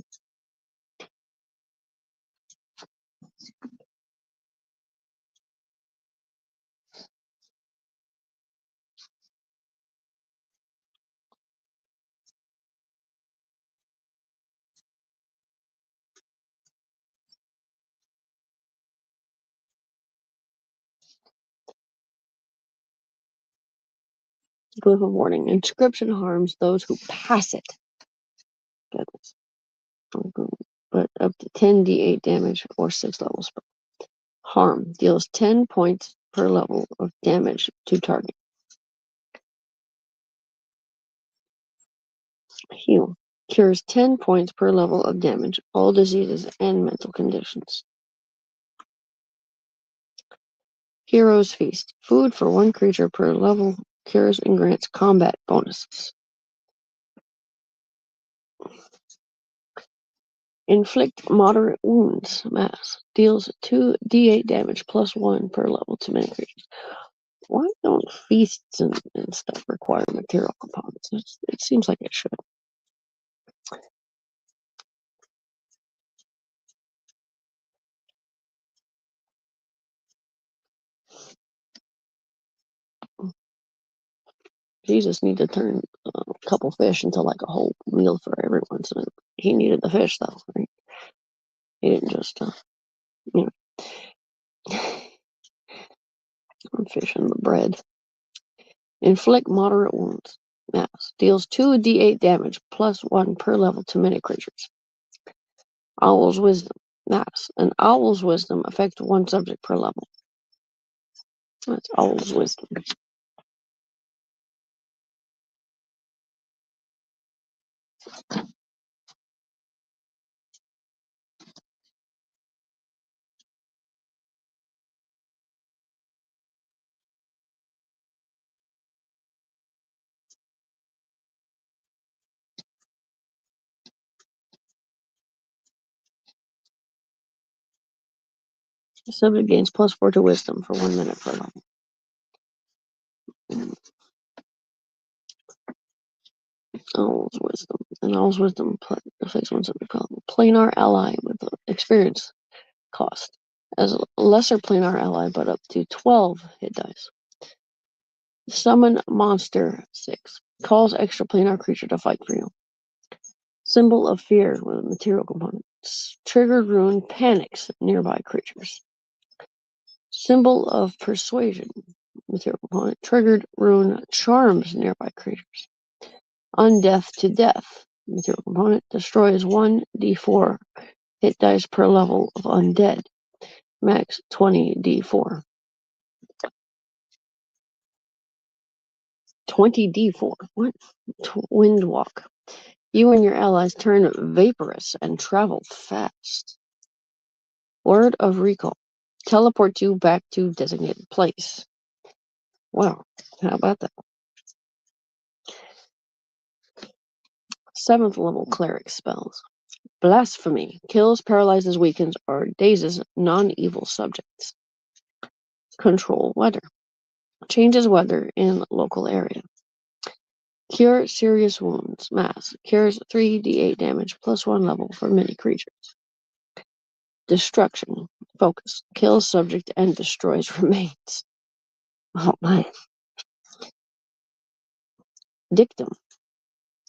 Glyph of warning. Inscription harms those who pass it. Goodness. But up to 10 d8 damage or 6th level spell. Harm. Deals 10 points per level of damage to target. Heal. Cures 10 points per level of damage, all diseases and mental conditions. Hero's Feast. Food for one creature per level cures and grants combat bonuses. Inflict moderate wounds. Mass. Deals 2d8 damage plus 1 per level to many creatures. Why don't feasts and stuff require material components? It seems like it should. You just need to turn a couple fish into like a whole meal for everyone. So he needed the fish, though, right? He didn't just, you know, fish and the bread. Inflict moderate wounds. Mass. Deals 2d8 damage plus 1 per level to many creatures. Owl's Wisdom. Mass. An Owl's Wisdom affects one subject per level. That's Owl's Wisdom. The subject gains plus 4 to Wisdom for 1 minute per level. Owl's Wisdom. An Owl's Wisdom affects one subject per level. Planar ally with experience cost. As a lesser planar ally, but up to 12 hit dice. Summon Monster 6. Calls extra planar creature to fight for you. Symbol of Fear with a material component. Triggered rune panics nearby creatures. Symbol of Persuasion. Material component. Triggered rune charms nearby creatures. Undeath to Death. Material component. Destroys 1d4 hit dice per level of undead. Max 20d4. 20d4. What? Windwalk. You and your allies turn vaporous and travel fast. Word of Recall. Teleport you back to designated place. Wow, how about that? 7th level cleric spells. Blasphemy. Kills, paralyzes, weakens, or dazes non-evil subjects. Control weather. Changes weather in local area. Cure serious wounds. Mass. Cures 3d8 damage plus 1 level for many creatures. Destruction. Focus. Kills subject and destroys remains. Oh my. Dictum.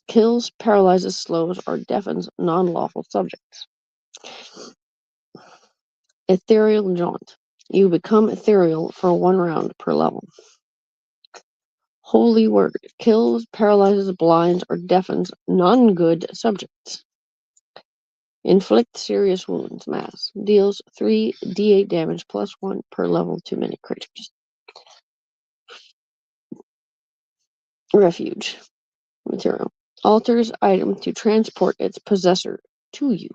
Kills, paralyzes, slows, or deafens non-lawful subjects. Ethereal Jaunt. You become ethereal for 1 round per level. Holy Word. Kills, paralyzes, blinds, or deafens non-good subjects. Inflict serious wounds. Mass. Deals 3d8 damage plus 1 per level to many creatures. Refuge. Material. Alters item to transport its possessor to you.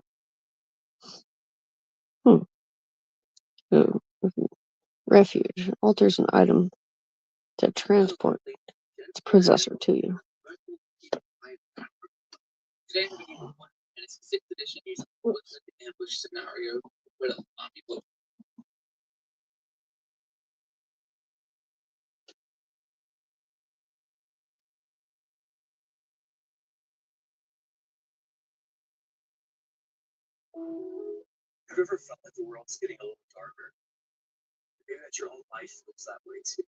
Refuge. Alters an item to transport its possessor to you. Have you ever felt like the world's getting a little darker? Maybe that your own life feels that way too.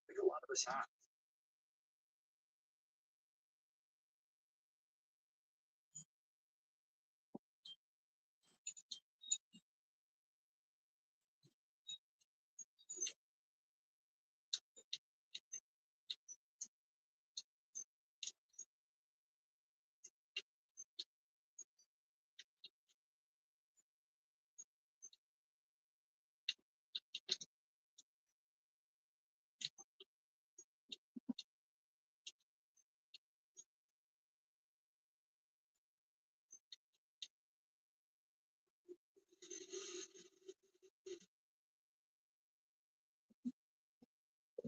Like a lot of us have.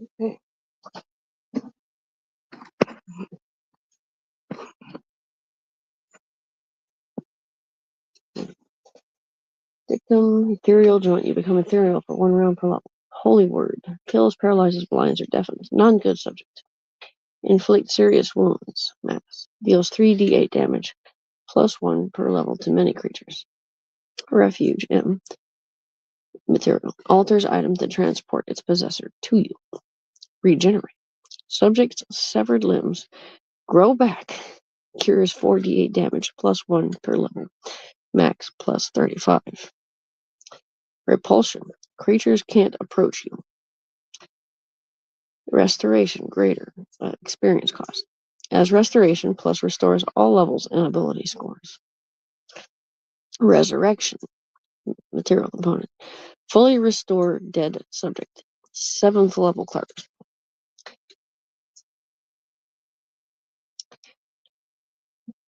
Okay. Dictum, ethereal joint. You become ethereal for 1 round per level. Holy word. Kills, paralyzes, blinds, or deafens. Non-good subject. Inflict serious wounds. Max. Deals 3d8 damage. +1 per level to many creatures. Refuge. M. Material. Alters item to transport its possessor to you. Regenerate. Subject's severed limbs grow back. Cures 4d8 damage. +1 per level. Max +35. Repulsion. Creatures can't approach you. Restoration. Greater. Experience cost. As restoration plus restores all levels and ability scores. Resurrection. Material component. Fully restore dead subject. 7th level clerk.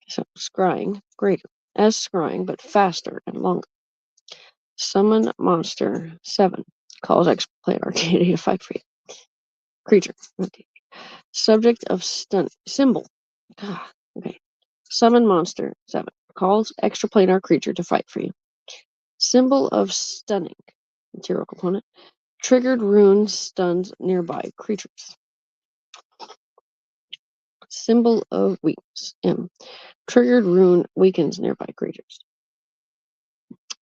So scrying. Greater. As scrying, but faster and longer. Summon monster 7. Calls explanar deity to fight for you. Creature. Okay. Subject of stun. Symbol. Okay. Summon monster 7. Calls extraplanar creature to fight for you. Symbol of stunning. Material component. Triggered rune stuns nearby creatures. Symbol of weakness. M. Triggered rune weakens nearby creatures.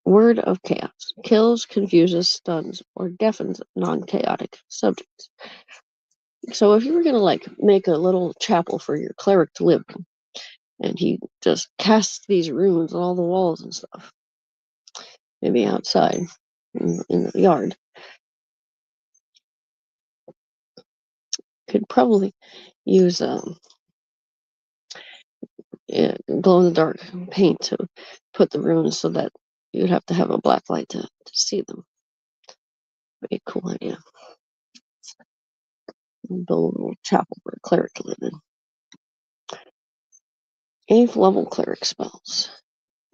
Word of chaos. Kills, confuses, stuns, or deafens non-chaotic subjects. So if you were going to make a little chapel for your cleric to live in, and he just casts these runes on all the walls and stuff, maybe outside in the yard, could probably use glow-in-the-dark paint to put the runes so that you'd have to have a black light to see them. Be a cool idea. Build a little chapel for a cleric to live in. 8th level cleric spells.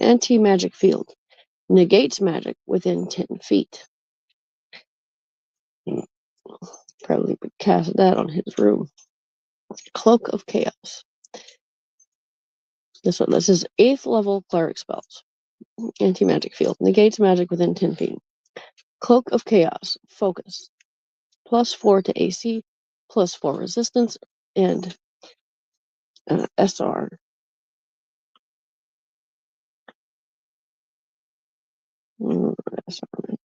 Anti-magic field. Negates magic within 10 feet. Probably would cast that on his room. Cloak of Chaos. This is 8th level cleric spells. Anti-magic field. Negates magic within 10 feet. Cloak of Chaos. Focus. +4 to AC. +4 resistance. And SR. SR.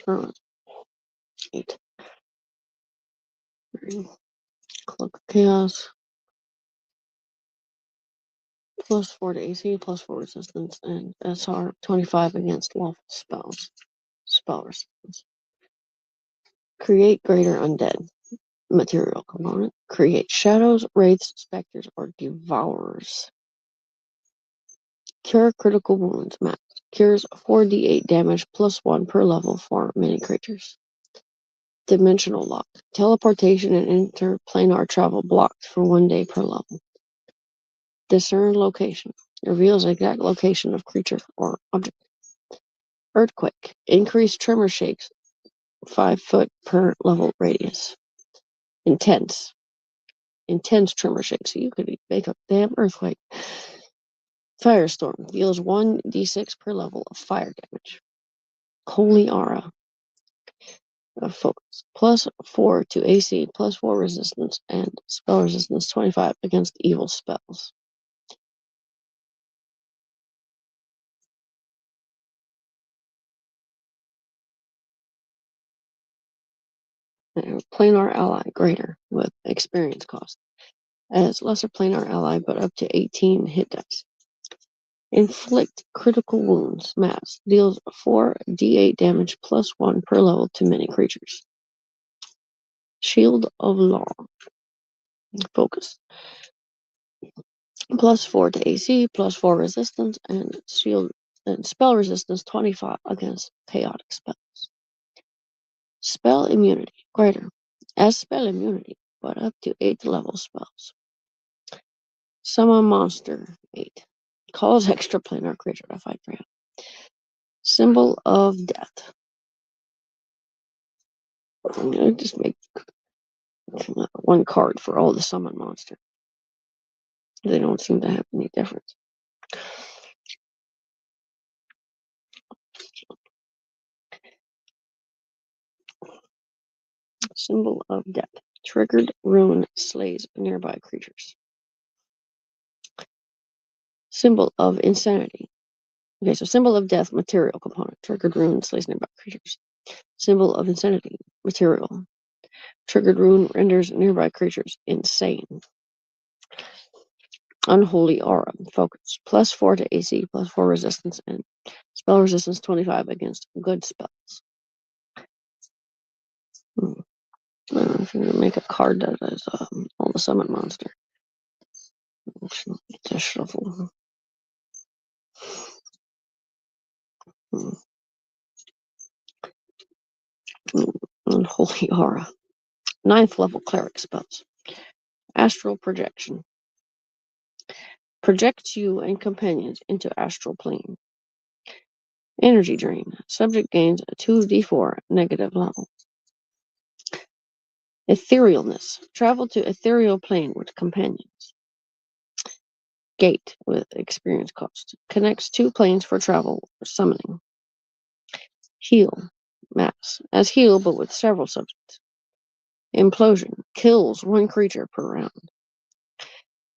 Turn 8. Cloak of Chaos. +4 to AC, +4 resistance, and SR 25 against lawful spells. Spell resistance. Create greater undead. Material component. Create shadows, wraiths, specters, or devourers. Cure critical wounds. Max. Cures 4d8 damage +1 per level for many creatures. Dimensional lock. Teleportation and interplanar travel blocked for 1 day per level. Discern location. Reveals exact location of creature or object. Earthquake. Increased tremor shakes 5 foot per level radius. Intense tremor shake, so you could make a damn earthquake. Firestorm deals 1d6 per level of fire damage. Holy aura. Focus. +4 to AC, +4 resistance, and spell resistance 25 against evil spells. Planar ally greater with experience cost. As lesser planar ally, but up to 18 hit dice. Inflict critical wounds. Mass deals 4d8 damage +1 per level to many creatures. Shield of Law. Focus. +4 to AC, +4 resistance, and shield and spell resistance 25 against chaotic spells. Spell immunity greater. As spell immunity, but up to 8th level spells. Summon monster 8. Calls extraplanar creature to fight for him. Symbol of death. I'm gonna just make one card for all the summon monster. They don't seem to have any difference. Symbol of death. Triggered rune slays nearby creatures. Symbol of insanity. Okay, so symbol of death, material component. Triggered rune slays nearby creatures. Symbol of insanity, material. Triggered rune renders nearby creatures insane. Unholy aura. Focus. +4 to AC, +4 resistance, and spell resistance 25 against good spells. I don't know if you're gonna make a card that is all the summon monster. To shuffle. Unholy aura. 9th level cleric spells. Astral projection. Projects you and companions into astral plane. Energy drain. Subject gains a 2d4 negative level. Etherealness. Travel to ethereal plane with companions. Gate with experience cost. Connects 2 planes for travel or summoning. Heal. Mass. As heal, but with several subjects. Implosion. Kills 1 creature per round.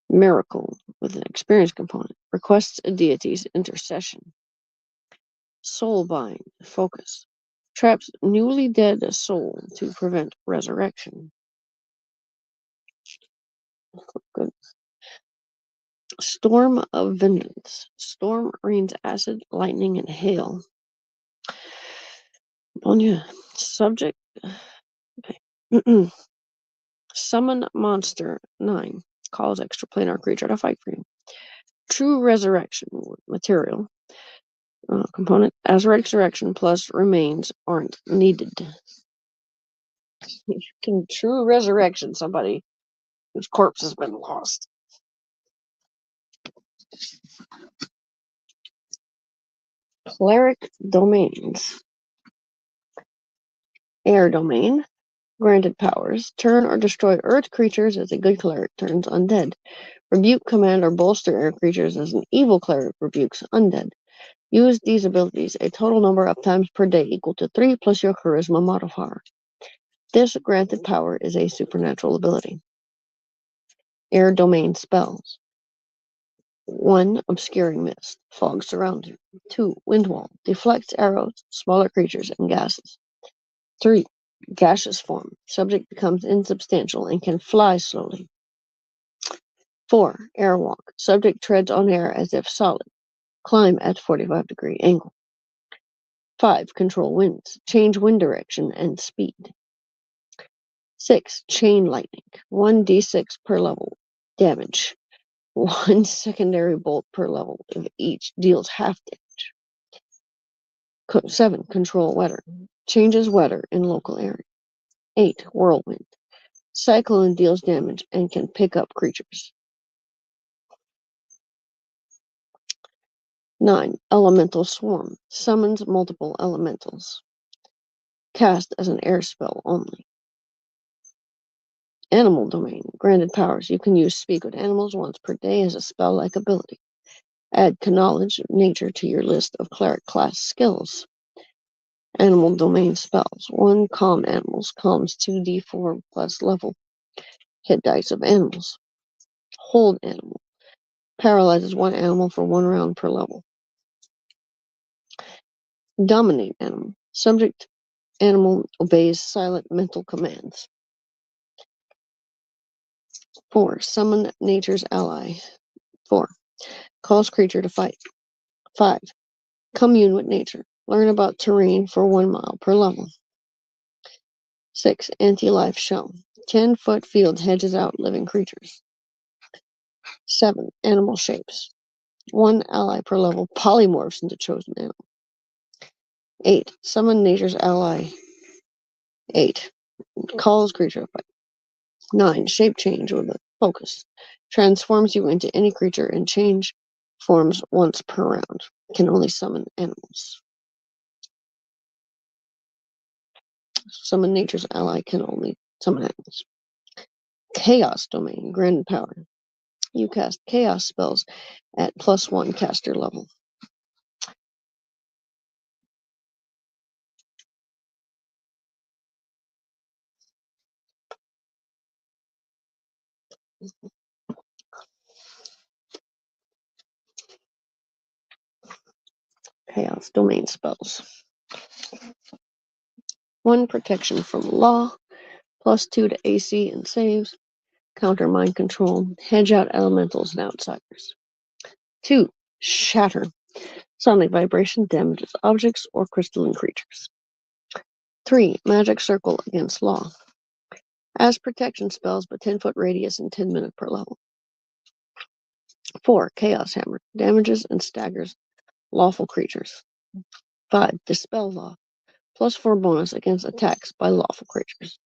Miracle with an experience component. Requests a deity's intercession. Soulbind. Focus. Traps newly dead soul to prevent resurrection. Good. Storm of Vengeance. Storm rains acid, lightning, and hail on you. Subject. Okay. Summon monster 9. Calls extraplanar creature to fight for you. True resurrection material. Component. As resurrection plus remains aren't needed. You can true resurrection somebody whose corpse has been lost. Cleric domains. Air domain. Granted powers. Turn or destroy earth creatures as a good cleric turns undead. Rebuke, command, or bolster air creatures as an evil cleric rebukes undead. Use these abilities a total number of times per day equal to 3 plus your charisma modifier. This granted power is a supernatural ability. Air domain spells. 1. Obscuring mist. Fog surrounds you. 2. Wind wall. Deflects arrows, smaller creatures, and gases. 3. Gaseous form. Subject becomes insubstantial and can fly slowly. 4. Airwalk. Subject treads on air as if solid. Climb at 45-degree angle. 5. Control winds. Change wind direction and speed. 6. Chain lightning. 1d6 per level. Damage. 1 secondary bolt per level if each deals half damage. 7. Control weather. Changes weather in local area. 8. Whirlwind. Cyclone deals damage and can pick up creatures. 9. Elemental swarm. Summons multiple elementals. Cast as an air spell only. Animal domain. Granted powers. You can use speak with animals once per day as a spell-like ability. Add knowledge of nature to your list of cleric class skills. Animal domain spells. 1 calm animals. Calms 2d4 plus level hit dice of animals. Hold animal. Paralyzes 1 animal for 1 round per level. Dominate animal. Subject animal obeys silent mental commands. 4. Summon nature's ally. 4. Calls creature to fight. 5. Commune with nature. Learn about terrain for 1 mile per level. 6. Anti-life shell. 10-foot field hedges out living creatures. 7. Animal shapes. 1 ally per level polymorphs into chosen animal. 8. Summon nature's ally. 8. Calls creature to fight. 9. Shape change with a focus. Transforms you into any creature and change forms once per round. Can only summon animals. Summon nature's ally can only summon animals. Chaos domain. Granted power. You cast chaos spells at +1 caster level. Chaos domain spells. 1 protection from law, +2 to AC and saves, counter mind control, hedge out elementals and outsiders. 2. Shatter. Sonic vibration damages objects or crystalline creatures. 3. Magic circle against law. As protection spells, but 10-foot radius and 10 minutes per level. 4. Chaos hammer. Damages and staggers lawful creatures. 5. Dispel law. +4 bonus against attacks by lawful creatures.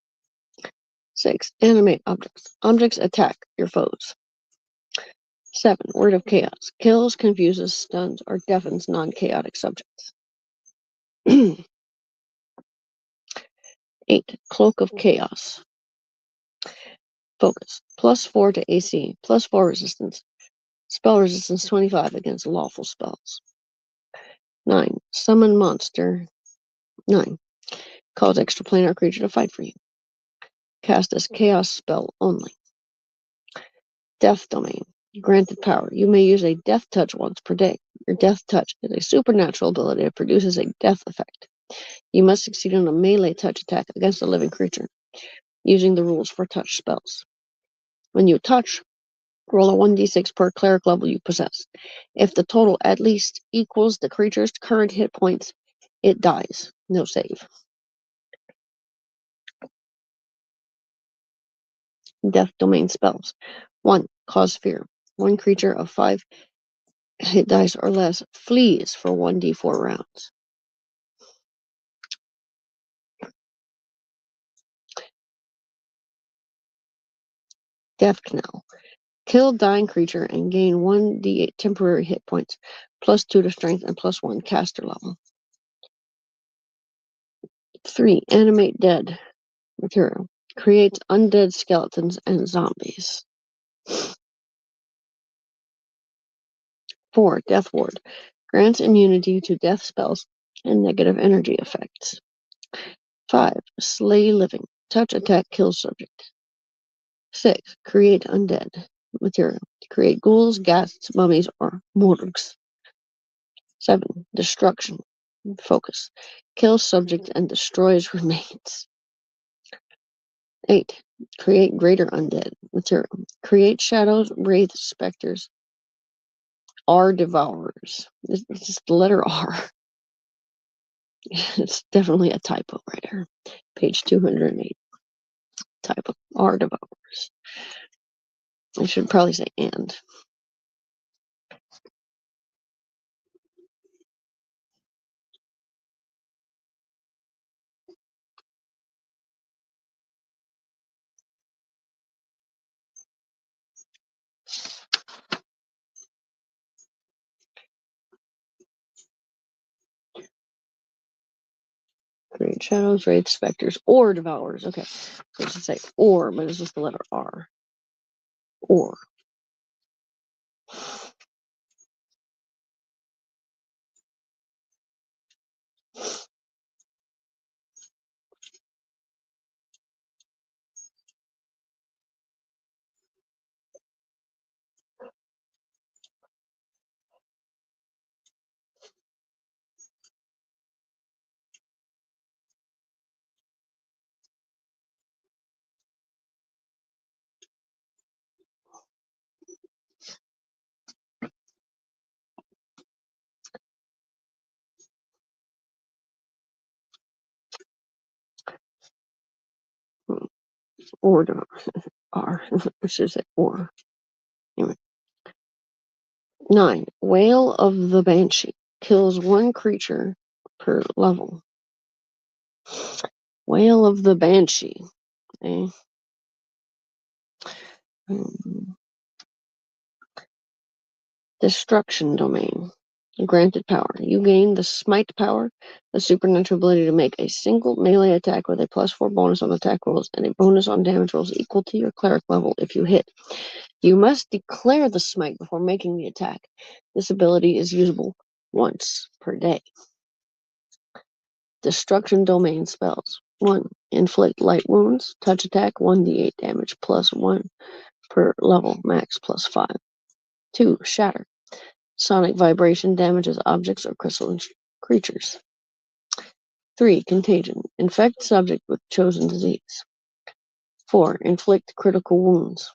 6. Animate objects. Objects attack your foes. 7. Word of chaos. Kills, confuses, stuns, or deafens non-chaotic subjects. 8. Cloak of chaos. Focus. +4 to AC. +4 resistance. Spell resistance 25 against lawful spells. 9. Summon monster. 9. Cause extraplanar creature to fight for you. Cast as chaos spell only. Death domain. Granted power. You may use a death touch once per day. Your death touch is a supernatural ability that produces a death effect. You must succeed on a melee touch attack against a living creature, using the rules for touch spells. When you touch, roll a 1d6 per cleric level you possess. If the total at least equals the creature's current hit points, it dies. No save. Death domain spells. 1. Cause fear. 1 creature of 5 hit dice or less flees for 1d4 rounds. Death knell. Kill dying creature and gain 1d8 temporary hit points, +2 to strength and +1 caster level. 3. Animate dead. Material. Creates undead skeletons and zombies. 4. Death ward. Grants immunity to death spells and negative energy effects. 5. Slay living. Touch attack kills subject. 6. Create undead. Material. Create ghouls, ghasts, mummies, or morgs. 7. Destruction. Focus. Kills subject and destroys remains. 8. Create greater undead. Material. Create shadows, wraiths, specters, R devourers. It's just the letter R. It's definitely a typo right here. Page 208. Typo. R devourers. I should probably say and. create shadows, wraiths, specters, or devourers. Okay, so it should say or, but it's just the letter R. Or. Or R. It should say or. Anyway. 9. Wail of the Banshee. Kills 1 creature per level. Wail of the Banshee. Okay. Destruction Domain. Granted power. You gain the Smite power, the supernatural ability to make a single melee attack with a +4 bonus on attack rolls and a bonus on damage rolls equal to your cleric level if you hit. You must declare the Smite before making the attack. This ability is usable once per day. Destruction Domain spells. 1. Inflict light wounds. Touch attack 1d8 damage +1 per level, max +5. 2. Shatter. Sonic vibration damages objects or crystalline creatures. 3. Contagion. Infect subject with chosen disease. 4. Inflict critical wounds.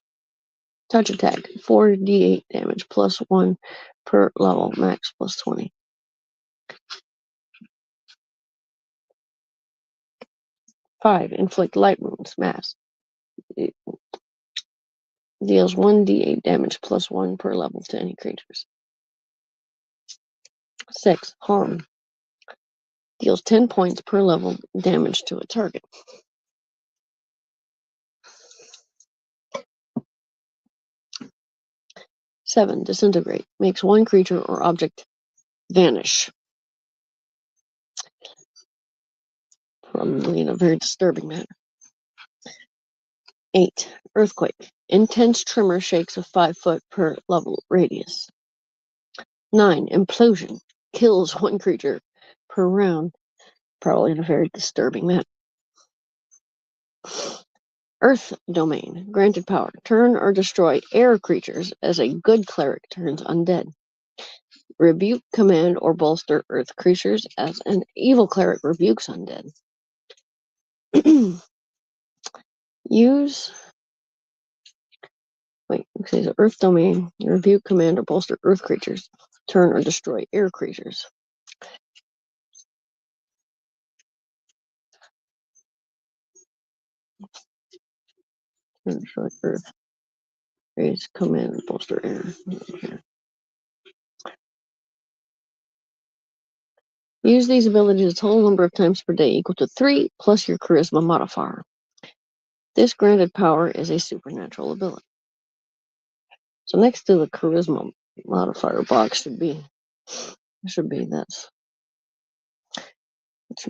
Touch attack 4d8 damage +1 per level, max +20. 5. Inflict light wounds. Mass. It deals 1d8 damage +1 per level to any creatures. 6. Harm. Deals 10 points per level damage to a target. 7. Disintegrate. Makes 1 creature or object vanish. Probably in a very disturbing manner. 8. Earthquake. Intense tremor shakes a 5-foot per level radius. 9. Implosion. Kills 1 creature per round. Probably in a very disturbing manner. Earth Domain. Granted power. Turn or destroy air creatures as a good cleric turns undead. Rebuke, command, or bolster earth creatures as an evil cleric rebukes undead. Says Earth Domain. Rebuke, command, or bolster earth creatures. Turn or destroy air creatures. Destroy earth. Raise, command, bolster air. Okay. Use these abilities a total number of times per day equal to 3 plus your charisma modifier. This granted power is a supernatural ability. So next to the charisma modifier box should be this. It should be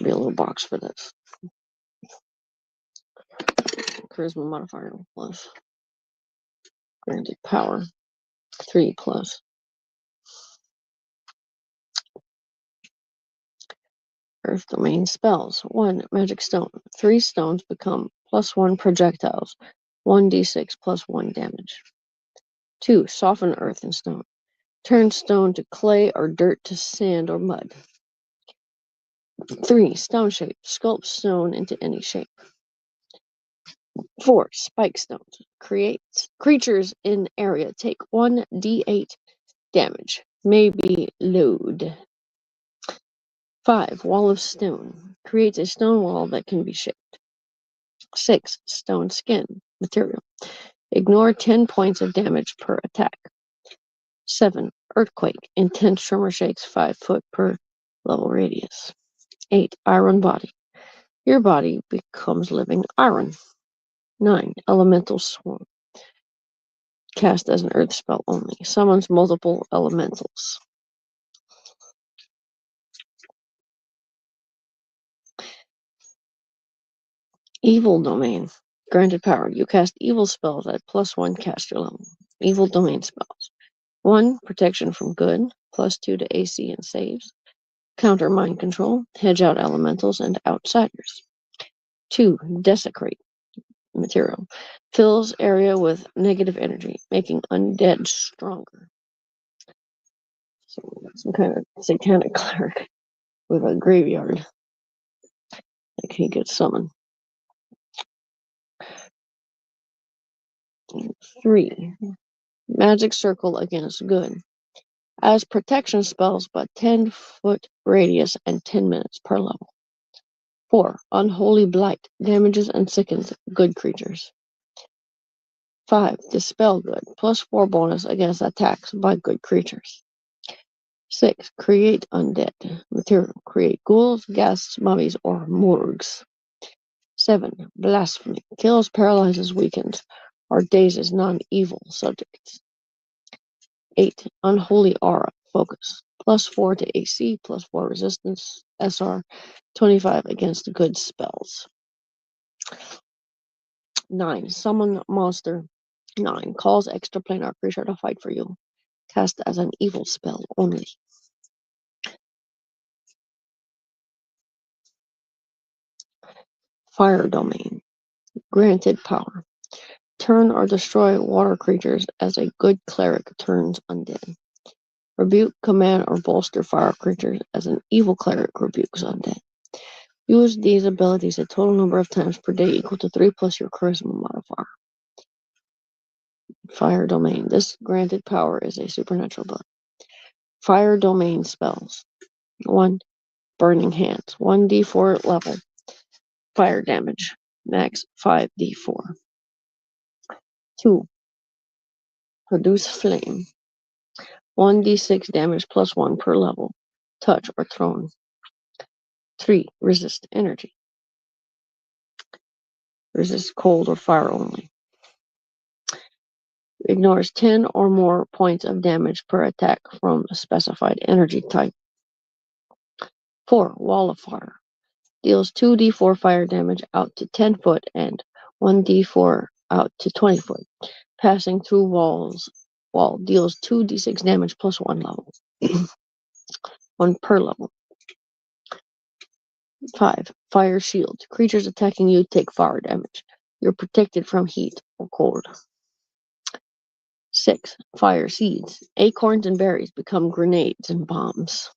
a little box for this. Charisma modifier plus granted power 3 plus. Earth Domain spells. 1. Magic Stone. 3 stones become +1 projectiles. 1d6 +1 damage. 2. Soften earth and stone. Turn stone to clay or dirt to sand or mud. 3. Stone shape. Sculpt stone into any shape. 4. Spike stones. Creates creatures in area take 1d8 damage. May be load. 5. Wall of stone. Creates a stone wall that can be shaped. 6. Stone skin. Material. Ignore 10 points of damage per attack. 7. Earthquake. Intense tremor shakes 5 foot per level radius. 8. Iron body. Your body becomes living iron. 9. Elemental swarm. Cast as an earth spell only. Summons multiple elementals. Evil domain. Granted power. You cast evil spells at +1 caster level. Evil domain spells. 1. Protection from good. +2 to AC and saves. Counter mind control. Hedge out elementals and outsiders. 2. Desecrate. Material. Fills area with negative energy, making undead stronger. So some kind of satanic cleric with a graveyard. Like he gets summoned. 3. Magic circle against good. As protection spells, but 10-foot radius and 10 minutes per level. 4. Unholy blight. Damages and sickens good creatures. 5. Dispel good. +4 bonus against attacks by good creatures. 6. Create undead. Material. Create ghouls, ghasts, mummies, or morgues. 7. Blasphemy. Kills, paralyzes, weakens, or dazes non-evil subjects. 8. Unholy aura. Focus. +4 to AC, +4 resistance, SR, 25 against good spells. 9. Summon monster. 9. Calls extraplanar creature to fight for you. Cast as an evil spell only. Fire domain. Granted power. Turn or destroy water creatures as a good cleric turns undead. Rebuke, command, or bolster fire creatures as an evil cleric rebukes undead. Use these abilities a total number of times per day equal to 3 plus your charisma modifier. Fire domain. This granted power is a supernatural ability. Fire domain spells. 1. Burning hands. 1d4 level. Fire damage. Max 5d4. 2. Produce flame. 1d6 damage +1 per level. Touch or thrown. 3. Resist energy. Resist cold or fire only. Ignores 10 or more points of damage per attack from a specified energy type. 4. Wall of fire. Deals 2d4 fire damage out to 10 foot and 1d4 out to 20 foot. Passing through wall deals 2d6 damage +1 level. 1 per level. 5. Fire shield. Creatures attacking you take fire damage. You're protected from heat or cold. 6. Fire seeds. Acorns and berries become grenades and bombs.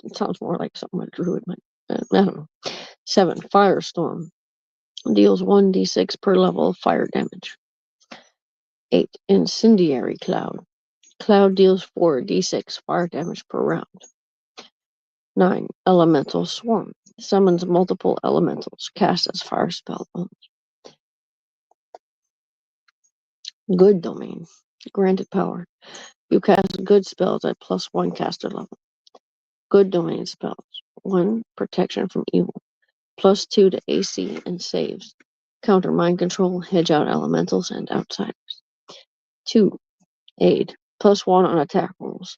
It sounds more like something a druid might. I don't know. 7. Firestorm. Deals 1d6 per level of fire damage. 8. Incendiary cloud. Cloud deals 4d6 fire damage per round. 9. Elemental swarm. Summons multiple elementals. Cast as fire spell only. Good domain. Granted power. You cast good spells at +1 caster level. Good domain spells. 1. Protection from evil. +2 to AC and saves. Counter mind control, hedge out elementals and outsiders. 2. Aid. +1 on attack rolls.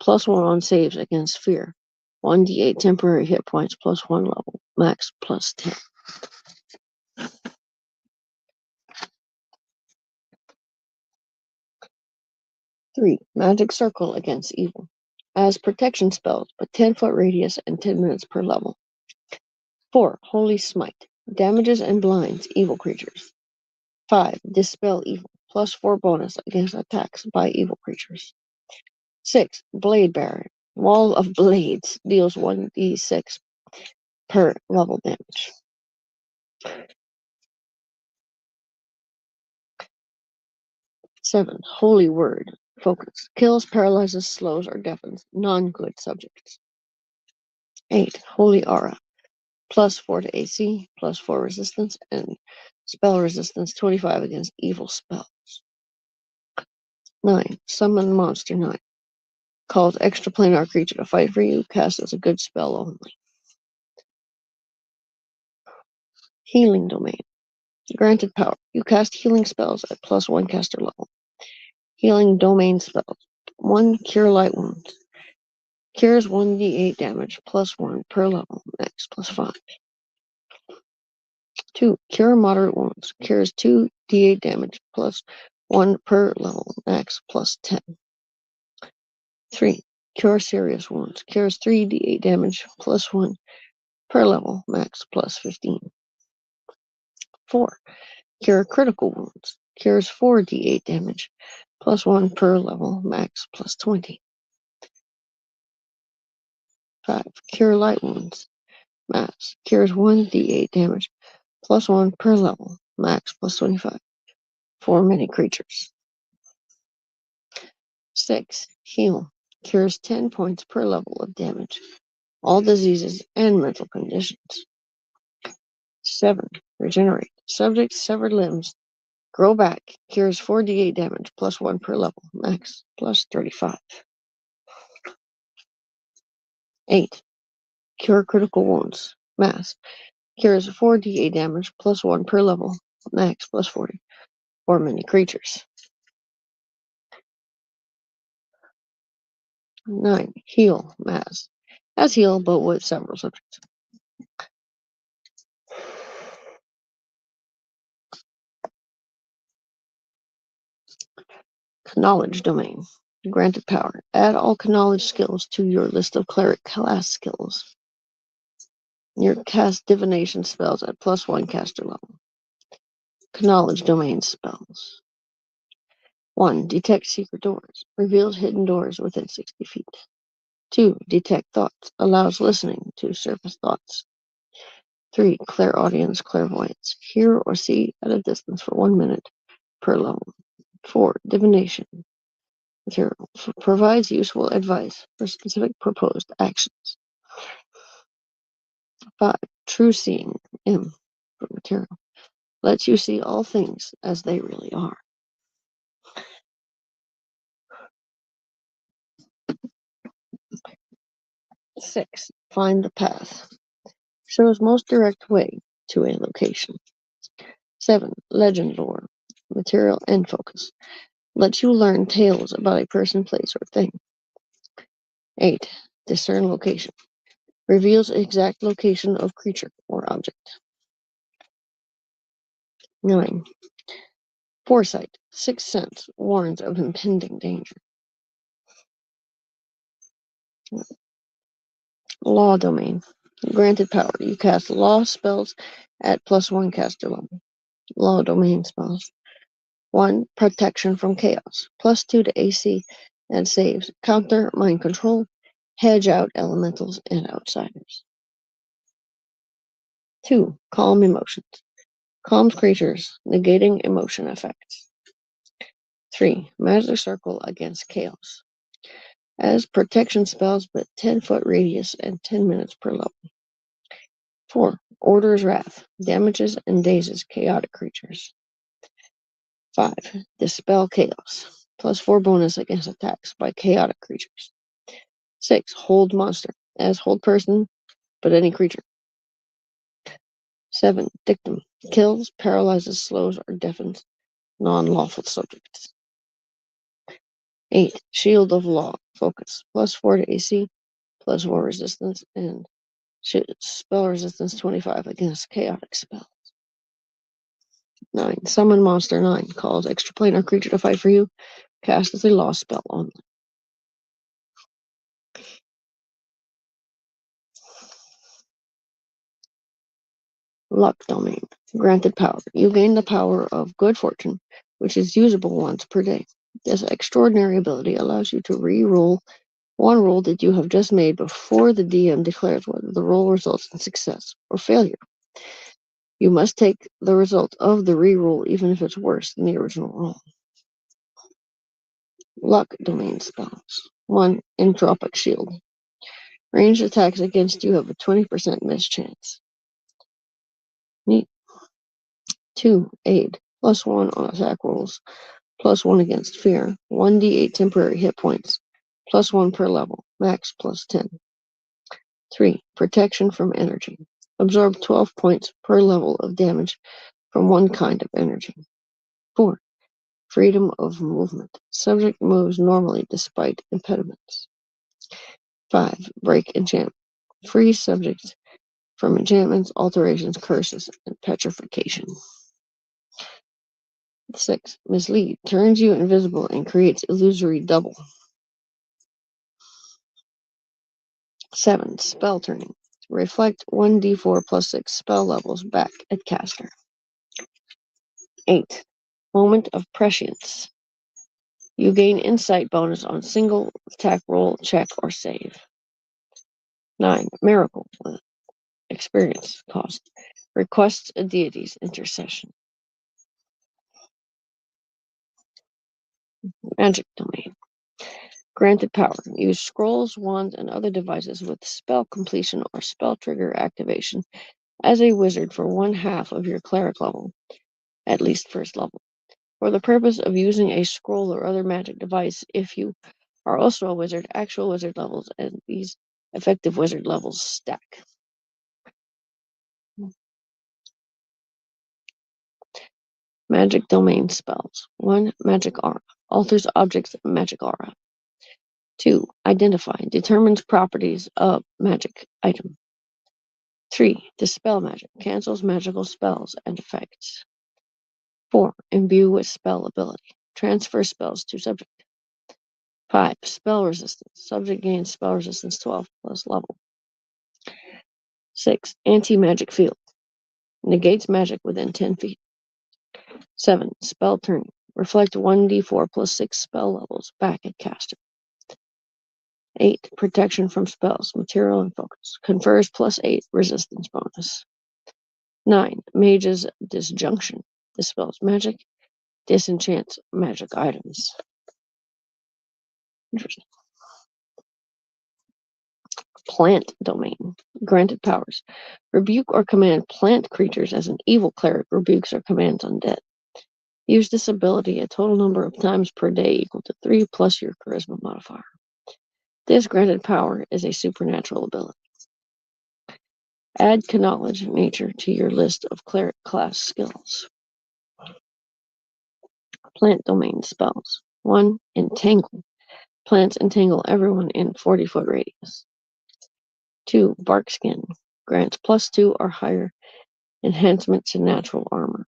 +1 on saves against fear. 1d8 temporary hit points +1 level. Max +10. 3. Magic circle against evil. As protection spells, but 10-foot radius and 10 minutes per level. 4. Holy smite. Damages and blinds evil creatures. 5. Dispel evil. +4 bonus against attacks by evil creatures. 6. Blade barrier. Wall of blades deals 1d6 per level damage. 7. Holy word. Focus. Kills, paralyzes, slows, or deafens non-good subjects. 8. Holy aura. +4 to AC, +4 resistance, and spell resistance 25 against evil spells. 9. Summon monster 9. Calls extraplanar creature to fight for you. Cast as a good spell only. Healing domain. Granted power. You cast healing spells at +1 caster level. Healing domain spells. 1. Cure light wounds. Cures 1d8 damage plus 1 per level, max plus 5. 2. Cure moderate wounds. Cures 2d8 damage plus 1 per level, max plus 10. 3. Cure serious wounds. Cures 3d8 damage plus 1 per level, max plus 15. 4. Cure critical wounds. Cures 4d8 damage plus 1 per level, max plus 20. 5. Cure light wounds. Max. Cures 1d8 damage plus 1 per level, max plus 25. For many creatures. 6. Heal. Cures 10 points per level of damage. All diseases and mental conditions. 7. Regenerate. Subject's severed limbs grow back. Cures 4d8 damage plus 1 per level. Max plus 35. 8. Cure critical wounds. Mass. Cures 4d8 damage plus 1 per level. Max plus 40. For many creatures. 9. Heal. Mass. As heal, but with several subjects. Knowledge domain. Granted power. Add all knowledge skills to your list of cleric class skills. Your cast divination spells at plus 1 caster level. Knowledge domain spells. 1. Detect secret doors. Reveals hidden doors within 60 feet. 2. Detect thoughts. Allows listening to surface thoughts. 3. Clairaudience, clairvoyance. Hear or see at a distance for 1 minute per level. 4. Divination. Material. Provides useful advice for specific proposed actions. 5. True seeing. M. For material. Lets you see all things as they really are. Six. Find the path. Shows most direct way to a location. 7. Legend lore. Material and focus. Lets you learn tales about a person, place, or thing. 8. Discern location. Reveals exact location of creature or object. 9. Foresight. Sixth sense. Warns of impending danger. Law domain. Granted power. You cast law spells at plus 1 caster level. Law domain spells. 1. Protection from chaos. Plus 2 to AC and saves. Counter mind control. Hedge out elementals and outsiders. 2. Calm emotions. Calms creatures, negating emotion effects. 3. Magic circle against chaos. As protection spells but 10-foot radius and 10 minutes per level. 4. Orders wrath. Damages and dazes chaotic creatures. 5. Dispel chaos. Plus 4 bonus against attacks by chaotic creatures. 6. Hold monster. As hold person, but any creature. 7. Dictum. Kills, paralyzes, slows, or deafens non-lawful subjects. 8. Shield of Law. Focus. Plus 4 to AC, plus 4 resistance, and spell resistance 25 against chaotic spells. 9. Summon monster. 9. Calls extraplanar creature to fight for you. Cast as a law spell only. Luck domain. Granted power. You gain the power of good fortune, which is usable once per day. This extraordinary ability allows you to re-roll one roll that you have just made before the DM declares whether the roll results in success or failure. You must take the result of the re-roll even if it's worse than the original roll. Luck domain spells. 1. Entropic shield. Ranged attacks against you have a 20% miss chance. 2. Aid. Plus 1 on attack rolls. Plus 1 against fear. 1d8 temporary hit points. Plus 1 per level. Max plus 10. 3. Protection from energy. Absorb 12 points per level of damage from one kind of energy. 4. Freedom of movement. Subject moves normally despite impediments. 5. Break enchantment. Free subjects from enchantments, alterations, curses, and petrification. 6. Mislead. Turns you invisible and creates illusory double. 7. Spell turning. Reflect 1d4 plus 6 spell levels back at caster. 8. Moment of prescience. You gain insight bonus on single attack roll, check, or save. 9. Miracle with experience cost. Requests a deity's intercession. Magic domain. Granted power. Use scrolls, wands, and other devices with spell completion or spell trigger activation as a wizard for 1/2 of your cleric level, at least first level, for the purpose of using a scroll or other magic device. If you are also a wizard, actual wizard levels and these effective wizard levels stack. Magic domain spells. 1. Magic aura. Alters objects' magic aura. 2. Identify. Determines properties of magic item. 3. Dispel magic. Cancels magical spells and effects. 4. Imbue with spell ability. Transfer spells to subject. 5. Spell resistance. Subject gains spell resistance 12 plus level. 6. Anti-magic field. Negates magic within 10 feet. 7. Spell turning. Reflect 1d4 plus 6 spell levels back at caster. 8. Protection from spells, material, and focus. Confers plus 8 resistance bonus. 9. Mage's disjunction. Dispels magic. Disenchants magic items. Interesting. Plant domain. Granted powers. Rebuke or command plant creatures as an evil cleric rebukes or commands undead. Use this ability a total number of times per day equal to 3 plus your charisma modifier. This granted power is a supernatural ability. Add knowledge nature to your list of cleric class skills. Plant domain spells. 1. Entangle. Plants entangle everyone in 40-foot radius. 2. Bark skin. Grants +2 or higher enhancement to natural armor.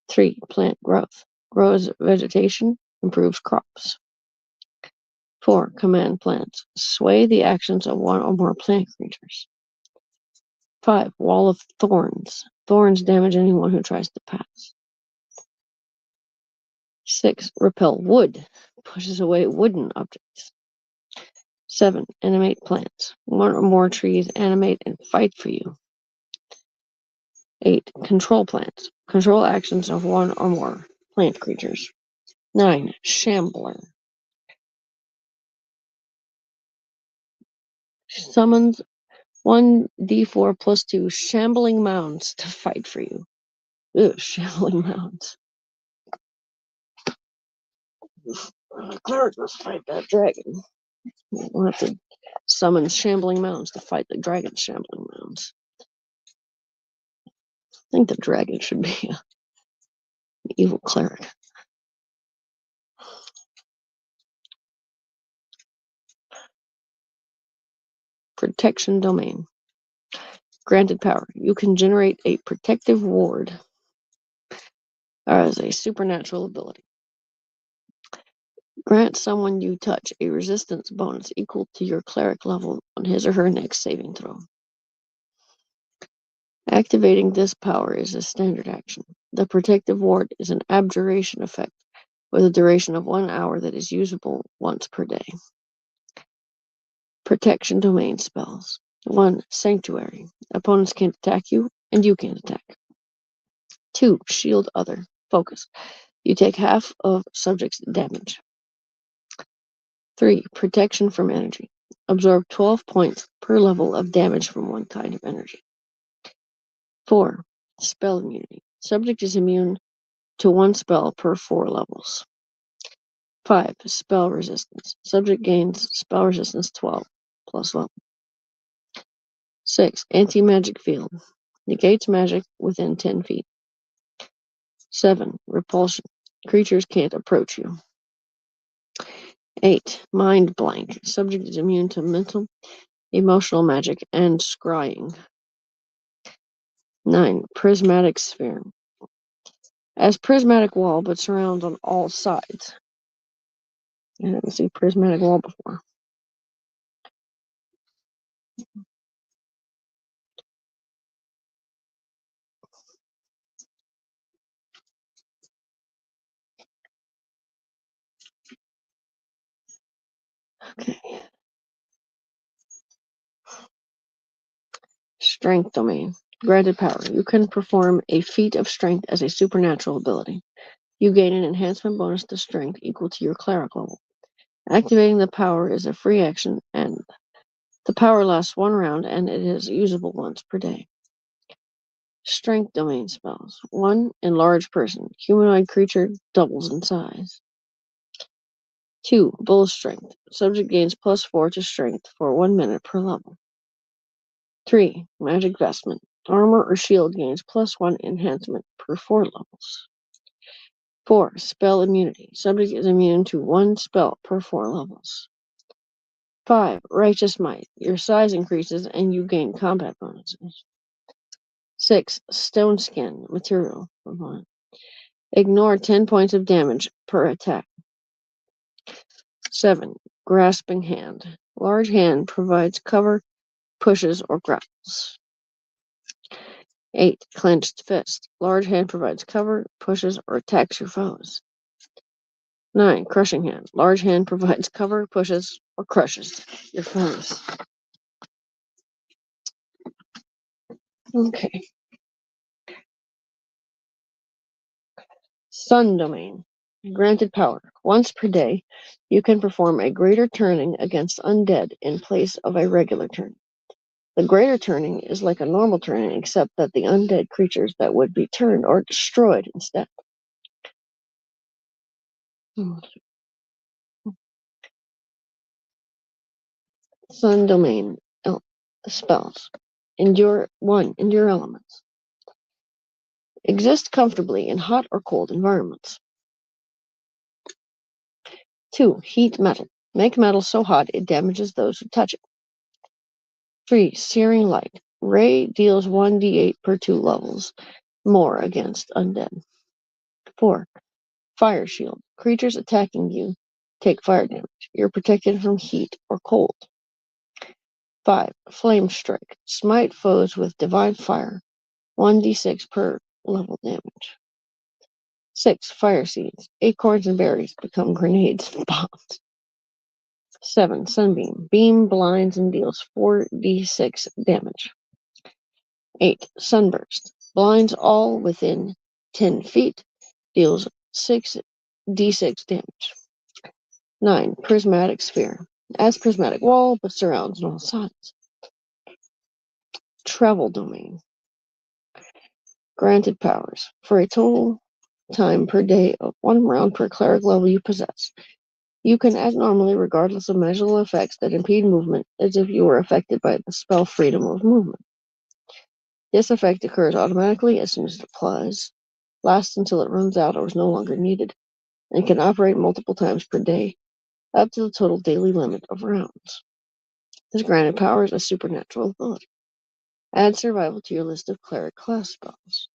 3. Plant growth. Grows vegetation, improves crops. 4. Command plants. Sway the actions of one or more plant creatures. 5. Wall of thorns. Thorns damage anyone who tries to pass. 6. Repel wood. Pushes away wooden objects. 7. Animate plants. One or more trees animate and fight for you. 8. Control plants. Control actions of one or more plant creatures. 9. Shambler. Summons 1d4 plus 2 shambling mounds to fight for you. Ugh, shambling mounds. The cleric must fight that dragon. We'll have to summon shambling mounds to fight the dragon's shambling mounds. I think the dragon should be an evil cleric. Protection domain. Granted power. You can generate a protective ward as a supernatural ability. Grant someone you touch a resistance bonus equal to your cleric level on his or her next saving throw. Activating this power is a standard action. The protective ward is an abjuration effect with a duration of 1 hour that is usable once per day. Protection domain spells. 1. Sanctuary. Opponents can't attack you, and you can't attack. 2. Shield other. Focus. You take half of subject's damage. 3. Protection from energy. Absorb 12 points per level of damage from one kind of energy. 4. Spell immunity. Subject is immune to one spell per 4 levels. 5. Spell resistance. Subject gains spell resistance 12 plus level. 6. Anti-magic field. Negates magic within 10 feet. 7. Repulsion. Creatures can't approach you. 8. Mind blank. Subject is immune to mental, emotional magic, and scrying. 9. Prismatic sphere. As prismatic wall, but surrounds on all sides. I haven't seen prismatic wall before. Okay. Strength domain. Granted power. You can perform a feat of strength as a supernatural ability. You gain an enhancement bonus to strength equal to your cleric level. Activating the power is a free action, and the power lasts 1 round, and it is usable once per day. Strength domain spells. 1. Enlarge person. Humanoid creature doubles in size. 2. Bull strength. Subject gains +4 to strength for 1 minute per level. 3. Magic vestment. Armor or shield gains +1 enhancement per 4 levels. 4. Spell immunity. Subject is immune to 1 spell per 4 levels. 5. Righteous might. Your size increases and you gain combat bonuses. 6. Stone skin material component. Ignore 10 points of damage per attack. 7. Grasping hand. Large hand provides cover, pushes, or grapples. 8. Clenched fist. Large hand provides cover, pushes, or attacks your foes. 9. Crushing hand. Large hand provides cover, pushes, or crushes your foes. Okay. Sun domain. Granted power. Once per day, you can perform a greater turning against undead in place of a regular turn. The greater turning is like a normal turning, except that the undead creatures that would be turned are destroyed instead. Sun domain spells. Endure elements. Exist comfortably in hot or cold environments. 2. Heat metal. Make metal so hot it damages those who touch it. 3. Searing light. Ray deals 1d8 per 2 levels more against undead. 4. Fire shield. Creatures attacking you take fire damage. You're protected from heat or cold. 5. Flame strike. Smite foes with divine fire. 1d6 per level damage. 6. Fire seeds. Acorns and berries become grenades and bombs. 7. Sunbeam. Beam blinds and deals 4d6 damage. 8. Sunburst. Blinds all within 10 feet. Deals 6d6 damage. 9. Prismatic sphere. As prismatic wall, but surrounds on all sides. Travel domain. Granted powers. For a total time per day of 1 round per cleric level you possess. You can act normally regardless of magical effects that impede movement, as if you were affected by the spell freedom of movement. This effect occurs automatically as soon as it applies, lasts until it runs out or is no longer needed, and can operate multiple times per day, up to the total daily limit of rounds. This granted power is a supernatural ability. Add survival to your list of cleric class spells.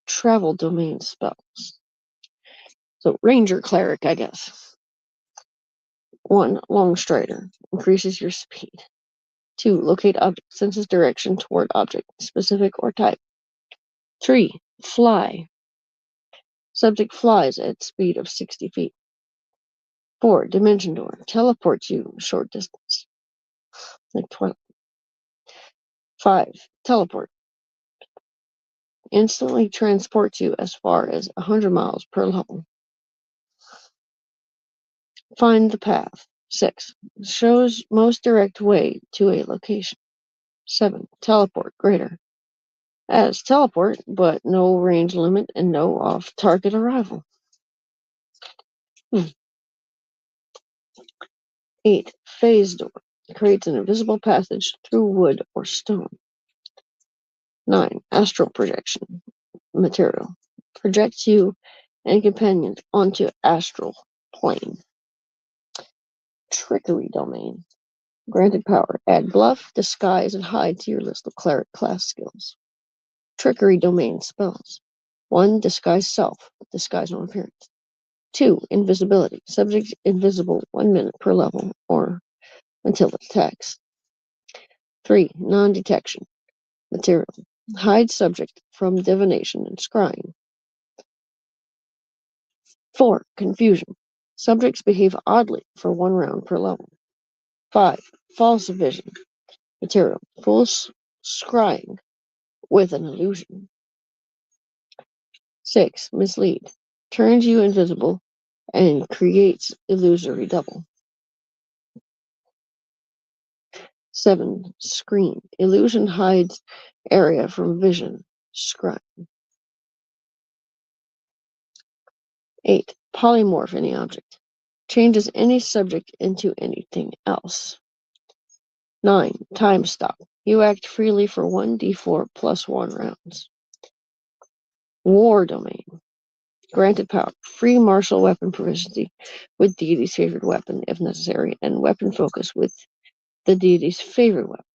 Travel domain spells. So ranger cleric, I guess. 1. Long strider. Increases your speed. 2. Locate object. Senses direction toward object, specific or type. 3. Fly. Subject flies at speed of 60 feet. 4. Dimension door. Teleports you short distance. Like 12. 5. Teleport. Instantly transports you as far as 100 miles per level. Find the path. 6. Shows most direct way to a location. 7. Teleport greater. As teleport, but no range limit and no off-target arrival. 8. Phase door. Creates an invisible passage through wood or stone. 9. Astral projection. Material. Projects you and companions onto astral plane. Trickery domain. Granted power. Add bluff, disguise, and hide to your list of cleric class skills. Trickery domain spells. 1. Disguise self. Disguise on appearance. 2. Invisibility. Subject invisible 1 minute per level or until it attacks. 3. Non-detection. Material. Hide subject from divination and scrying. 4. Confusion. Subjects behave oddly for 1 round per level. 5. False vision. Material. False scrying with an illusion. 6. Mislead. Turns you invisible and creates illusory double. 7. Screen. Illusion hides area from vision. Scrying. 8. Polymorph any object. Changes any subject into anything else. 9. Time stop. You act freely for 1d4 plus 1 rounds. War domain. Granted power. Free martial weapon proficiency with deity's favorite weapon if necessary, and weapon focus with the deity's favorite weapon.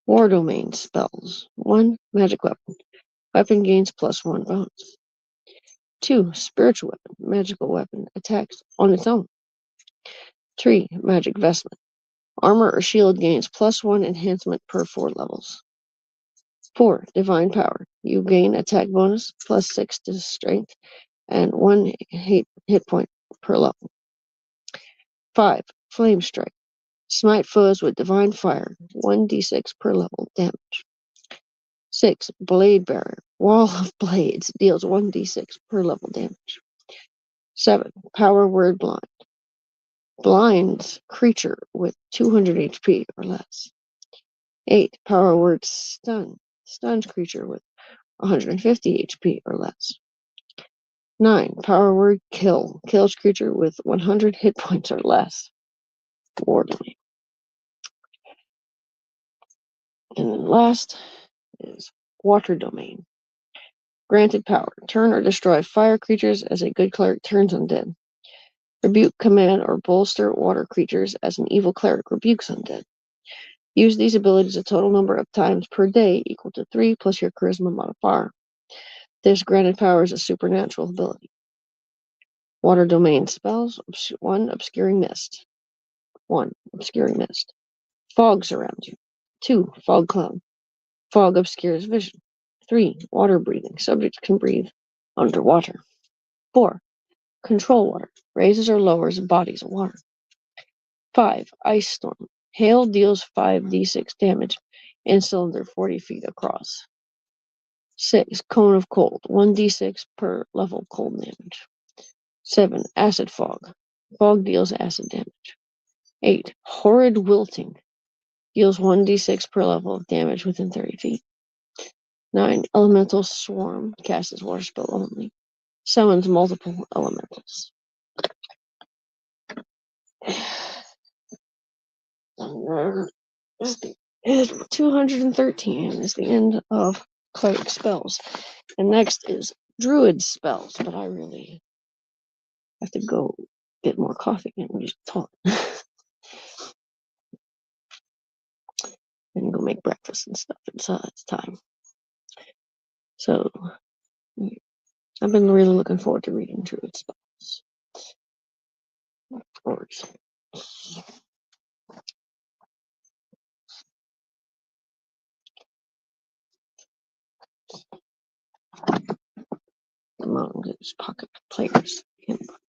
War domain spells. 1. Magic weapon. Weapon gains plus 1 bonus. 2. Spiritual weapon. Magical weapon attacks on its own. 3. Magic vestment. Armor or shield gains plus 1 enhancement per 4 levels. 4. Divine power. You gain attack bonus plus 6 to strength and 1 hit point per level. 5. Flame strike. Smite foes with divine fire. 1d6 per level damage. 6. Blade barrier. Wall of blades deals 1d6 per level damage. 7. Power word blind. Blinds creature with 200 HP or less. 8. Power word stun. Stuns creature with 150 HP or less. 9. Power word kill. Kills creature with 100 hit points or less. War domain. And then last is water domain. Granted power. Turn or destroy fire creatures as a good cleric turns undead. Rebuke, command, or bolster water creatures as an evil cleric rebukes undead. Use these abilities a total number of times per day equal to 3 plus your charisma modifier. This granted power is a supernatural ability. Water domain spells. 1. Obscuring mist. 1. Obscuring mist. Fog surrounds you. 2. Fog cloud. Fog obscures vision. 3. Water breathing. Subjects can breathe underwater. 4. Control water. Raises or lowers bodies of water. 5. Ice storm. Hail deals 5d6 damage in cylinder 40 feet across. 6. Cone of cold. 1d6 per level cold damage. 7. Acid fog. Fog deals acid damage. 8. Horrid wilting. Deals 1d6 per level of damage within 30 feet. 9. Elemental swarm. Casts as water spell only. Summons multiple elementals. Is 213 is the end of cleric spells. And next is druid spells, but I really have to go get more coffee and just talk. And go make breakfast and stuff. It's time. So I've been really looking forward to reading druid spells. Of course. The mongoose pocket players handbook.